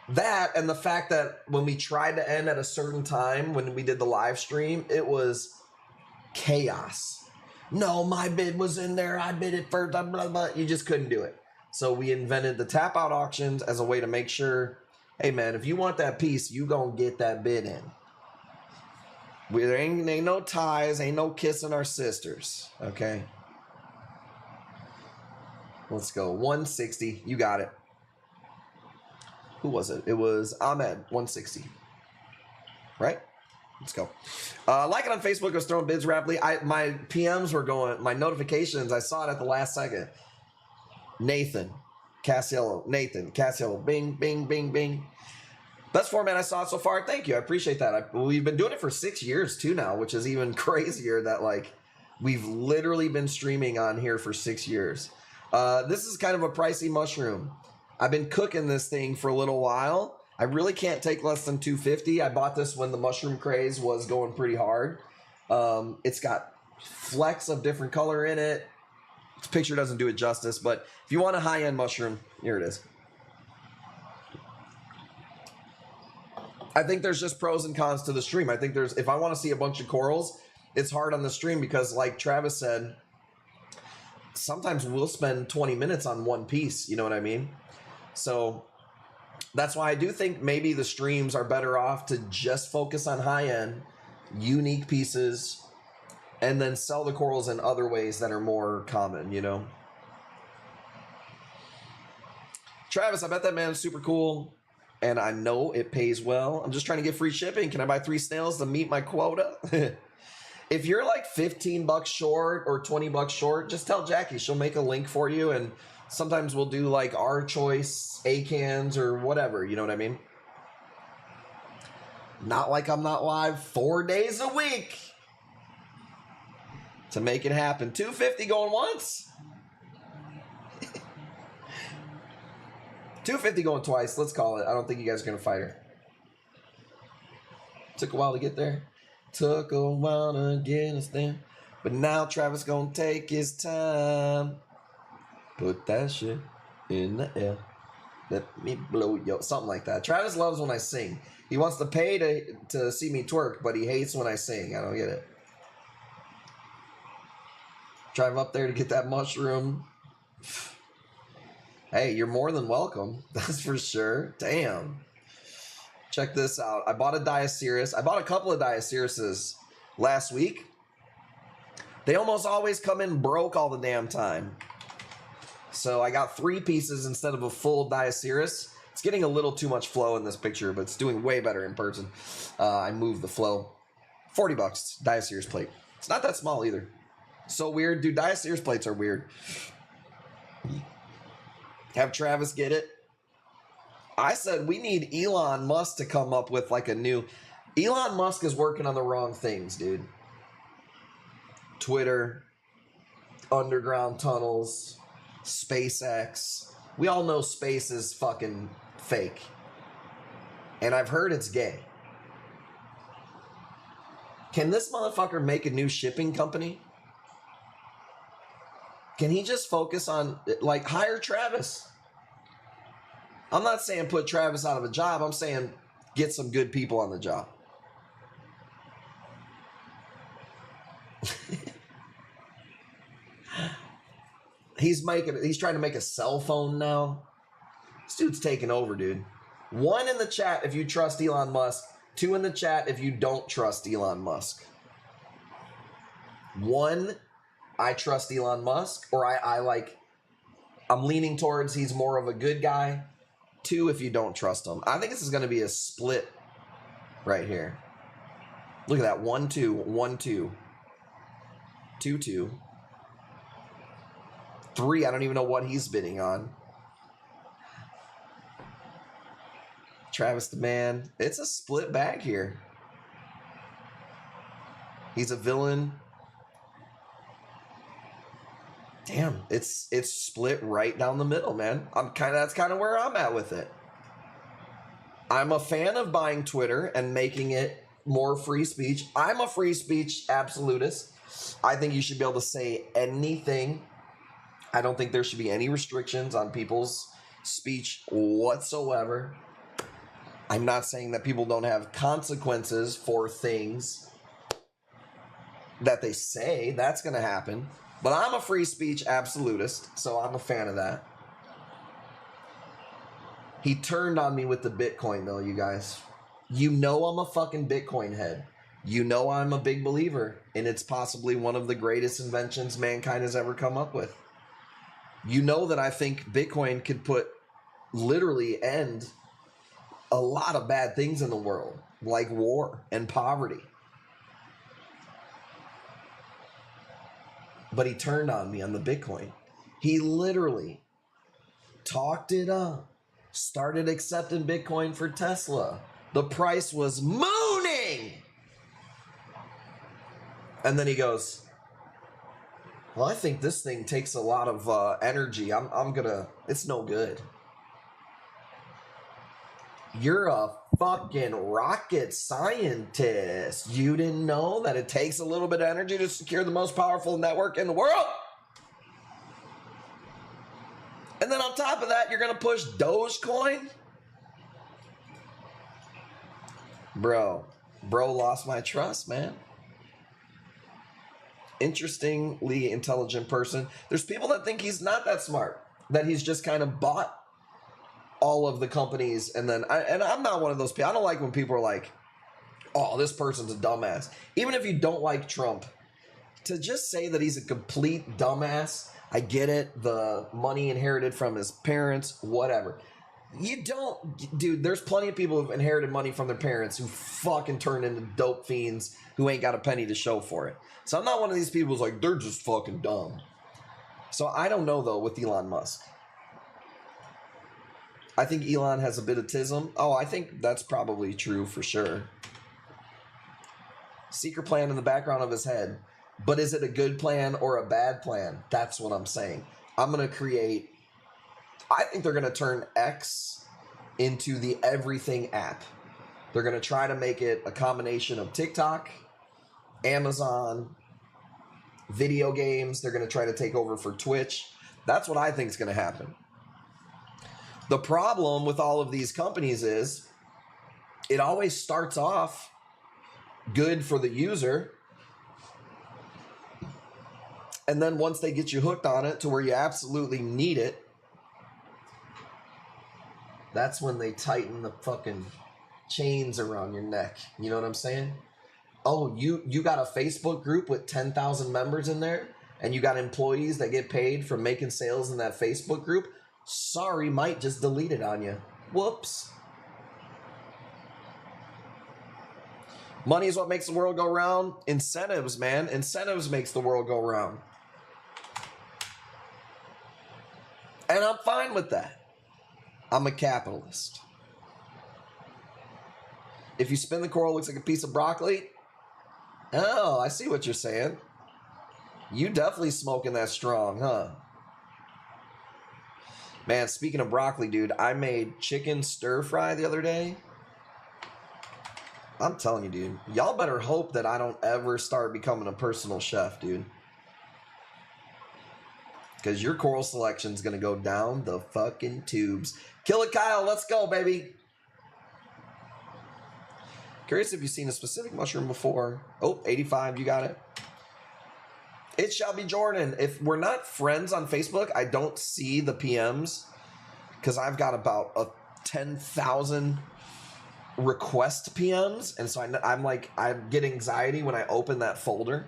That and the fact that when we tried to end at a certain time, when we did the live stream, it was chaos. No, my bid was in there. I bid it first. Blah, blah, blah. You just couldn't do it. So we invented the tap out auctions as a way to make sure, hey man, if you want that piece, you gonna get that bid in. There ain't no ties, ain't no kissing our sisters. Okay. Let's go. 160. You got it. Who was it? It was Ahmed. 160. Right? Let's go. Like it on Facebook. I was throwing bids rapidly. My PMs were going. My notifications. I saw it at the last second. Nathan. Cassiello. Nathan. Cassiello. Bing, bing, bing, bing. Best format I saw so far. Thank you. I appreciate that. We've been doing it for 6 years too now, which is even crazier that like we've literally been streaming on here for 6 years. This is kind of a pricey mushroom. I've been cooking this thing for a little while. I really can't take less than $2.50. I bought this when the mushroom craze was going pretty hard. It's got flecks of different color in it. This picture doesn't do it justice, but if you want a high-end mushroom, here it is. I think there's just pros and cons to the stream. I think there's, if I want to see a bunch of corals, it's hard on the stream because like Travis said, sometimes we'll spend 20 minutes on one piece, you know what I mean? So that's why I do think maybe the streams are better off to just focus on high-end, unique pieces, and then sell the corals in other ways that are more common, you know? Travis, I bet that man's super cool, and I know it pays well. I'm just trying to get free shipping. Can I buy 3 snails to meet my quota? If you're like 15 bucks short or 20 bucks short, just tell Jackie. She'll make a link for you, and sometimes we'll do like our choice A-cans or whatever, you know what I mean? Not like I'm not live 4 days a week to make it happen. $2.50 going once. $2.50 going twice. Let's call it. I don't think you guys are gonna fight her. Took a while to get there. Took a while to get us there. But now Travis gonna take his time. Put that shit in the air. Let me blow yo. Something like that. Travis loves when I sing. He wants to pay to see me twerk, but he hates when I sing. I don't get it. Drive up there to get that mushroom. Hey, you're more than welcome. That's for sure. Damn. Check this out. I bought a Diaceres. I bought a couple of Diacereses last week. They almost always come in broke all the damn time. So I got 3 pieces instead of a full Diaceres. It's getting a little too much flow in this picture, but it's doing way better in person. I moved the flow. 40 bucks, Diaceres plate. It's not that small either. So weird. Dude, Diaceres plates are weird. Have Travis get it. I said we need Elon Musk to come up with like a new... Elon Musk is working on the wrong things, dude. Twitter, underground tunnels, SpaceX. We all know space is fucking fake. And I've heard it's gay. Can this motherfucker make a new shipping company? Can he just focus on, like, hire Travis? I'm not saying put Travis out of a job. I'm saying get some good people on the job. He's trying to make a cell phone now. This dude's taking over, dude. 1 in the chat if you trust Elon Musk. 2 in the chat if you don't trust Elon Musk. 1, I trust Elon Musk, or I'm leaning towards he's more of a good guy. 2, if you don't trust him. I think this is going to be a split right here. Look at that. 1, 2, 1, 2. 2, 2. 3, I don't even know what he's bidding on. Travis the man. It's a split bag here. He's a villain. Damn, it's split right down the middle, man. That's kind of where I'm at with it. I'm a fan of buying Twitter and making it more free speech. I'm a free speech absolutist. I think you should be able to say anything. I don't think there should be any restrictions on people's speech whatsoever. I'm not saying that people don't have consequences for things that they say. That's going to happen. But I'm a free speech absolutist, so I'm a fan of that. He turned on me with the Bitcoin, though, you guys. You know I'm a fucking Bitcoin head. You know I'm a big believer, and it's possibly one of the greatest inventions mankind has ever come up with. You know that I think Bitcoin could literally end a lot of bad things in the world, like war and poverty. But he turned on me on the Bitcoin. He literally talked it up. started accepting Bitcoin for Tesla. The price was mooning. And then he goes, well, I think this thing takes a lot of energy. It's no good. You're a fucking rocket scientist. You didn't know that it takes a little bit of energy to secure the most powerful network in the world? And then on top of that, you're going to push Dogecoin? Bro lost my trust, man. Interestingly intelligent person. There's people that think he's not that smart, that he's just kind of bought all of the companies, and I'm not one of those people. I don't like when people are like, oh, this person's a dumbass. Even if you don't like Trump, to just say that he's a complete dumbass, I get it, the money inherited from his parents, whatever. You don't, dude, there's plenty of people who've inherited money from their parents who fucking turned into dope fiends who ain't got a penny to show for it. So I'm not one of these people who's like, they're just fucking dumb. So I don't know, though, with Elon Musk. I think Elon has a bit of tism. Oh, I think that's probably true for sure. Secret plan in the background of his head. But is it a good plan or a bad plan? That's what I'm saying. I'm going to create... I think they're going to turn X into the everything app. They're going to try to make it a combination of TikTok, Amazon, video games. They're going to try to take over for Twitch. That's what I think is going to happen. The problem with all of these companies is it always starts off good for the user. And then once they get you hooked on it to where you absolutely need it, that's when they tighten the fucking chains around your neck. You know what I'm saying? Oh, you got a Facebook group with 10,000 members in there, and you got employees that get paid for making sales in that Facebook group? Sorry, might just delete it on you. Whoops. Money is what makes the world go round. Incentives, man. Incentives makes the world go round. And I'm fine with that. I'm a capitalist. If you spin the coral, it looks like a piece of broccoli. Oh, I see what you're saying. You definitely smoking that strong, huh? Man, speaking of broccoli, dude, I made chicken stir fry the other day. I'm telling you, dude, y'all better hope that I don't ever start becoming a personal chef, dude. Because your coral selection's going to go down the fucking tubes. Kill it, Kyle. Let's go, baby. Curious if you've seen a specific mushroom before. Oh, 85, you got it. It shall be Jordan. If we're not friends on Facebook, I don't see the PMs because I've got about 10,000 request PMs. And so I get anxiety when I open that folder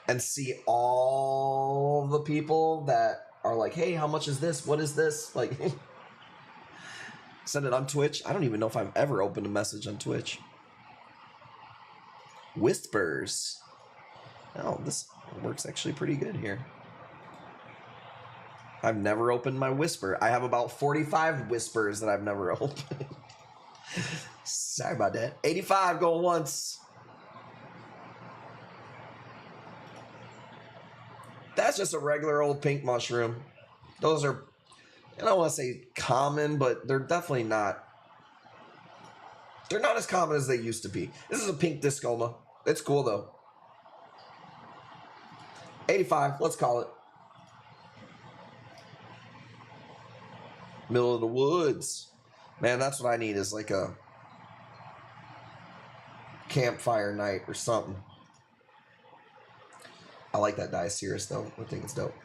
and see all the people that are like, hey, how much is this? What is this? Like, send it on Twitch. I don't even know if I've ever opened a message on Twitch. Whispers. Oh, this works actually pretty good here. I've never opened my whisper. I have about 45 whispers that I've never opened. Sorry about that. 85 going once. That's just a regular old pink mushroom. Those are, I don't want to say common, but they're definitely not. They're not as common as they used to be. This is a pink discoma. It's cool though. 85, let's call it. Middle of the woods. Man, that's what I need is like a campfire night or something. I like that Diaceres though. I think it's dope.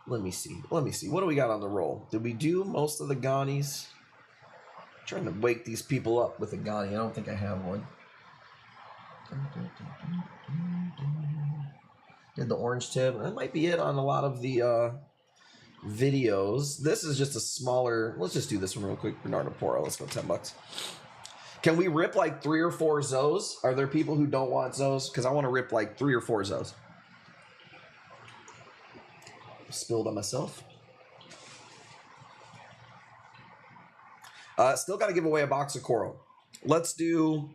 Let me see. What do we got on the roll? Did we do most of the Ghanies? I'm trying to wake these people up with a Ghani. I don't think I have one. Did the orange tip. That might be it on a lot of the videos. This is just a smaller. Let's just do this one real quick. Bernardo Poro. Let's go $10. Can we rip like 3 or 4 Zoes? Are there people who don't want Zoes? Because I want to rip like 3 or 4 Zoes. Spilled on myself. Still got to give away a box of coral. Let's go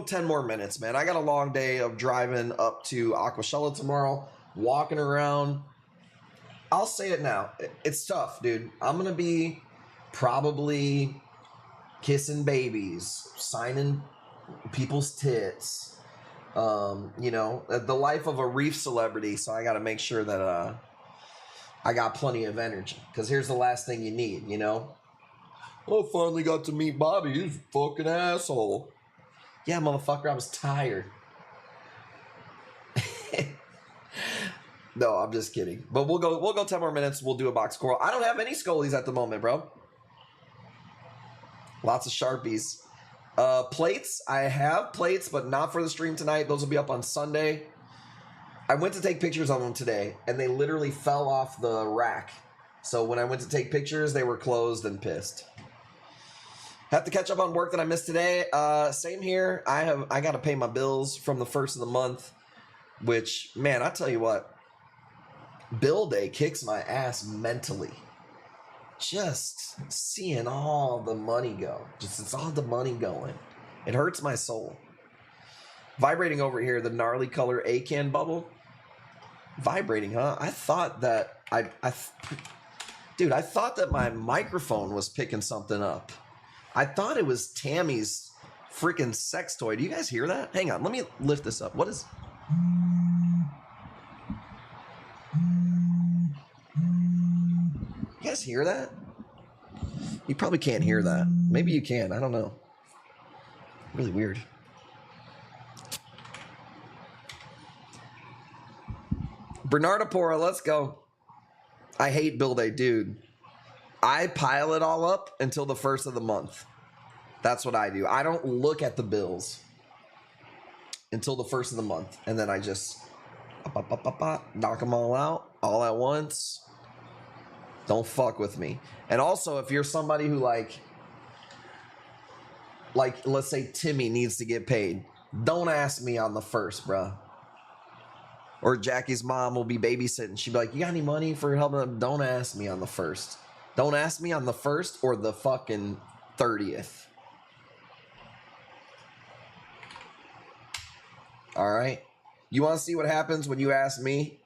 10 more minutes, man. I got a long day of driving up to Aquashella tomorrow, walking around. I'll say it now. It's tough, dude. I'm going to be probably kissing babies, signing people's tits. The life of a reef celebrity. So I got to make sure that I got plenty of energy. Because here's the last thing you need, you know? Oh, finally got to meet Bobby. He's a fucking asshole. Yeah, motherfucker, I was tired. No, I'm just kidding. But we'll go 10 more minutes. We'll do a box of coral. I don't have any Scolies at the moment, bro. Lots of Sharpies. Plates. I have plates, but not for the stream tonight. Those will be up on Sunday. I went to take pictures of them today, and they literally fell off the rack. So when I went to take pictures, they were closed and pissed. Have to catch up on work that I missed today. Same here. I got to pay my bills from the first of the month, which, man, I tell you what, bill day kicks my ass mentally. Just seeing all the money go. It's all the money going. It hurts my soul. Vibrating over here, the gnarly color A-can bubble. Vibrating, huh? I thought that dude, I thought that my microphone was picking something up. I thought it was Tammy's freaking sex toy. Do you guys hear that? Hang on, let me lift this up. What is... You guys hear that? You probably can't hear that. Maybe you can. I don't know. Really weird. Bernardapora, let's go. I hate bill day, dude. I pile it all up until the first of the month. That's what I do. I don't look at the bills until the first of the month. And then I just knock them all out all at once. Don't fuck with me. And also, if you're somebody who like let's say Timmy needs to get paid, don't ask me on the first, bruh. Or Jackie's mom will be babysitting. She'd be like, you got any money for helping them? Don't ask me on the first. Don't ask me on the first or the fucking 30th. All right? You want to see what happens when you ask me?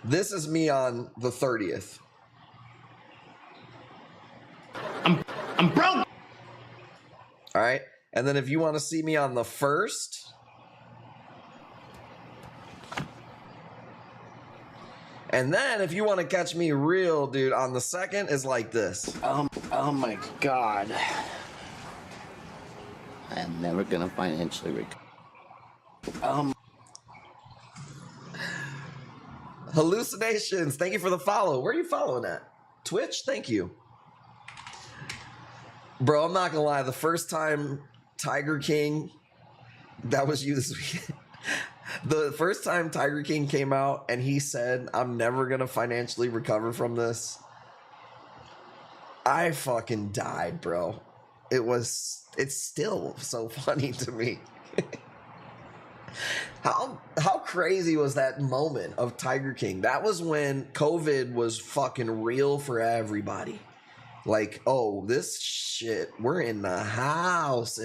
This is me on the 30th. I'm broke. All right? And then if you want to see me on the 1st... And then if you want to catch me real, dude, on the 2nd is like this. Oh my God. I am never gonna financially recover. Hallucinations. Thank you for the follow. Where are you following at? Twitch? Thank you. Bro, I'm not gonna lie. The first time Tiger King, that was you this week. The first time Tiger King came out and he said, I'm never going to financially recover from this, I fucking died, bro. It's still so funny to me. How crazy was that moment of Tiger King? That was when COVID was fucking real for everybody. Like, oh, this shit, we're in the house.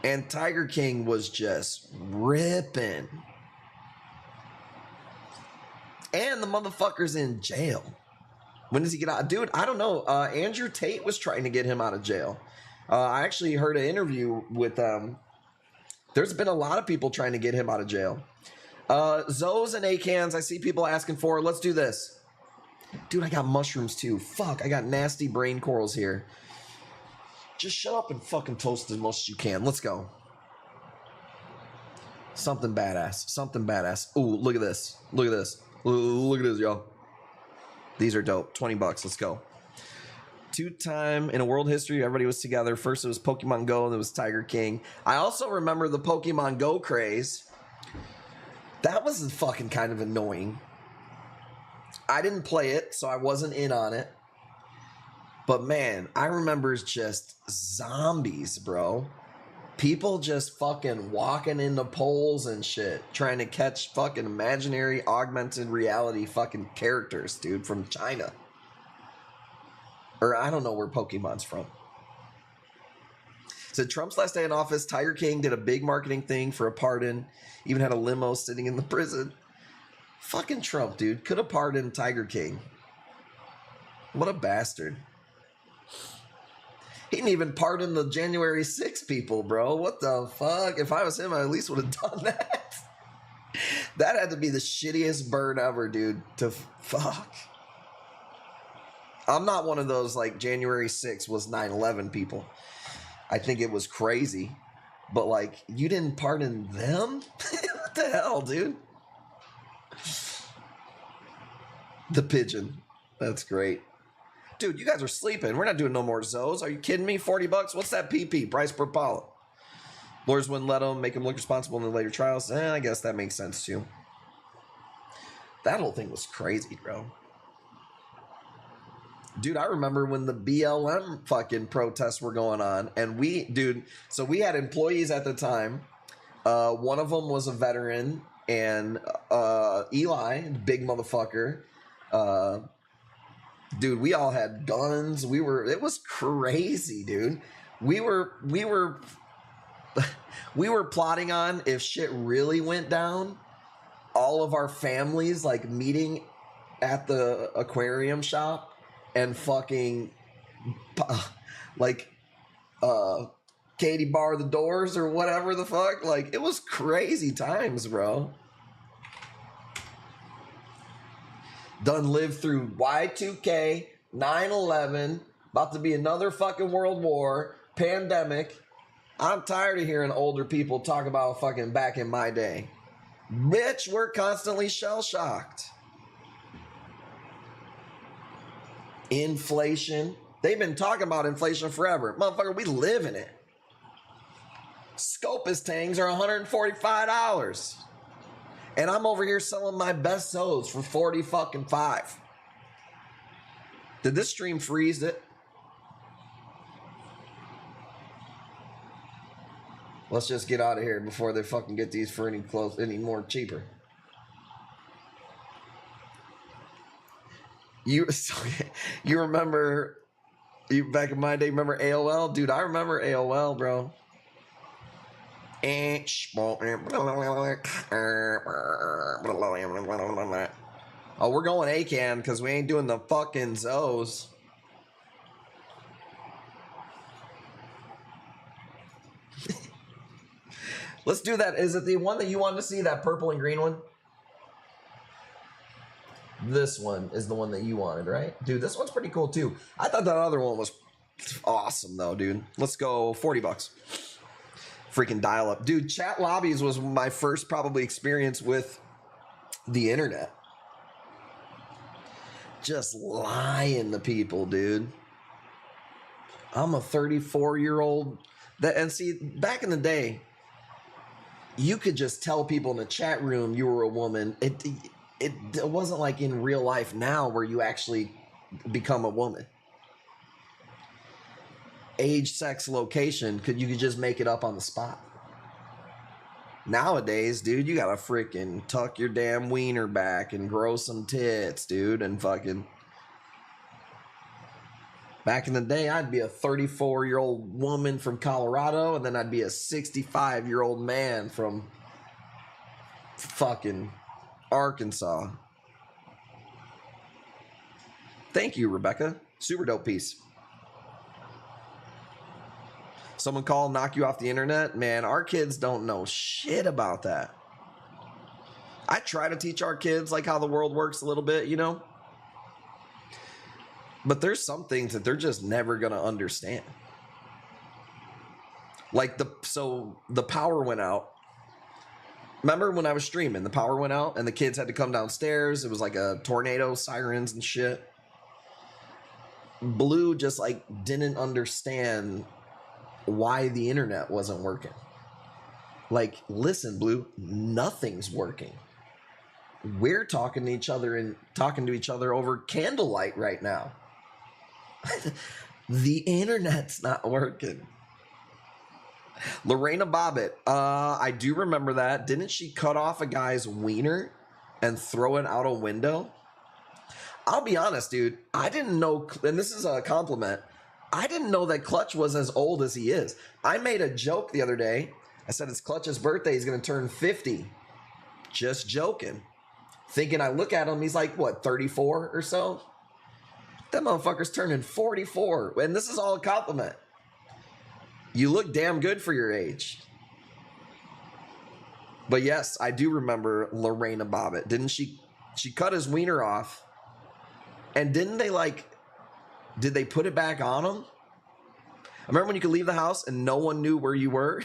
And Tiger King was just ripping. And the motherfucker's in jail. When does he get out? Dude, I don't know. Andrew Tate was trying to get him out of jail. I actually heard an interview with... there's been a lot of people trying to get him out of jail. Zoes and A-cans, I see people asking for. Let's do this. Dude, I got mushrooms too. Fuck, I got nasty brain corals here. Just shut up and fucking toast as much as you can. Let's go. Something badass. Ooh, look at this. Look at this, y'all. These are dope. 20 bucks. Let's go. 2-time in a world history, everybody was together. First it was Pokemon Go, and it was Tiger King. I also remember the Pokemon Go craze. That was fucking kind of annoying. I didn't play it, so I wasn't in on it. But man, I remember just zombies, bro. People just fucking walking into polls and shit, trying to catch fucking imaginary augmented reality fucking characters, dude, from China. Or I don't know where Pokemon's from. So Trump's last day in office, Tiger King did a big marketing thing for a pardon. Even had a limo sitting in the prison. Fucking Trump, dude. Could have pardoned Tiger King. What a bastard. He didn't even pardon the January 6 people, bro. What the fuck? If I was him, I at least would have done that. That had to be the shittiest burn ever, dude. Fuck. I'm not one of those, like, January 6 was 9/11 people. I think it was crazy. But, like, you didn't pardon them? What the hell, dude? The pigeon. That's great. Dude, you guys are sleeping. We're not doing no more zoos. Are you kidding me? $40? What's that PP? Price per polyp. Lawyers wouldn't let them, make them look responsible in the later trials. I guess that makes sense too. That whole thing was crazy, bro. Dude, I remember when the BLM fucking protests were going on. And so we had employees at the time. One of them was a veteran. And Eli, big motherfucker. Dude, we all had guns. It was crazy, dude. We were plotting on, if shit really went down, all of our families like meeting at the aquarium shop and fucking Katie bar the doors or whatever the fuck. Like, it was crazy times, bro. Done lived through Y2K, 9/11, about to be another fucking world war, pandemic. I'm tired of hearing older people talk about fucking back in my day. Bitch, we're constantly shell-shocked. Inflation. They've been talking about inflation forever. Motherfucker, we live in it. Scopus tangs are $145. And I'm over here selling my best zoos for $40 Did this stream freeze it? Let's just get out of here before they fucking get these for any more cheaper. You remember back in my day, remember AOL? Dude, I remember AOL, bro. Oh, we're going ACAN because we ain't doing the fucking Zoes. Let's do that. Is it the one that you wanted to see, that purple and green one? This one is the one that you wanted, right? Dude, this one's pretty cool too. I thought that other one was awesome though, dude. Let's go $40. Freaking dial up. Dude, chat lobbies was my first probably experience with the internet. Just lying to people, dude. I'm a 34-year-old. And see, back in the day, you could just tell people in the chat room you were a woman. It wasn't like in real life now where you actually become a woman. Age, sex, location, you could just make it up on the spot. Nowadays, dude, you gotta freaking tuck your damn wiener back and grow some tits, dude, and fucking... Back in the day, I'd be a 34-year-old woman from Colorado, and then I'd be a 65-year-old man from fucking Arkansas. Thank you, Rebecca. Super dope piece. Someone call, knock you off the internet. Man, our kids don't know shit about that. I try to teach our kids like how the world works a little bit, you know? But there's some things that they're just never going to understand. Like the power went out. Remember when I was streaming, the power went out and the kids had to come downstairs. It was like a tornado, sirens and shit. Blue just like didn't understand why the internet wasn't working. Like, listen, Blue, nothing's working. We're talking to each other over candlelight right now. The internet's not working. Lorena Bobbitt. I do remember that. Didn't she cut off a guy's wiener and throw it out a window? I'll be honest, dude. I didn't know, and this is a compliment, I didn't know that Clutch was as old as he is. I made a joke the other day. I said it's Clutch's birthday. He's going to turn 50. Just joking. Thinking I look at him, he's like, what, 34 or so? That motherfucker's turning 44. And this is all a compliment. You look damn good for your age. But yes, I do remember Lorena Bobbitt. Didn't she cut his wiener off? And didn't they did they put it back on him? I remember when you could leave the house and no one knew where you were.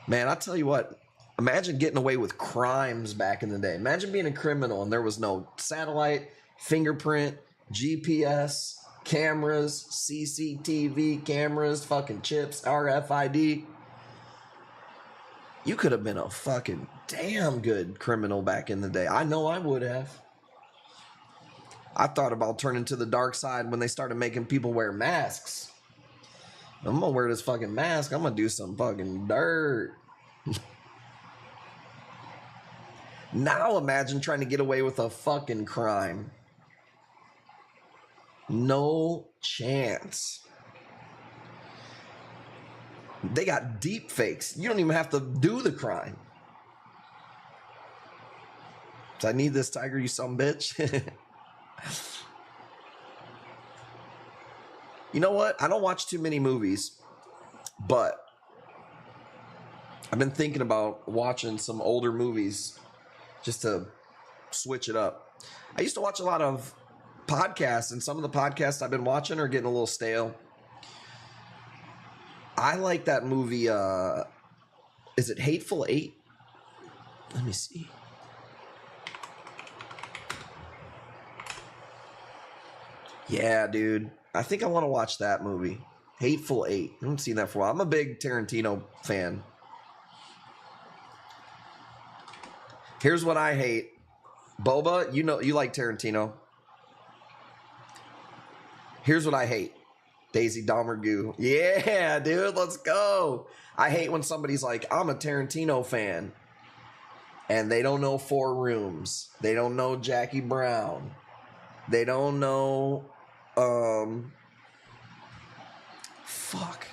Man, I'll tell you what. Imagine getting away with crimes back in the day. Imagine being a criminal and there was no satellite, fingerprint, GPS, cameras, CCTV cameras, fucking chips, RFID. You could have been a fucking damn good criminal back in the day. I know I would have. I thought about turning to the dark side when they started making people wear masks. I'm gonna wear this fucking mask. I'm gonna do some fucking dirt. Now imagine trying to get away with a fucking crime. No chance. They got deep fakes. You don't even have to do the crime. So I need this, Tiger, you some bitch. You know what? I don't watch too many movies, but I've been thinking about watching some older movies just to switch it up. I used to watch a lot of podcasts, and some of the podcasts I've been watching are getting a little stale. I like that movie, is it Hateful Eight? Let me see. Yeah, dude. I think I want to watch that movie. Hateful Eight. I haven't seen that for a while. I'm a big Tarantino fan. Here's what I hate. Boba, you know you like Tarantino. Here's what I hate. Daisy Domergue. Yeah, dude, let's go. I hate when somebody's like, I'm a Tarantino fan. And they don't know Four Rooms. They don't know Jackie Brown. They don't know, fuck.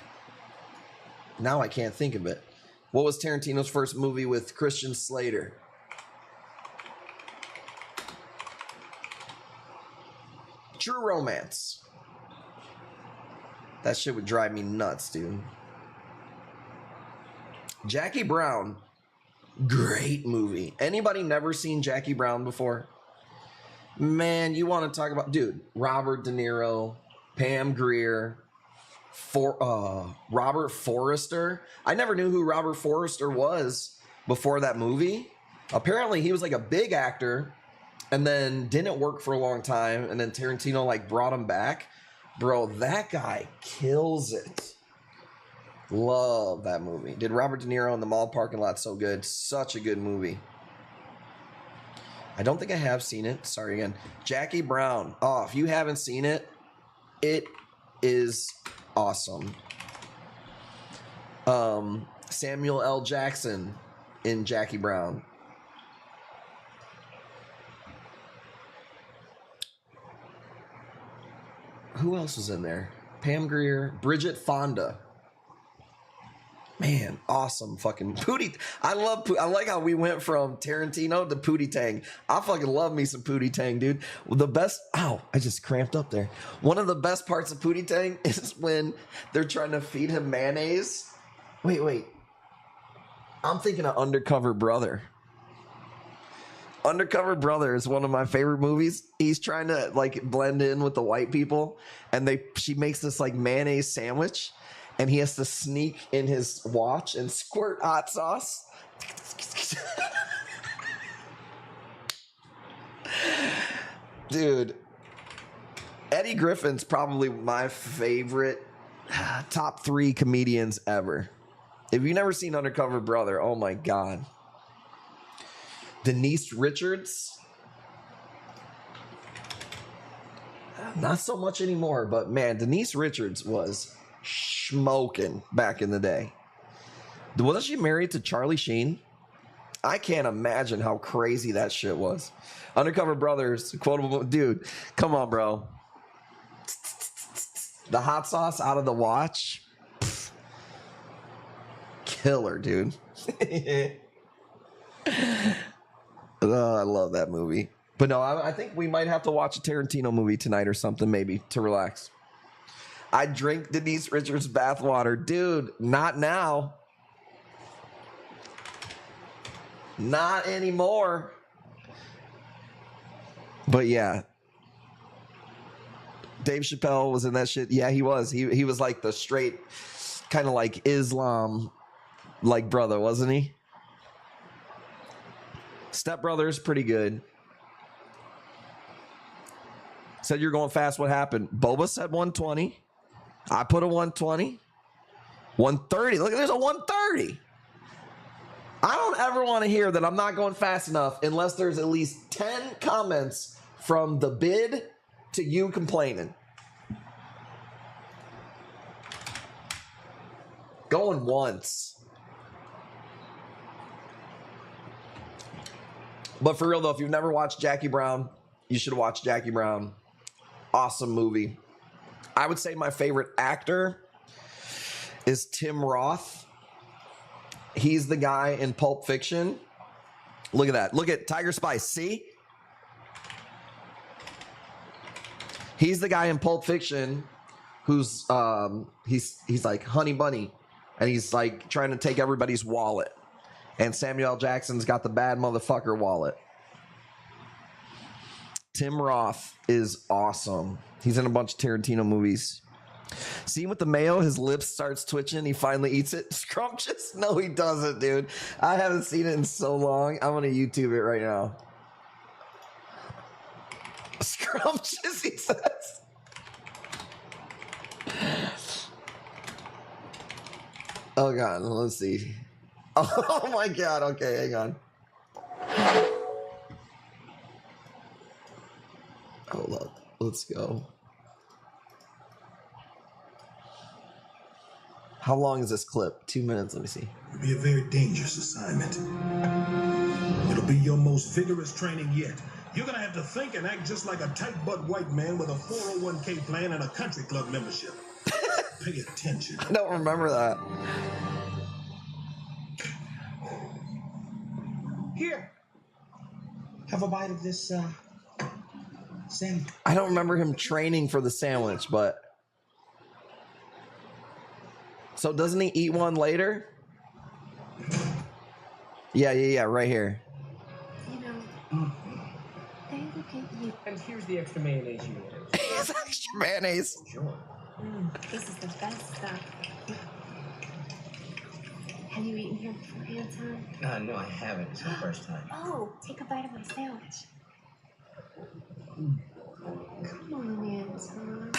Now I can't think of it. What was Tarantino's first movie with Christian Slater? True Romance. That shit would drive me nuts, dude. Jackie Brown. Great movie. Anybody never seen Jackie Brown before? Man, you want to talk about... Dude, Robert De Niro, Pam Grier, Robert Forrester. I never knew who Robert Forrester was before that movie. Apparently, he was like a big actor and then didn't work for a long time. And then Tarantino like brought him back. Bro, that guy kills it. Love that movie. Did Robert De Niro in the mall parking lot so good. Such a good movie. I don't think I have seen it. Sorry again. Jackie Brown. Oh, if you haven't seen it, it is awesome. Samuel L. Jackson in Jackie Brown. Who else was in there? Pam Grier, Bridget Fonda. Man, awesome fucking Pootie. I like how we went from Tarantino to Pootie Tang. I fucking love me some Pootie Tang, dude. The best, ow, I just cramped up there. One of the best parts of Pootie Tang is when they're trying to feed him mayonnaise. Wait. I'm thinking of Undercover Brother. Undercover Brother is one of my favorite movies. He's trying to like blend in with the white people, and she makes this like mayonnaise sandwich, and he has to sneak in his watch and squirt hot sauce. Dude, Eddie Griffin's probably my favorite top 3 comedians ever. If you've never seen Undercover Brother, oh my God. Denise Richards. Not so much anymore, but man, Denise Richards was smoking back in the day. Wasn't she married to Charlie Sheen? I can't imagine how crazy that shit was. Undercover Brothers, quotable, dude. Come on, bro. The hot sauce out of the watch, killer, dude. Oh, I love that movie. But no, I think we might have to watch a Tarantino movie tonight or something, maybe, to relax. I drink Denise Richards bathwater. Dude, not now. Not anymore. But yeah. Dave Chappelle was in that shit. Yeah, he was. He was like the straight, kind of like Islam, like brother, wasn't he? Step Brothers, pretty good. Said you're going fast. What happened? Boba said 120. I put a 120. 130. Look, there's a 130. I don't ever want to hear that I'm not going fast enough unless there's at least 10 comments from the bid to you complaining. Going once. But for real though, if you've never watched Jackie Brown, you should watch Jackie Brown. Awesome movie. I would say my favorite actor is Tim Roth. He's the guy in Pulp Fiction. Look at that. Look at Tiger Spice. See? He's the guy in Pulp Fiction who's he's like Honey Bunny, and he's like trying to take everybody's wallet. And Samuel L. Jackson's got the bad motherfucker wallet. Tim Roth is awesome. He's in a bunch of Tarantino movies. See him with the mayo, his lips starts twitching. He finally eats it. Scrumptious? No, he doesn't, dude. I haven't seen it in so long. I'm going to YouTube it right now. Scrumptious, he says. Oh, God. Let's see. Oh, my God. Okay, hang on. Hold up. Let's go. How long is this clip? 2 minutes. Let me see. It'll be a very dangerous assignment. It'll be your most vigorous training yet. You're gonna have to think and act just like a tight-butt white man with a 401k plan and a country club membership. Pay attention. I don't remember that. Here. Have a bite of this sandwich. I don't remember him training for the sandwich, but... So doesn't he eat one later? Yeah, right here. You know, they look at you. And here's the extra mayonnaise you ordered. It's extra mayonnaise. Sure. This is the best stuff. Have you eaten here before, Anton? No, I haven't. It's my first time. Oh, take a bite of my sandwich. Come on, Anton.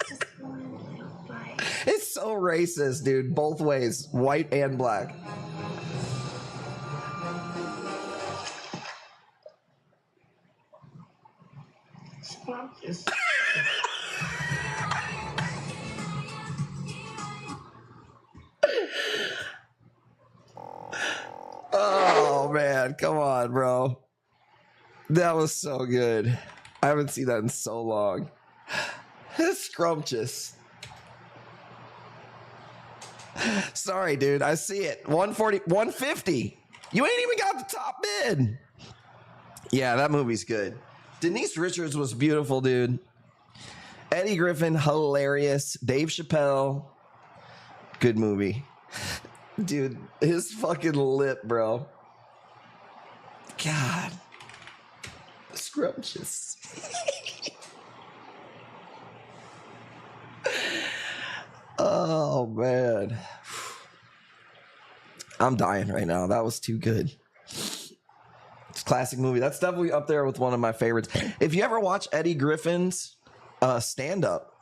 Just one little bite. It's so racist, dude. Both ways, white and black. Scrumptious. Oh, man. Come on, bro. That was so good. I haven't seen that in so long. It's scrumptious. Sorry, dude. I see it. 140, 150. You ain't even got the top bid. Yeah, that movie's good. Denise Richards was beautiful, dude. Eddie Griffin, hilarious. Dave Chappelle, good movie. Dude, his fucking lip, bro. God. Scrumptious. Oh, man. I'm dying right now. That was too good. It's a classic movie. That's definitely up there with one of my favorites. If you ever watch Eddie Griffin's stand-up,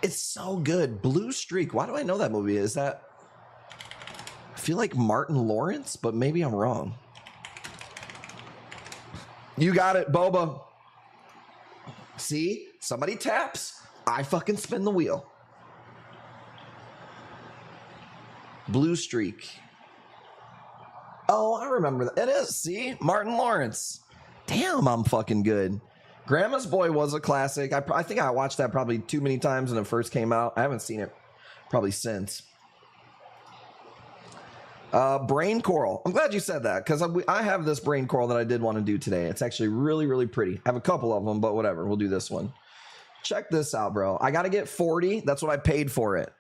it's so good. Blue Streak. Why do I know that movie? Is that... I feel like Martin Lawrence, but maybe I'm wrong. You got it, Boba. See? Somebody taps. I fucking spin the wheel. Blue Streak. Oh, I remember that. It is. See? Martin Lawrence. Damn, I'm fucking good. Grandma's Boy was a classic. I think I watched that probably too many times when it first came out. I haven't seen it probably since. Brain coral. I'm glad you said that because I have this brain coral that I did want to do today. It's actually really, really pretty. I have a couple of them, but whatever. We'll do this one. Check this out, bro. I got to get 40. That's what I paid for it.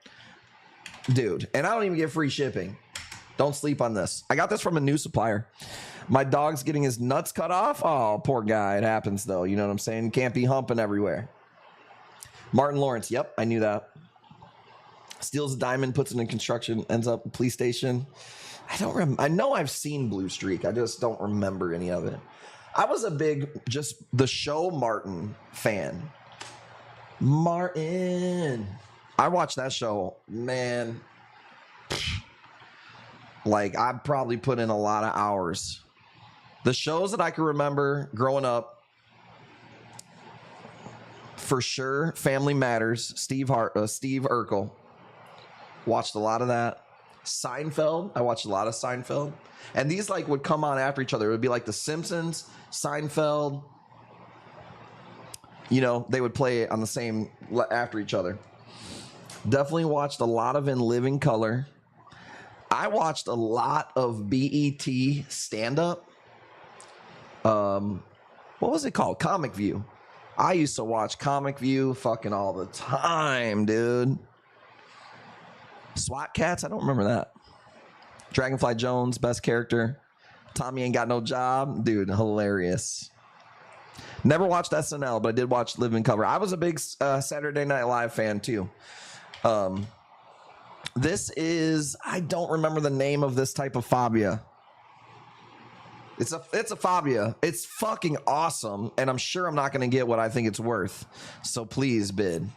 Dude. And I don't even get free shipping. Don't sleep on this. I got this from a new supplier. My dog's getting his nuts cut off. Oh, poor guy. It happens, though. You know what I'm saying? Can't be humping everywhere. Martin Lawrence. Yep, I knew that. Steals a diamond, puts it in construction, ends up in a police station. I don't remember. I know I've seen Blue Streak. I just don't remember any of it. I was a big, just the show Martin fan. Martin. I watched that show, man. Like, I probably put in a lot of hours. The shows that I can remember growing up, for sure, Family Matters, Steve Urkel. Watched a lot of that. Seinfeld, I watched a lot of Seinfeld. And these like would come on after each other. It would be like The Simpsons, Seinfeld. You know, they would play on the same after each other. Definitely watched a lot of In Living Color. I watched a lot of BET stand-up. What was it called? Comic View. I used to watch Comic View fucking all the time, dude. SWAT Cats, I don't remember that. Dragonfly Jones, best character. Tommy Ain't Got No Job. Dude, hilarious. Never watched SNL, but I did watch Living Color. I was a big Saturday Night Live fan, too. This is, I don't remember the name of this type of phobia. It's a phobia. It's fucking awesome, and I'm sure I'm not going to get what I think it's worth. So please bid.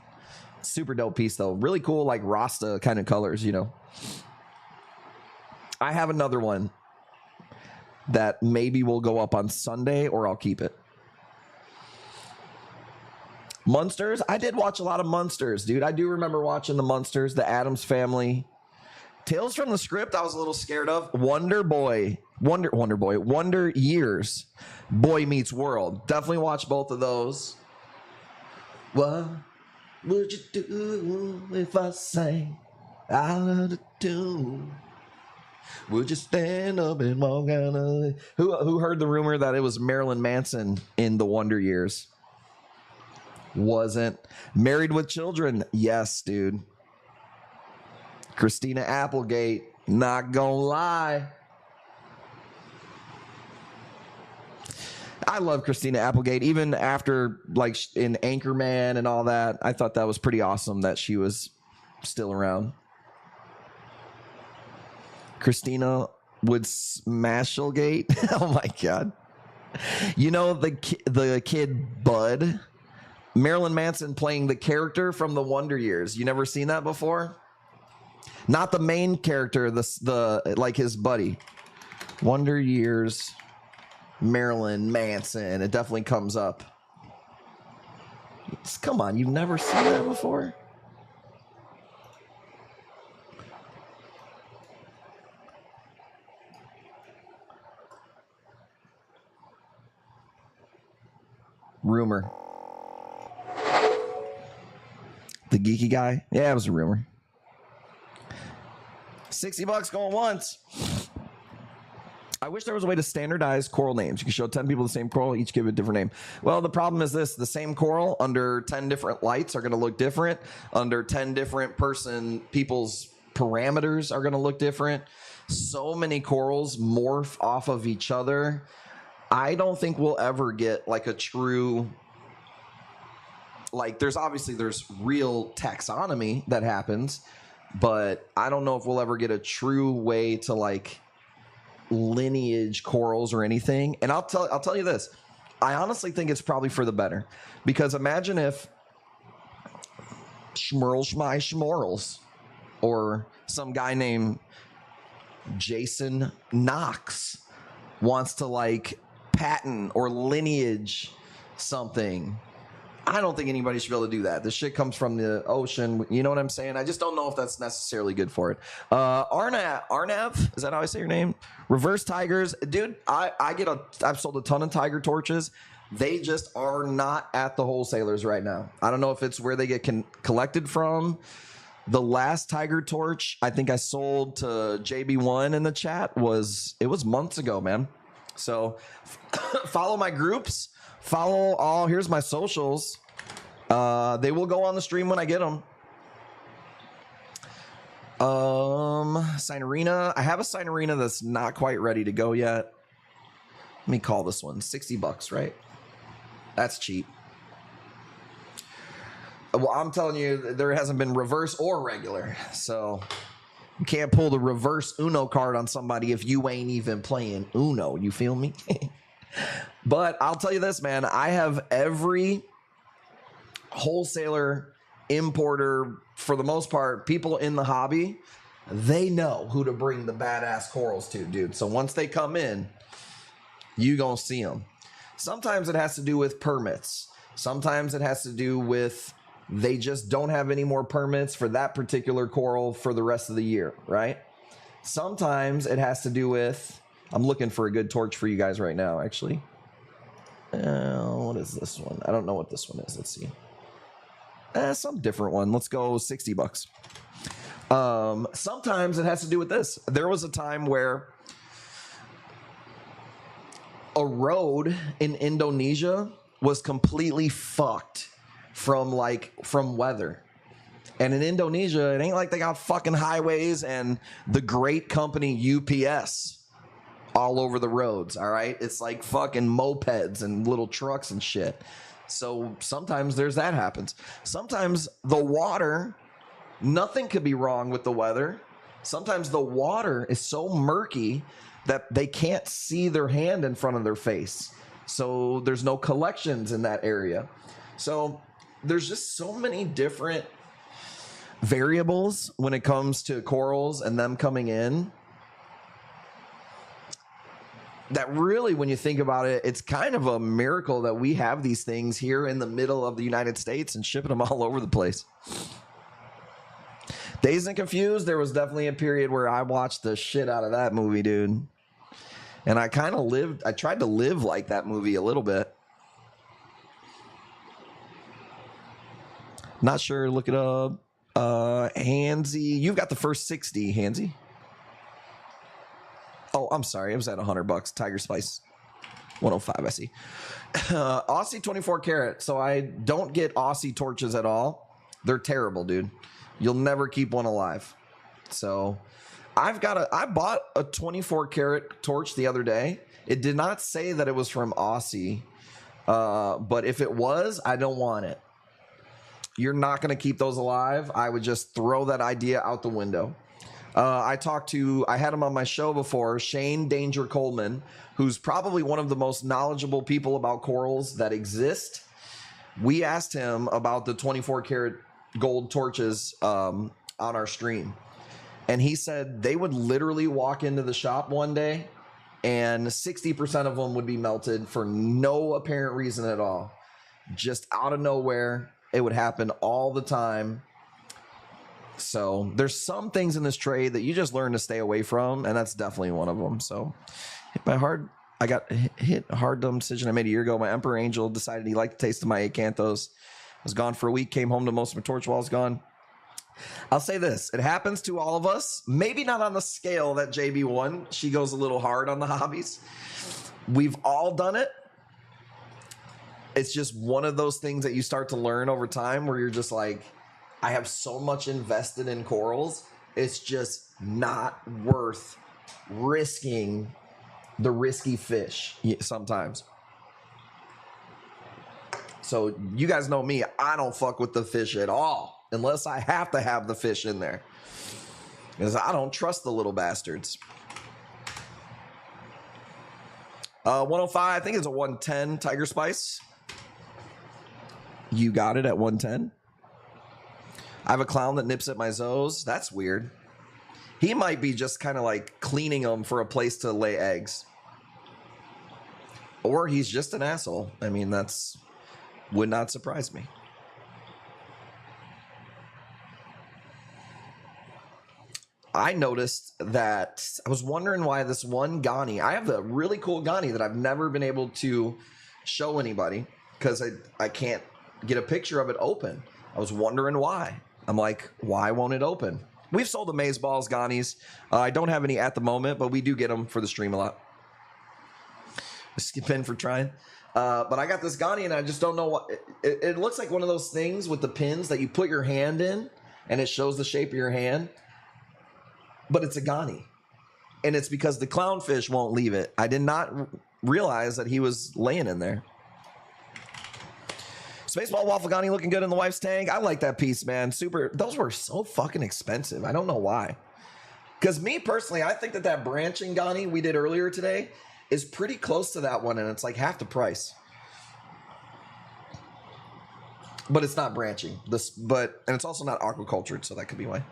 Super dope piece, though. Really cool, like Rasta kind of colors, you know. I have another one that maybe will go up on Sunday, or I'll keep it. Munsters. I did watch a lot of Munsters, dude. I do remember watching the Munsters, the Addams Family. Tales from the Script, I was a little scared of. Wonder Years. Boy Meets World. Definitely watch both of those. What would you do if I sang out of the tune? Would you stand up and walk out of... Who heard the rumor that it was Marilyn Manson in the Wonder Years? Wasn't. Married with Children. Yes, dude. Christina Applegate. Not gonna lie. I love Christina Applegate. Even after, like, in Anchorman and all that, I thought that was pretty awesome that she was still around. Christina would Smashlegate. Oh, my God. You know, the kid Bud... Marilyn Manson playing the character from the Wonder Years. You never seen that before? Not the main character, the like his buddy. Wonder Years, Marilyn Manson. It definitely comes up. Come on, you've never seen that before? Rumor. The geeky guy? Yeah, it was a rumor. $60 going once. I wish there was a way to standardize coral names. You can show 10 people the same coral, each give it a different name. Well, the problem is this. The same coral under 10 different lights are going to look different. Under 10 different people's parameters are going to look different. So many corals morph off of each other. I don't think we'll ever get like a true... Like, there's real taxonomy that happens, but I don't know if we'll ever get a true way to like lineage corals or anything. And I'll tell you this, I honestly think it's probably for the better, because imagine if Schmorls or some guy named Jason Knox wants to like patent or lineage something. I don't think anybody should be able to do that. This shit comes from the ocean. You know what I'm saying? I just don't know if that's necessarily good for it. Arnav, is that how I say your name? Reverse tigers. Dude, I've sold a ton of tiger torches. They just are not at the wholesalers right now. I don't know if it's where they get collected from. The last tiger torch I think I sold to JB1 in the chat was months ago, man. So follow my groups. Follow all. Here's my socials. They will go on the stream when I get them. Signarina. I have a Signarina that's not quite ready to go yet. Let me call this one. $60, right? That's cheap. Well, I'm telling you, there hasn't been reverse or regular. So you can't pull the reverse Uno card on somebody if you ain't even playing Uno. You feel me? But I'll tell you this, man. I have every wholesaler, importer, for the most part, people in the hobby, they know who to bring the badass corals to, dude. So once they come in, you gonna see them. Sometimes it has to do with permits. Sometimes it has to do with they just don't have any more permits for that particular coral for the rest of the year, right? Sometimes it has to do with, I'm looking for a good torch for you guys right now, actually. What is this one? I don't know what this one is. Let's see. Some different one. Let's go $60. Sometimes it has to do with this. There was a time where a road in Indonesia was completely fucked from weather. And in Indonesia, it ain't like they got fucking highways and the great company UPS all over the roads, all right? It's like fucking mopeds and little trucks and shit. So sometimes that happens. Sometimes the water, nothing could be wrong with the weather. Sometimes the water is so murky that they can't see their hand in front of their face. So there's no collections in that area. So there's just so many different variables when it comes to corals and them coming in that really, when you think about it, it's kind of a miracle that we have these things here in the middle of the United States and shipping them all over the place. Dazed and Confused, there was definitely a period where I watched the shit out of that movie, dude. And I tried to live like that movie a little bit. Not sure, look it up. Hansy, you've got the first 60, Hansy. Oh, I'm sorry. It was at $100. Tiger Spice, 105. I see. Aussie 24 karat. So I don't get Aussie torches at all. They're terrible, dude. You'll never keep one alive. So I bought a 24 karat torch the other day. It did not say that it was from Aussie, but if it was, I don't want it. You're not going to keep those alive. I would just throw that idea out the window. I had him on my show before, Shane Danger Coleman, who's probably one of the most knowledgeable people about corals that exist. We asked him about the 24 karat gold torches on our stream. And he said they would literally walk into the shop one day and 60% of them would be melted for no apparent reason at all. Just out of nowhere. It would happen all the time. So there's some things in this trade that you just learn to stay away from, and that's definitely one of them. So I got hit hard dumb decision I made a year ago. My Emperor Angel decided he liked the taste of my acanthos. I was gone for a week, came home to most of my torch walls gone. I'll say this, it happens to all of us, maybe not on the scale that JB1, she goes a little hard on the hobbies. We've all done it. It's just one of those things that you start to learn over time where you're just like, I have so much invested in corals, it's just not worth risking the risky fish sometimes. So you guys know me, I don't fuck with the fish at all unless I have to have the fish in there, because I don't trust the little bastards. 105, I think it's a 110 Tiger Spice. You got it at 110. I have a clown that nips at my zoes. That's weird. He might be just kind of like cleaning them for a place to lay eggs. Or he's just an asshole. I mean, that's Would not surprise me. I noticed that I was wondering why this one Ghani, I have a really cool Ghani that I've never been able to show anybody because I can't get a picture of it open. I was wondering why. I'm like, why won't it open? We've sold the Maze Balls Ghanis. I don't have any at the moment, but we do get them for the stream a lot. Skip in for trying. But I got this Ghani and I just don't know what. It looks like one of those things with the pins that you put your hand in and it shows the shape of your hand. But it's a Ghani. And it's because the clownfish won't leave it. I did not realize that he was laying in there. Spaceball Waffle Ghani looking good in the wife's tank. I like that piece, man. Super. Those were so fucking expensive. I don't know why. Because me personally, I think that branching Ghani we did earlier today is pretty close to that one. And it's like half the price. But it's not branching. And it's also not aquacultured, so that could be why.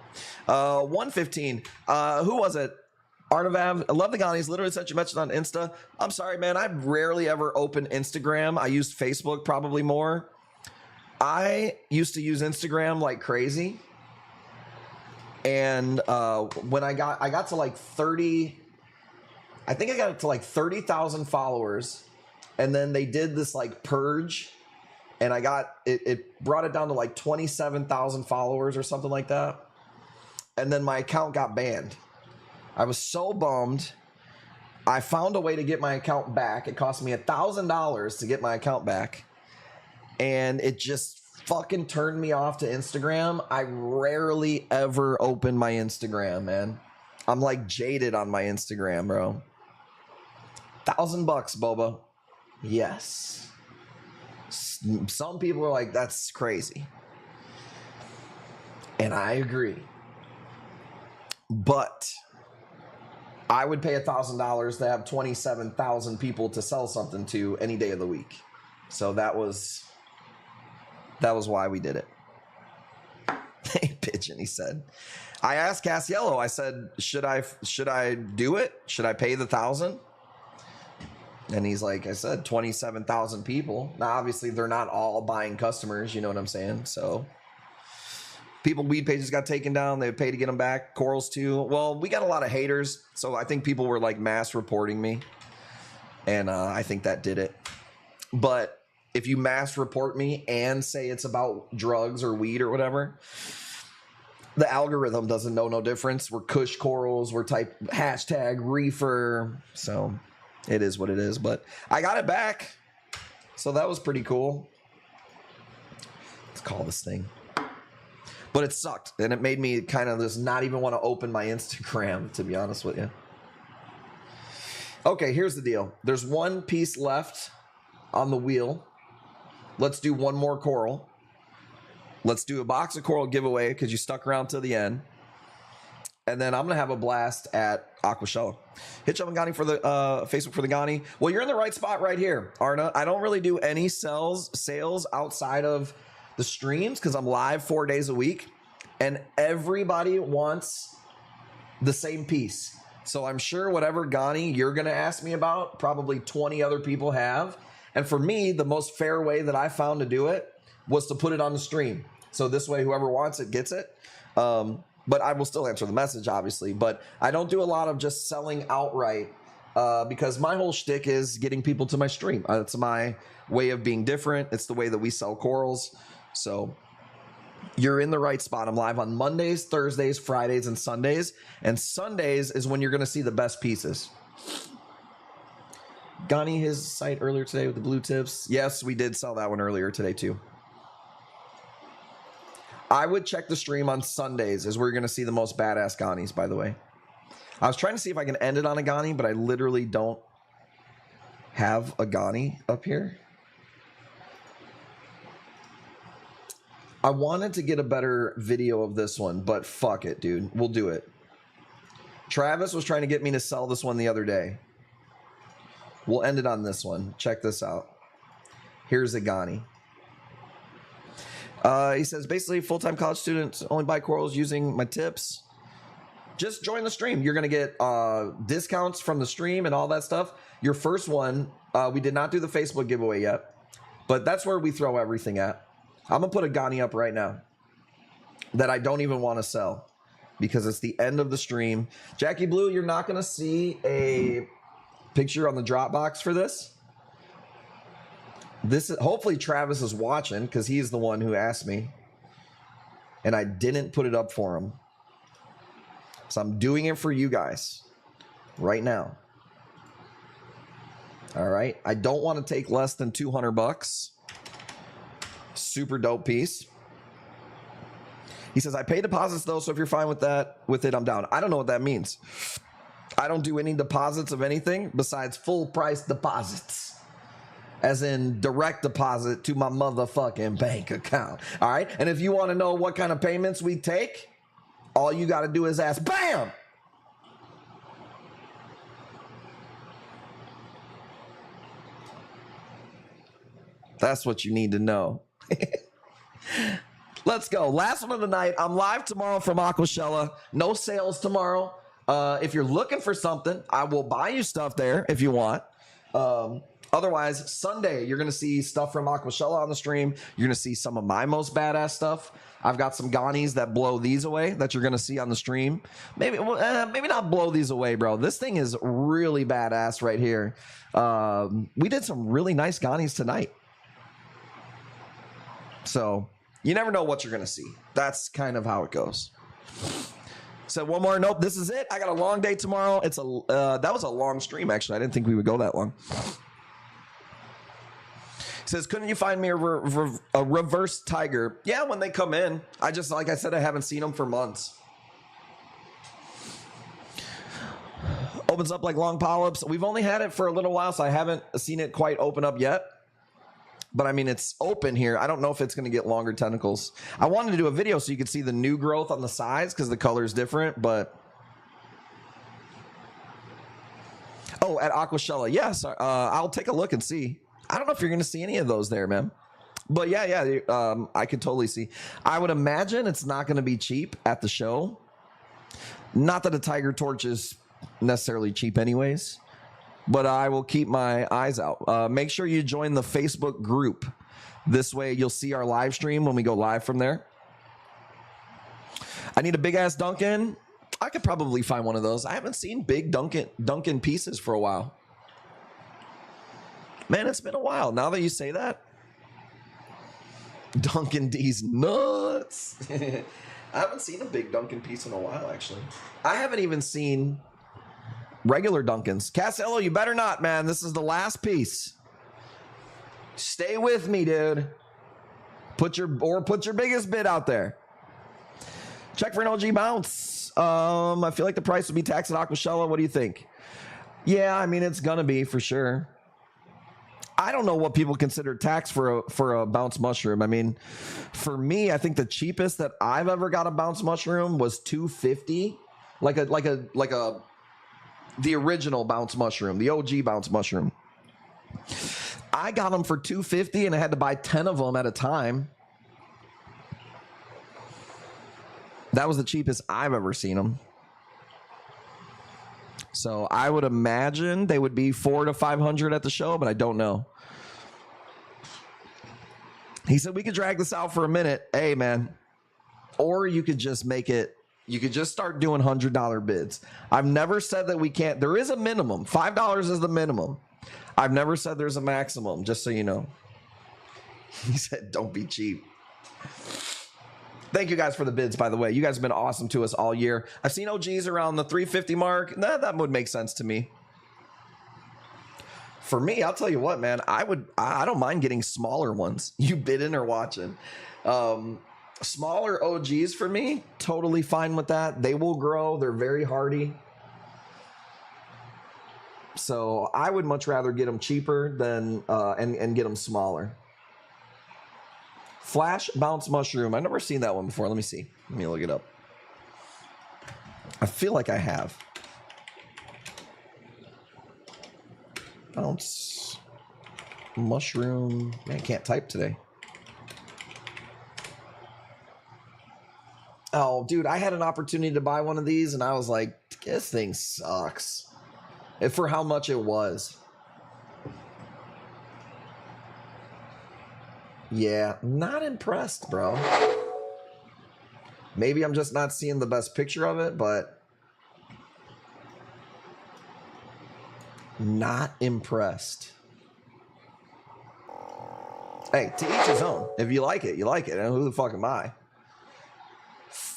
115. Who was it? Arnavav. I love the Ghanis. Literally sent you a message on Insta. I'm sorry, man. I rarely ever open Instagram. I use Facebook probably more. I used to use Instagram like crazy. And when I got to like 30, I think I got it to like 30,000 followers. And then they did this like purge. And I got it brought it down to like 27,000 followers or something like that. And then my account got banned. I was so bummed. I found a way to get my account back. It cost me $1,000 to get my account back. And it just fucking turned me off to Instagram. I rarely ever open my Instagram, man. I'm like jaded on my Instagram, bro. $1,000, Boba. Yes. Some people are like, that's crazy. And I agree. But I would pay $1,000 to have 27,000 people to sell something to any day of the week. So that was why we did it. Hey, Pigeon, he said. I asked Cassiello, I said, should I do it? Should I pay the 1,000? And he's like, I said, 27,000 people. Now, obviously, they're not all buying customers. You know what I'm saying? So weed pages got taken down. They would pay to get them back. Corals, too. Well, we got a lot of haters. So I think people were like mass reporting me. And I think that did it. But if you mass report me and say it's about drugs or weed or whatever, the algorithm doesn't know no difference. We're Kush corals. We're type hashtag reefer. So it is what it is, but I got it back. So that was pretty cool. Let's call this thing. But it sucked. And it made me kind of just not even want to open my Instagram, to be honest with you. Okay, here's the deal. There's one piece left on the wheel. Let's do one more coral. Let's do a box of coral giveaway because you stuck around till the end. And then I'm going to have a blast at Aquashella. Hit you up on Ghani for the Facebook for the Ghani. Well, you're in the right spot right here, Arna. I don't really do any sales outside of the streams because I'm live 4 days a week. And everybody wants the same piece. So I'm sure whatever Ghani you're going to ask me about, probably 20 other people have. And for me, the most fair way that I found to do it was to put it on the stream. So this way, whoever wants it gets it. But I will still answer the message, obviously. But I don't do a lot of just selling outright because my whole shtick is getting people to my stream. It's my way of being different. It's the way that we sell corals. So you're in the right spot. I'm live on Mondays, Thursdays, Fridays, and Sundays. And Sundays is when you're going to see the best pieces. Ghani, his site earlier today with the blue tips. Yes, we did sell that one earlier today, too. I would check the stream on Sundays as we're going to see the most badass Ghanis, by the way. I was trying to see if I can end it on a Ghani, but I literally don't have a Ghani up here. I wanted to get a better video of this one, but fuck it, dude. We'll do it. Travis was trying to get me to sell this one the other day. We'll end it on this one. Check this out. Here's a Ghani. He says, basically, full-time college students only buy corals using my tips. Just join the stream. You're going to get discounts from the stream and all that stuff. Your first one, we did not do the Facebook giveaway yet. But that's where we throw everything at. I'm going to put a Ghani up right now that I don't even want to sell because it's the end of the stream. Jackie Blue, you're not going to see a picture on the Dropbox for this. This is, hopefully Travis is watching because he's the one who asked me. And I didn't put it up for him. So I'm doing it for you guys right now. All right. I don't want to take less than $200. Super dope piece. He says, I pay deposits though, so if you're fine with it, I'm down. I don't know what that means. I don't do any deposits of anything besides full price deposits. As in direct deposit to my motherfucking bank account. All right. And if you want to know what kind of payments we take, all you got to do is ask, bam. That's what you need to know. Let's go. Last one of the night. I'm live tomorrow from Aquashella. No sales tomorrow. If you're looking for something, I will buy you stuff there if you want. Otherwise, Sunday, you're going to see stuff from Aquashella on the stream. You're going to see some of my most badass stuff. I've got some Ghanis that blow these away that you're going to see on the stream. Maybe not blow these away, bro. This thing is really badass right here. We did some really nice Ghanis tonight. So you never know what you're going to see. That's kind of how it goes. So one more. Nope, this is it. I got a long day tomorrow. It's that was a long stream, actually. I didn't think we would go that long. Says, couldn't you find me a reverse tiger? Yeah, when they come in. I just, like I said, I haven't seen them for months. Opens up like long polyps. We've only had it for a little while, so I haven't seen it quite open up yet. But I mean, it's open here. I don't know if it's going to get longer tentacles. I wanted to do a video so you could see the new growth on the sides because the color is different, but... Oh, at Aquashella. Yes, I'll take a look and see. I don't know if you're going to see any of those there, man. But yeah, I could totally see. I would imagine it's not going to be cheap at the show. Not that a Tiger Torch is necessarily cheap anyways. But I will keep my eyes out. Make sure you join the Facebook group. This way you'll see our live stream when we go live from there. I need a big-ass Duncan. I could probably find one of those. I haven't seen big Duncan pieces for a while. Man, it's been a while. Now that you say that, Duncan D's nuts. I haven't seen a big Duncan piece in a while, actually. I haven't even seen regular Duncans. Castello, you better not, man. This is the last piece. Stay with me, dude. Put your biggest bid out there. Check for an OG bounce. I feel like the price would be taxed at Aquashella. What do you think? Yeah, I mean, it's gonna be for sure. I don't know what people consider tax for a bounce mushroom. I mean, for me, I think the cheapest that I've ever got a bounce mushroom was $250. Like the original bounce mushroom, the OG bounce mushroom. I got them for $250 and I had to buy 10 of them at a time. That was the cheapest I've ever seen them. So I would imagine they would be $400 to $500 at the show, but I don't know. He said we could drag this out for a minute. Hey, man. Or you could just make it, you could just start doing $100 bids. I've never said that we can't. There is a minimum. $5 is the minimum. I've never said there's a maximum, just so you know. He said, don't be cheap. Thank you guys for the bids, by the way. You guys have been awesome to us all year. I've seen OGs around the 350 mark. That would make sense to me. For me, I'll tell you what, man. I don't mind getting smaller ones. You bidding or watching. Smaller OGs for me, totally fine with that. They will grow. They're very hardy. So I would much rather get them cheaper than and get them smaller. Flash bounce mushroom. I've never seen that one before. Let me see. Let me look it up. I feel like I have. Bounce mushroom. Man, I can't type today. Oh, dude, I had an opportunity to buy one of these, and I was like, this thing sucks. For how much it was. Yeah, not impressed, bro. Maybe I'm just not seeing the best picture of it, but not impressed. Hey, to each his own. If you like it, you like it. And who the fuck am I?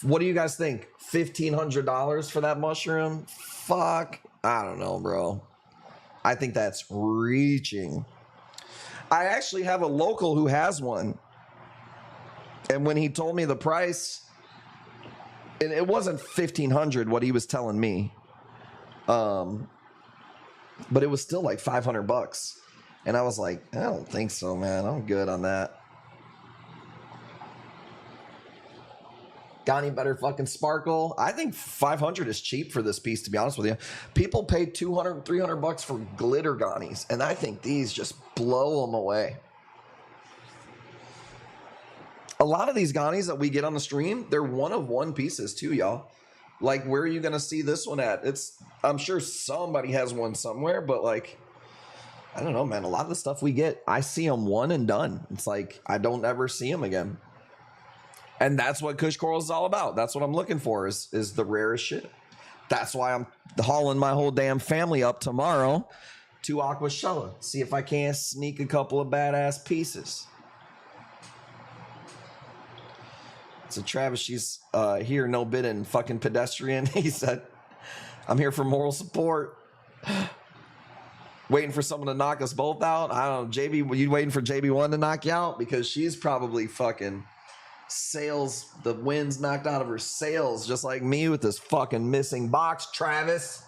What do you guys think? $1,500 for that mushroom? Fuck. I don't know, bro. I think that's reaching. I actually have a local who has one. And when he told me the price, and it wasn't $1,500 what he was telling me. But it was still like $500. And I was like, I don't think so, man. I'm good on that. Got any better fucking sparkle? I think 500 is cheap for this piece, to be honest with you. People pay 200, 300 bucks for glitter Ghanies, and I think these just blow them away. A lot of these Ghanies that we get on the stream, they're one of one pieces too, y'all. Like, where are you gonna see this one at? I'm sure somebody has one somewhere, but like, I don't know, man. A lot of the stuff we get, I see them one and done. It's like, I don't ever see them again. And that's what Kush Corals is all about. That's what I'm looking for is the rarest shit. That's why I'm hauling my whole damn family up tomorrow to Aquashella. See if I can't sneak a couple of badass pieces. So Travis, she's here, no bidding, fucking pedestrian. He said, I'm here for moral support. Waiting for someone to knock us both out. I don't know, JB, were you waiting for JB1 to knock you out? Because she's probably fucking sails, the wind's knocked out of her sails, just like me with this fucking missing box, Travis.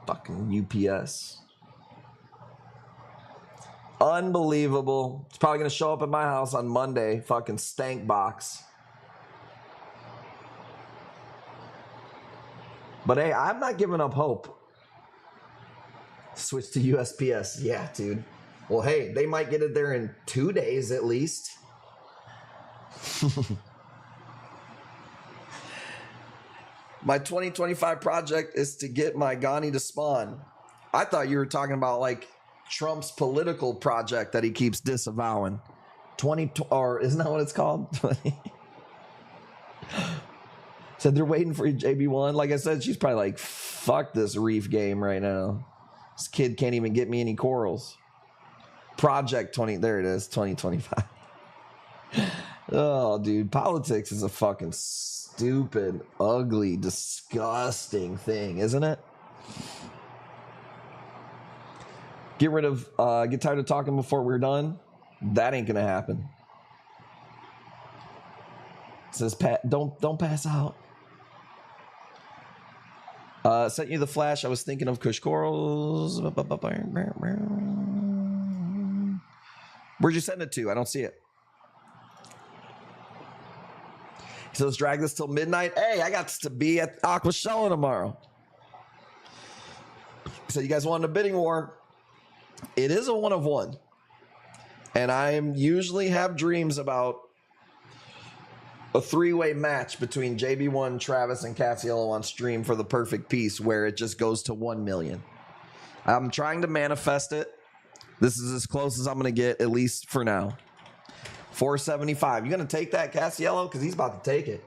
Fucking UPS. Unbelievable. It's probably gonna show up at my house on Monday. Fucking stank box. But hey, I'm not giving up hope. Switch to USPS. Yeah, dude. Well, hey, they might get it there in 2 days at least. My 2025 project is to get my Ghani to spawn. I thought you were talking about like Trump's political project that he keeps disavowing. Or isn't that what it's called? Said they're waiting for JB1. Like I said, she's probably like, fuck this reef game right now. This kid can't even get me any corals. Project 20, there it is, 2025. Oh, dude, politics is a fucking stupid, ugly, disgusting thing, isn't it? Get tired of talking before we're done. That ain't gonna happen. It says, Pat, don't pass out. Sent you the flash. I was thinking of Kush Corals. Where'd you send it to? I don't see it. So let's drag this till midnight. Hey, I got to be at Aquashella tomorrow. So you guys wanted a bidding war. It is a one of one. And I usually have dreams about a three-way match between JB1, Travis, and Cassiello on stream for the perfect piece where it just goes to 1 million. I'm trying to manifest it. This is as close as I'm going to get, at least for now. 475. You going to take that, Cassiello? Because he's about to take it.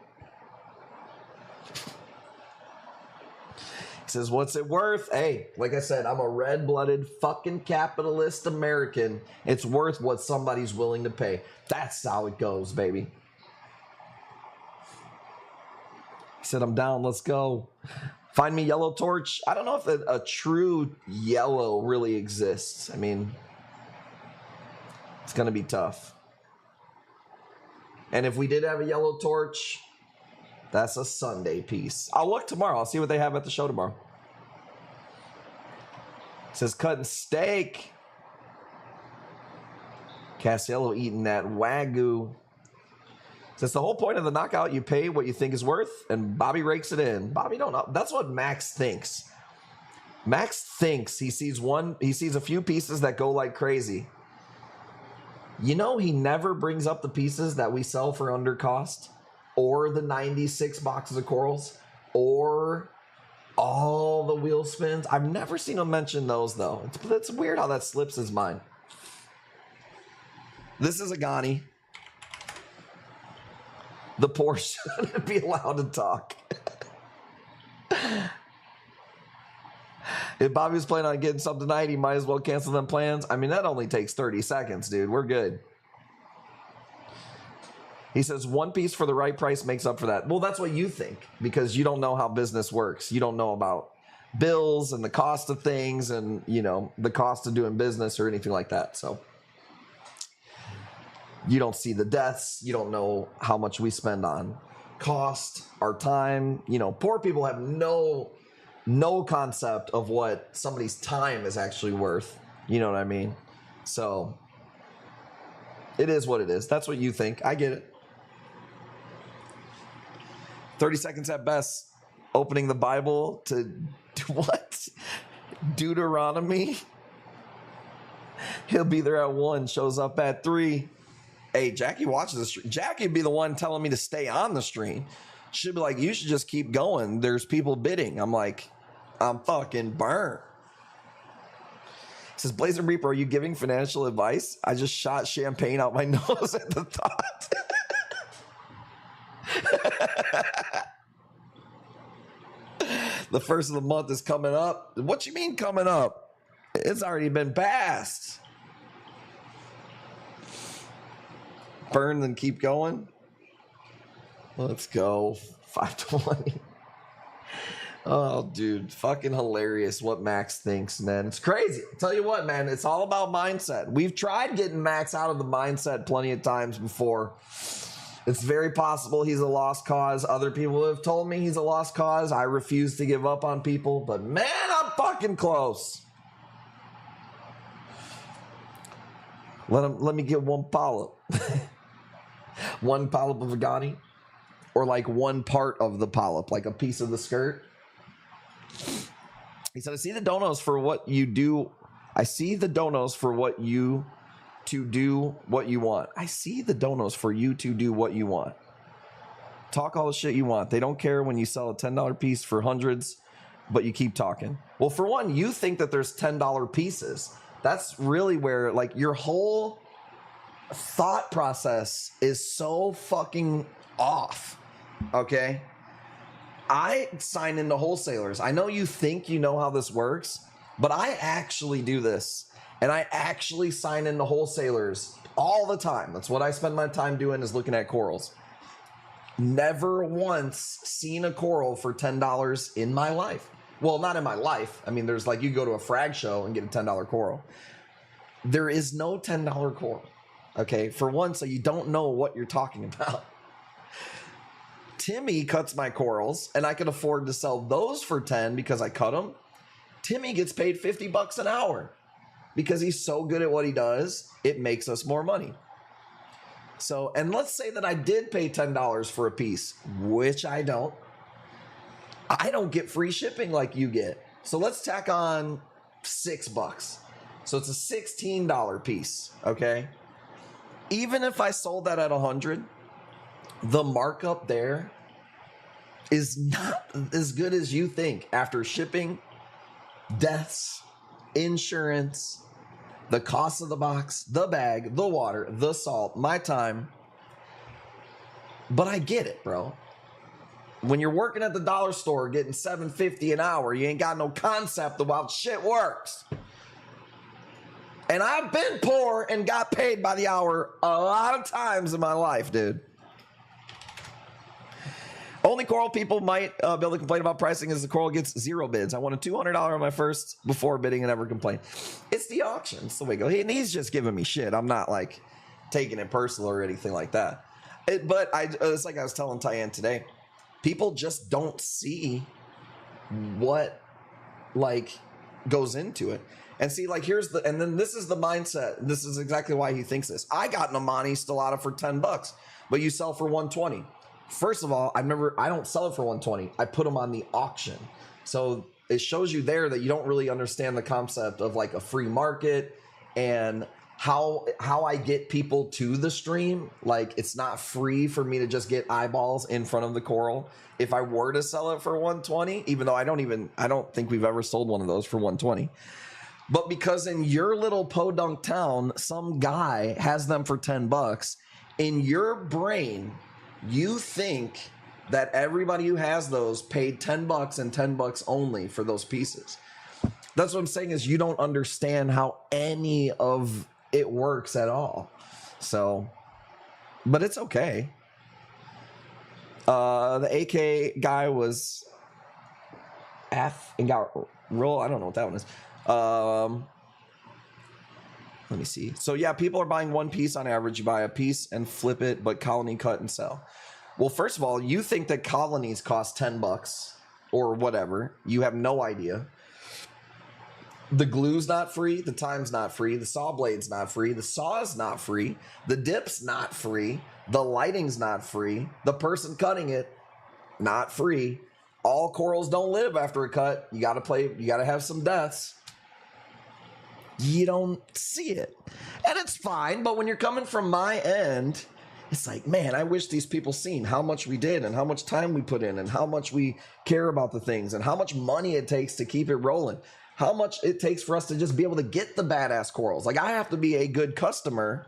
He says, what's it worth? Hey, like I said, I'm a red-blooded fucking capitalist American. It's worth what somebody's willing to pay. That's how it goes, baby. He said, I'm down. Let's go. Find me Yellow Torch. I don't know if a true yellow really exists. I mean, it's going to be tough. And if we did have a Yellow Torch, that's a Sunday piece. I'll look tomorrow. I'll see what they have at the show tomorrow. It says cutting steak. Cassiello eating that Wagyu. Says the whole point of the knockout, you pay what you think is worth, and Bobby rakes it in. Bobby don't know. That's what Max thinks. Max thinks he sees a few pieces that go like crazy. You know, he never brings up the pieces that we sell for under cost, or the 96 boxes of corals, or All the wheel spins. I've never seen him mention those though. It's weird how that slips his mind. This is a Ghani. The Porsche shouldn't be allowed to talk. If Bobby was planning on getting some tonight, he might as well cancel them plans. I mean, that only takes 30 seconds, dude. We're good. He says one piece for the right price makes up for that. Well, that's what you think because you don't know how business works. You don't know about bills and the cost of things and, you know, the cost of doing business or anything like that. So you don't see the deaths. You don't know how much we spend on cost, our time. You know, poor people have no concept of what somebody's time is actually worth. You know what I mean? So it is what it is. That's what you think. I get it. 30 seconds at best. Opening the Bible to what? Deuteronomy. He'll be there at 1, shows up at 3. Hey, Jackie watches the stream. Jackie would be the one telling me to stay on the stream. She'd be like, you should just keep going. There's people bidding. I'm like, I'm fucking burnt. Says Blazer Reaper, are you giving financial advice? I just shot champagne out my nose at the thought. The first of the month is coming up. What you mean coming up? It's already been passed. Burn and keep going. Let's go. 520. Oh, dude. Fucking hilarious what Max thinks, man. It's crazy. I'll tell you what, man. It's all about mindset. We've tried getting Max out of the mindset plenty of times before. It's very possible he's a lost cause. Other people have told me he's a lost cause. I refuse to give up on people, but man, I'm fucking close. Let me get one polyp. One polyp of a Ghani. Or like one part of the polyp, like a piece of the skirt. He said, I see the donos for what you do. I see the donos for what you to do what you want. I see the donos for you to do what you want. Talk all the shit you want. They don't care when you sell a $10 piece for hundreds, but you keep talking. Well, for one, you think that there's $10 pieces. That's really where like your whole thought process is so fucking off. Okay? I sign into wholesalers. I know you think you know how this works, but I actually do this. And I actually sign into wholesalers all the time. That's what I spend my time doing is looking at corals. Never once seen a coral for $10 in my life. Well, not in my life. I mean, there's like you go to a frag show and get a $10 coral. There is no $10 coral. Okay, for one, so you don't know what you're talking about. Timmy cuts my corals, and I can afford to sell those for 10 because I cut them. Timmy gets paid $50 an hour because he's so good at what he does. It makes us more money. So, and let's say that I did pay $10 for a piece, which I don't. I don't get free shipping like you get. So let's tack on $6. So it's a $16 piece, okay? Even if I sold that at 100, the markup there is not as good as you think after shipping, deaths, insurance, the cost of the box, the bag, the water, the salt, my time. But I get it, bro. When you're working at the dollar store getting $7.50 an hour, you ain't got no concept of how shit works. And I've been poor and got paid by the hour a lot of times in my life, dude. Only coral people might be able to complain about pricing is the coral gets 0 bids. I won a $200 on my first before bidding and never complained. It's the auction. It's the way it goes. And he's just giving me shit. I'm not like taking it personal or anything like that. But it's like I was telling Tyann today. People just don't see what like goes into it. And see, like and then this is the mindset. This is exactly why he thinks this. I got an Amani still out of for $10, but you sell for 120. First of all, I don't sell it for 120. I put them on the auction. So it shows you there that you don't really understand the concept of like a free market and how I get people to the stream. Like, it's not free for me to just get eyeballs in front of the coral. If I were to sell it for 120, even though I don't think we've ever sold one of those for 120. But because in your little podunk town, some guy has them for 10 bucks, in your brain, you think that everybody who has those paid 10 bucks and 10 bucks only for those pieces. That's what I'm saying, is you don't understand how any of it works at all. So, but it's okay. The AK guy was and got roll. I don't know what that one is. Let me see. So yeah, people are buying one piece on average. You buy a piece and flip it, but colony cut and sell. Well, first of all, you think that colonies cost 10 bucks or whatever. You have no idea. The glue's not free. The time's not free. The saw blade's not free. The saw's not free. The dip's not free. The lighting's not free. The person cutting it, not free. All corals don't live after a cut. You gotta have some deaths. You don't see it. And it's fine, but when you're coming from my end, it's like, man, I wish these people seen how much we did and how much time we put in and how much we care about the things and how much money it takes to keep it rolling. How much it takes for us to just be able to get the badass corals. Like, I have to be a good customer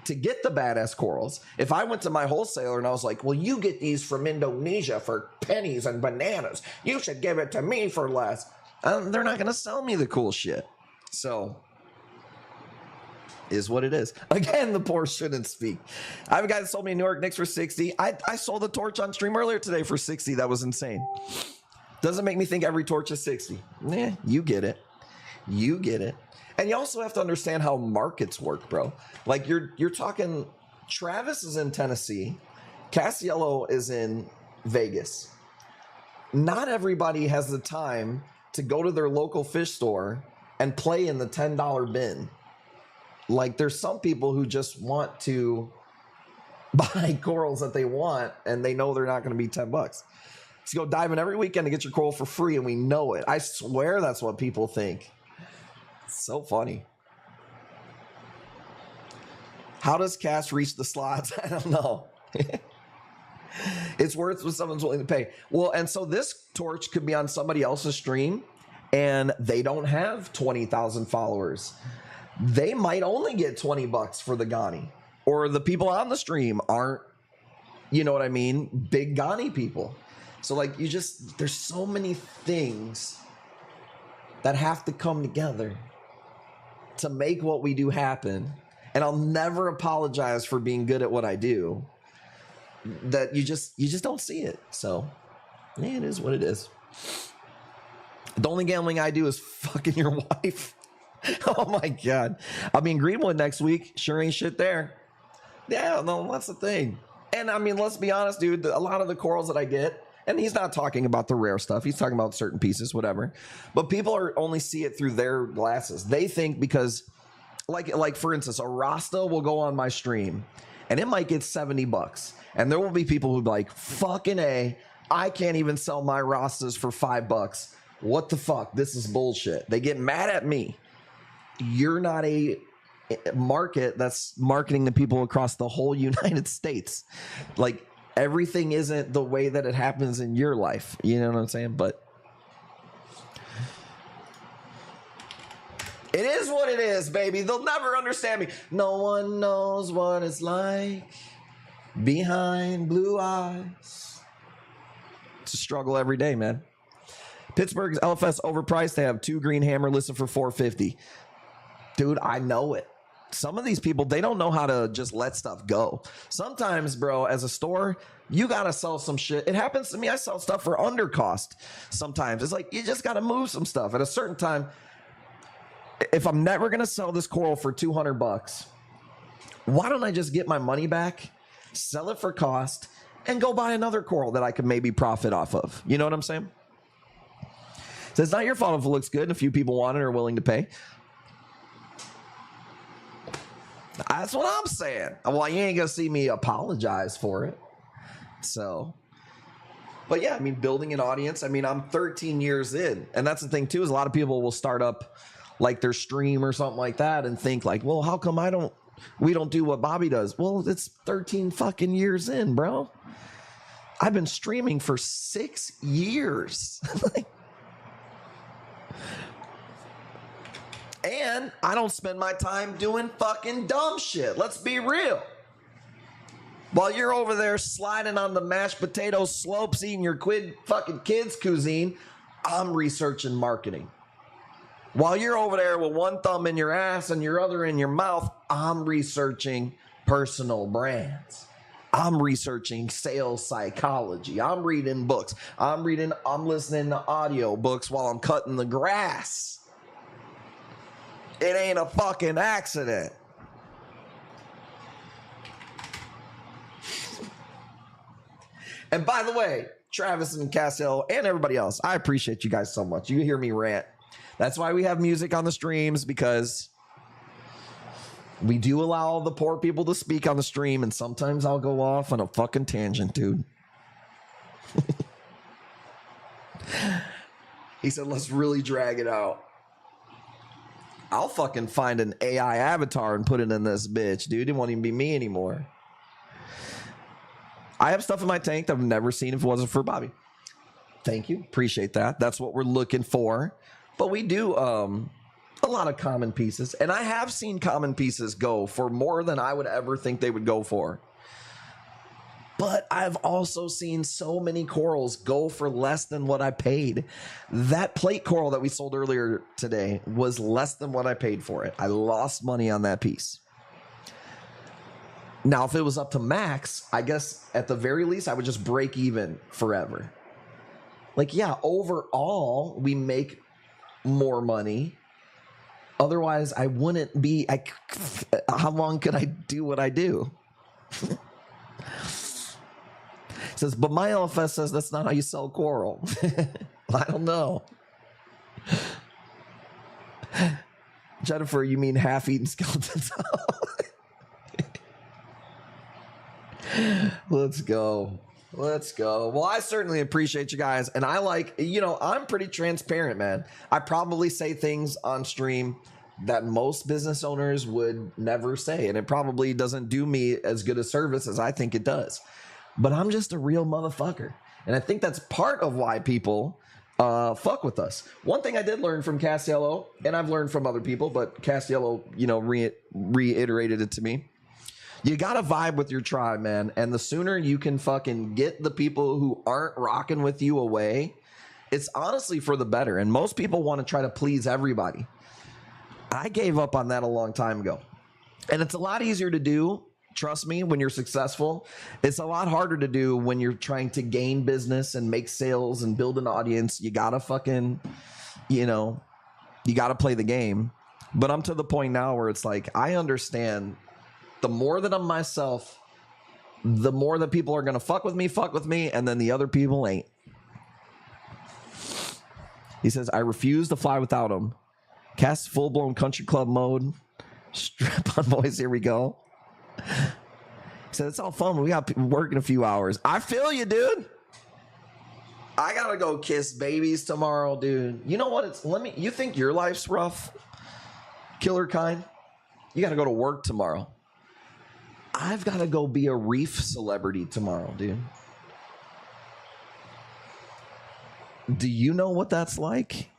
to get the badass corals. If I went to my wholesaler and I was like, well, you get these from Indonesia for pennies and bananas, you should give it to me for less. They're not going to sell me the cool shit. So, is what it is. Again, the poor shouldn't speak. I have a guy that sold me a New York Knicks for 60. I sold a torch on stream earlier today for 60. That was insane. Doesn't make me think every torch is 60. Yeah, you get it. You get it. And you also have to understand how markets work, bro. Like, you're talking, Travis is in Tennessee. Casiello is in Vegas. Not everybody has the time to go to their local fish store and play in the $10 bin. Like, there's some people who just want to buy corals that they want and they know they're not going to be 10 bucks. So go diving every weekend to get your coral for free, and we know it. I swear that's what people think. It's so funny. How does Cass reach the slots? I don't know. It's worth what someone's willing to pay. Well, and so this torch could be on somebody else's stream, and they don't have 20,000 followers. They might only get 20 bucks for the Ghani, or the people on the stream aren't, you know what I mean, big Ghani people. So, like, there's so many things that have to come together to make what we do happen. And I'll never apologize for being good at what I do. That you just don't see it. So, yeah, it is what it is. The only gambling I do is fucking your wife. Oh my God. I'll be in Greenwood next week. Sure ain't shit there. Yeah, no, that's the thing. And I mean, let's be honest, dude, a lot of the corals that I get, and he's not talking about the rare stuff. He's talking about certain pieces, whatever. But people only see it through their glasses. They think because, like for instance, a Rasta will go on my stream, and it might get 70 bucks. And there will be people who be like, fucking A, I can't even sell my Rastas for $5. What the fuck? This is bullshit. They get mad at me. You're not a market that's marketing to people across the whole United States. Like, everything isn't the way that it happens in your life. You know what I'm saying? But it is what it is, baby. They'll never understand me. No one knows what it's like behind blue eyes. It's a struggle every day, man. Pittsburgh's LFS overpriced. They have 2 green hammer listed for $450. Dude, I know it. Some of these people, they don't know how to just let stuff go. Sometimes, bro, as a store, you got to sell some shit. It happens to me. I sell stuff for under cost sometimes. It's like, you just got to move some stuff. At a certain time, if I'm never going to sell this coral for 200 bucks, why don't I just get my money back, sell it for cost, and go buy another coral that I could maybe profit off of? You know what I'm saying? So it's not your fault if it looks good and a few people want it or are willing to pay. That's what I'm saying. Well, you ain't gonna see me apologize for it. So, but yeah, I mean, building an audience. I mean, I'm 13 years in, and that's the thing too, is a lot of people will start up like their stream or something like that and think like, well, how come we don't do what Bobby does? Well, it's 13 fucking years in, bro. I've been streaming for 6 years. And I don't spend my time doing fucking dumb shit. Let's be real. While you're over there sliding on the mashed potato slopes eating your fucking kids' cuisine, I'm researching marketing. While you're over there with one thumb in your ass and your other in your mouth, I'm researching personal brands. I'm researching sales psychology. I'm reading books. I'm listening to audio books while I'm cutting the grass. It ain't a fucking accident. And by the way, Travis and Castiel and everybody else, I appreciate you guys so much. You hear me rant. That's why we have music on the streams, because we do allow the poor people to speak on the stream, and sometimes I'll go off on a fucking tangent, dude. He said, let's really drag it out. I'll fucking find an AI avatar and put it in this bitch, dude. It won't even be me anymore. I have stuff in my tank that I've never seen if it wasn't for Bobby. Thank you. Appreciate that. That's what we're looking for. But we do a lot of common pieces. And I have seen common pieces go for more than I would ever think they would go for. But I've also seen so many corals go for less than what I paid. That plate coral that we sold earlier today was less than what I paid for it. I lost money on that piece. Now, if it was up to max, I guess at the very least, I would just break even forever. Like, yeah, overall, we make more money. Otherwise, I wouldn't be... how long could I do what I do? Says, but my LFS says that's not how you sell coral. I don't know. Jennifer, you mean half-eaten skeletons? Let's go. Let's go. Well, I certainly appreciate you guys. And I like, I'm pretty transparent, man. I probably say things on stream that most business owners would never say. And it probably doesn't do me as good a service as I think it does. But I'm just a real motherfucker. And I think that's part of why people fuck with us. One thing I did learn from Castiello, and I've learned from other people, but Castiello, reiterated it to me. You got to vibe with your tribe, man. And the sooner you can fucking get the people who aren't rocking with you away, it's honestly for the better. And most people want to try to please everybody. I gave up on that a long time ago. And it's a lot easier to do. Trust me, when you're successful, it's a lot harder to do when you're trying to gain business and make sales and build an audience. You gotta fucking, you gotta play the game. But I'm to the point now where it's like, I understand the more that I'm myself, the more that people are gonna fuck with me, and then the other people ain't. He says, I refuse to fly without him. Cast full-blown country club mode. Strap on, boys, here we go. He said, it's all fun. We got work in a few hours. I feel you, dude. I gotta go kiss babies tomorrow, dude. You know what? You think your life's rough? Killer kind? You gotta go to work tomorrow. I've gotta go be a reef celebrity tomorrow, dude. Do you know what that's like?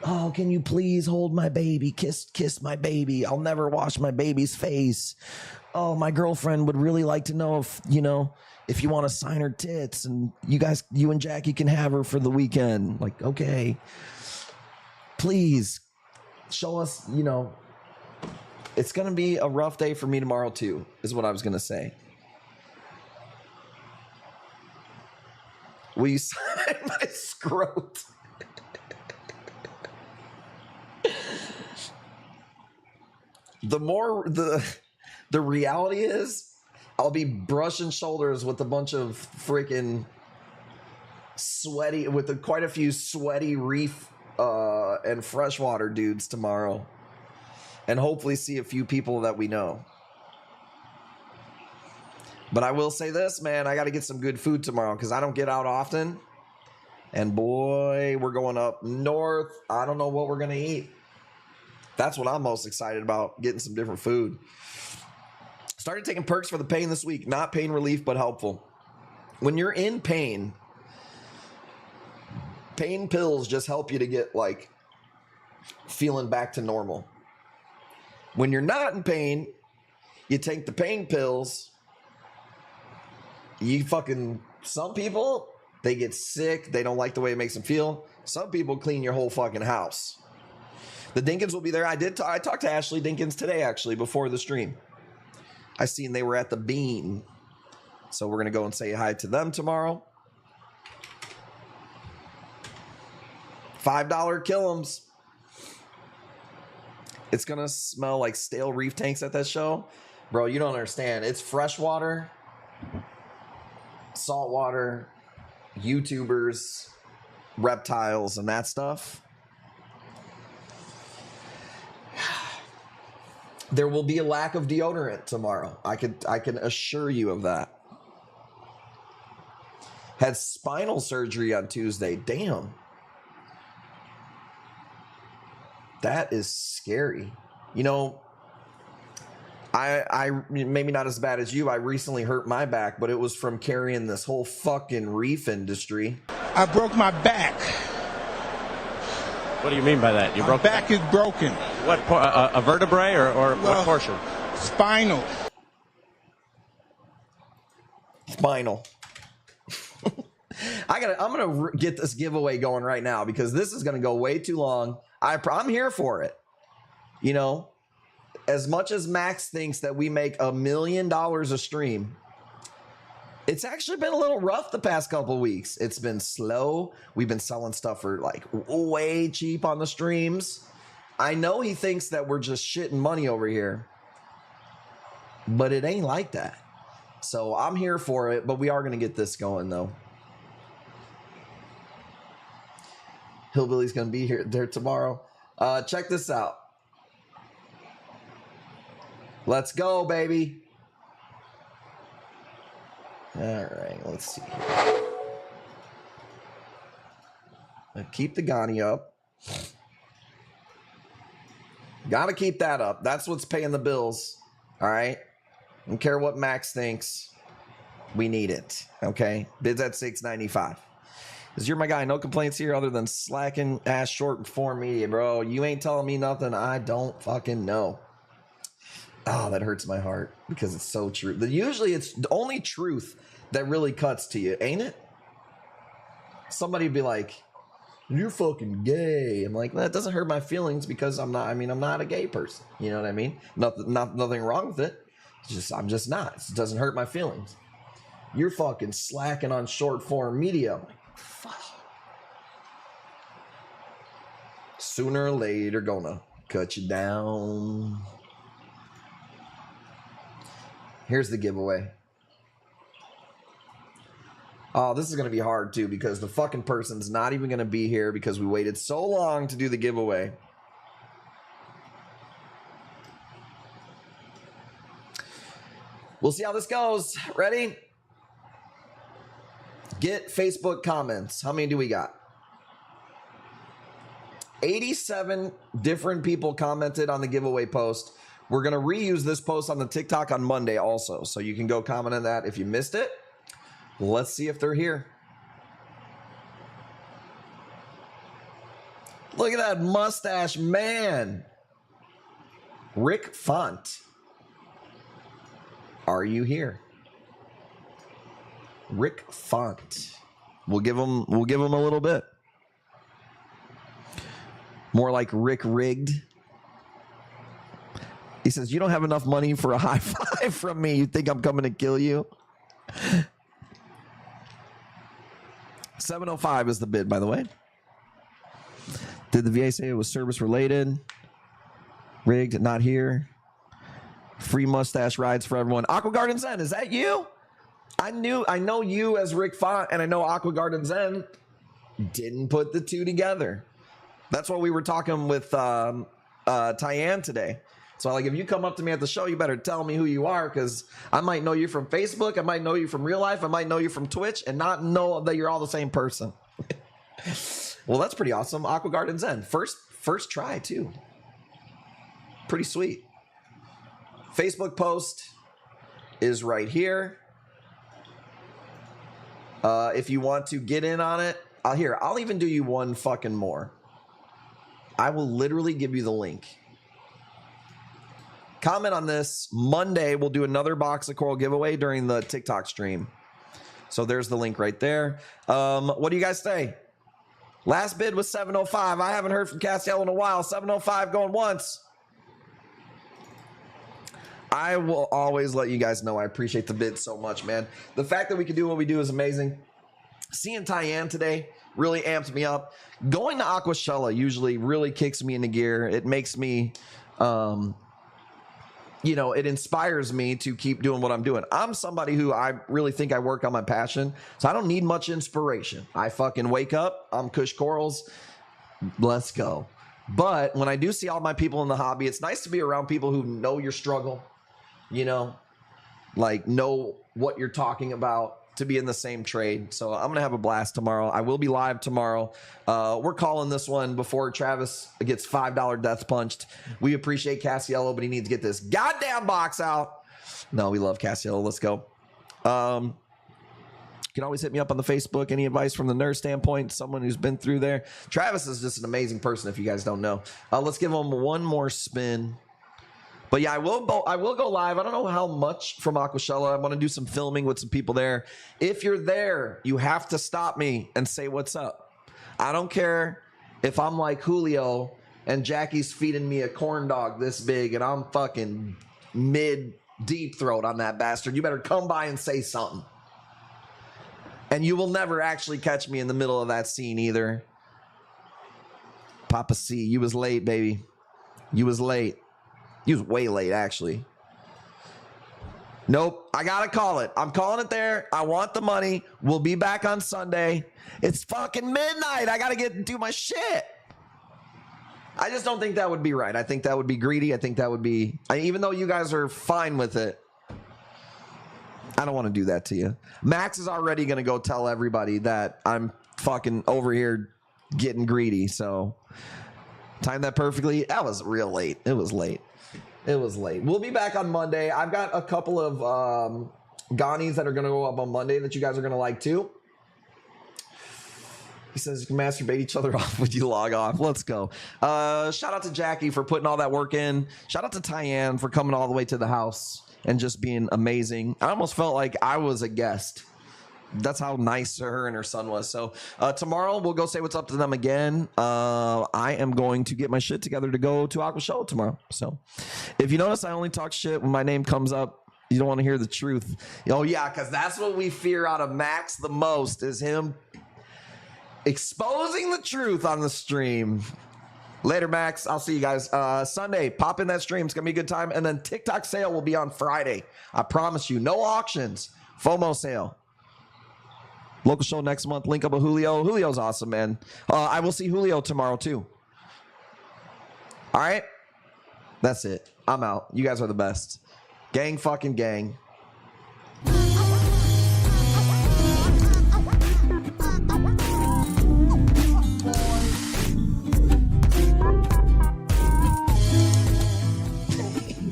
Oh, can you please hold my baby? Kiss my baby. I'll never wash my baby's face. Oh, my girlfriend would really like to know if you want to sign her tits, and you and Jackie can have her for the weekend. Like, okay. Please show us, it's going to be a rough day for me tomorrow too, is what I was going to say. Will you sign my scrot? The reality is, I'll be brushing shoulders with a bunch of freaking quite a few sweaty reef and freshwater dudes tomorrow, and hopefully see a few people that we know. But I will say this, man, I got to get some good food tomorrow because I don't get out often, And boy, we're going up north. I don't know what we're going to eat. That's what I'm most excited about, getting some different food. Started taking perks for the pain this week. Not pain relief, but helpful. When you're in pain, pain pills just help you to get like feeling back to normal. When you're not in pain, you take the pain pills. Some people, they get sick. They don't like the way it makes them feel. Some people clean your whole fucking house. The Dinkins will be there. I talked to Ashley Dinkins today, actually, before the stream. I seen they were at the Bean. So we're going to go and say hi to them tomorrow. $5 Kill'ems. It's going to smell like stale reef tanks at that show. Bro, you don't understand. It's freshwater, saltwater, YouTubers, reptiles, and that stuff. There will be a lack of deodorant tomorrow. I can assure you of that. Had spinal surgery on Tuesday. Damn. That is scary. You know, I maybe not as bad as you. I recently hurt my back, but it was from carrying this whole fucking reef industry. I broke my back. What do you mean by that? My back is broken. What, a vertebrae or what portion? Spinal. Spinal. I'm gonna get this giveaway going right now because this is gonna go way too long. I'm here for it. You know, as much as Max thinks that we make $1 million a stream, it's actually been a little rough the past couple weeks. It's been slow. We've been selling stuff for like way cheap on the streams. I know he thinks that we're just shitting money over here, but it ain't like that. So I'm here for it, but we are going to get this going though. Hillbilly's going to be there tomorrow. Check this out. Let's go, baby. All right, let's see here. Keep the Ghani up. Gotta keep that up. That's what's paying the bills. All right. Don't care what Max thinks. We need it. Okay. Bids at $6.95. Because you're my guy. No complaints here other than slacking ass short form media, bro. You ain't telling me nothing I don't fucking know. Oh, that hurts my heart because it's so true. Usually it's the only truth that really cuts to you, ain't it? Somebody would be like, you're fucking gay. I'm like, that doesn't hurt my feelings because I'm not a gay person. You know what I mean? Nothing wrong with it. I'm just not. It doesn't hurt my feelings. You're fucking slacking on short form media. I'm like, fuck. Sooner or later, gonna cut you down. Here's the giveaway. Oh, this is going to be hard, too, because the fucking person's not even going to be here because we waited so long to do the giveaway. We'll see how this goes. Ready? Get Facebook comments. How many do we got? 87 different people commented on the giveaway post. We're going to reuse this post on the TikTok on Monday also. So you can go comment on that if you missed it. Let's see if they're here. Look at that mustache man. Rick Font. Are you here? Rick Font. We'll give him a little bit. More like Rick Rigged. He says, you don't have enough money for a high five from me. You think I'm coming to kill you? 705 is the bid, by the way. Did the VA say it was service related? Rigged, not here. Free mustache rides for everyone. Aqua Garden Zen, is that you? I know you as Rick Font, and I know Aqua Garden Zen didn't put the two together. That's what we were talking with Tyann today. So, like, if you come up to me at the show, you better tell me who you are, because I might know you from Facebook, I might know you from real life, I might know you from Twitch, and not know that you're all the same person. Well, that's pretty awesome. Aqua Garden Zen. First try, too. Pretty sweet. Facebook post is right here. If you want to get in on it, I'll even do you one fucking more. I will literally give you the link. Comment on this. Monday, we'll do another box of coral giveaway during the TikTok stream. So there's the link right there. What do you guys say? Last bid was 705. I haven't heard from Castiel in a while. 705 going once. I will always let you guys know I appreciate the bid so much, man. The fact that we can do what we do is amazing. Seeing Tyann today really amped me up. Going to Aquashella usually really kicks me into gear. It makes me, it inspires me to keep doing what I'm doing. I'm somebody who I really think I work on my passion, so I don't need much inspiration. I fucking wake up, I'm Kush Corals, let's go. But when I do see all my people in the hobby, it's nice to be around people who know your struggle, like know what you're talking about, to be in the same trade. So I'm gonna have a blast tomorrow. I will be live tomorrow. We're calling this one before Travis gets $5 death punched. We appreciate Cassiello, but he needs to get this goddamn box out. No, we love Cassiello. Let's go. You can always hit me up on the Facebook. Any advice from the nurse standpoint, someone who's been through there. Travis is just an amazing person if you guys don't know. Let's give him one more spin. But yeah, I will go live. I don't know how much from Aquashella. I want to do some filming with some people there. If you're there, you have to stop me and say what's up. I don't care if I'm like Julio and Jackie's feeding me a corn dog this big and I'm fucking mid deep throat on that bastard. You better come by and say something. And you will never actually catch me in the middle of that scene either. Papa C, you was late, baby. You was late. You was way late, actually. Nope, I gotta call it. I'm calling it there. I want the money. We'll be back on Sunday. It's fucking midnight. I gotta do my shit. I just don't think that would be right. I think that would be greedy. I think that would be, even though you guys are fine with it, I don't want to do that to you. Max is already gonna go tell everybody that I'm fucking over here getting greedy. So timed that perfectly. That was real late. It was late. It was late. We'll be back on Monday. I've got a couple of Ghanies that are going to go up on Monday that you guys are going to like too. He says you can masturbate each other off when you log off. Let's go. Shout out to Jackie for putting all that work in. Shout out to Tyann for coming all the way to the house and just being amazing. I almost felt like I was a guest. That's how nice her and her son was. So tomorrow we'll go say what's up to them again. I am going to get my shit together to go to Aquashella tomorrow. So if you notice, I only talk shit when my name comes up. You don't want to hear the truth. Oh yeah, because that's what we fear out of Max the most, is him exposing the truth on the stream. Later, Max. I'll see you guys Sunday. Pop in that stream. It's gonna be a good time. And then TikTok sale will be on Friday. I promise you. No auctions. FOMO sale. Local show next month. Link up with Julio. Julio's awesome, man. I will see Julio tomorrow, too. All right? That's it. I'm out. You guys are the best. Gang fucking gang.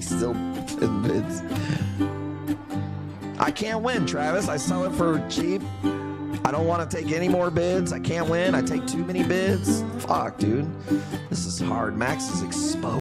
Still in bids. I can't win, Travis. I sell it for cheap. I don't want to take any more bids. I can't win. I take too many bids. Fuck, dude. This is hard. Max is exposed.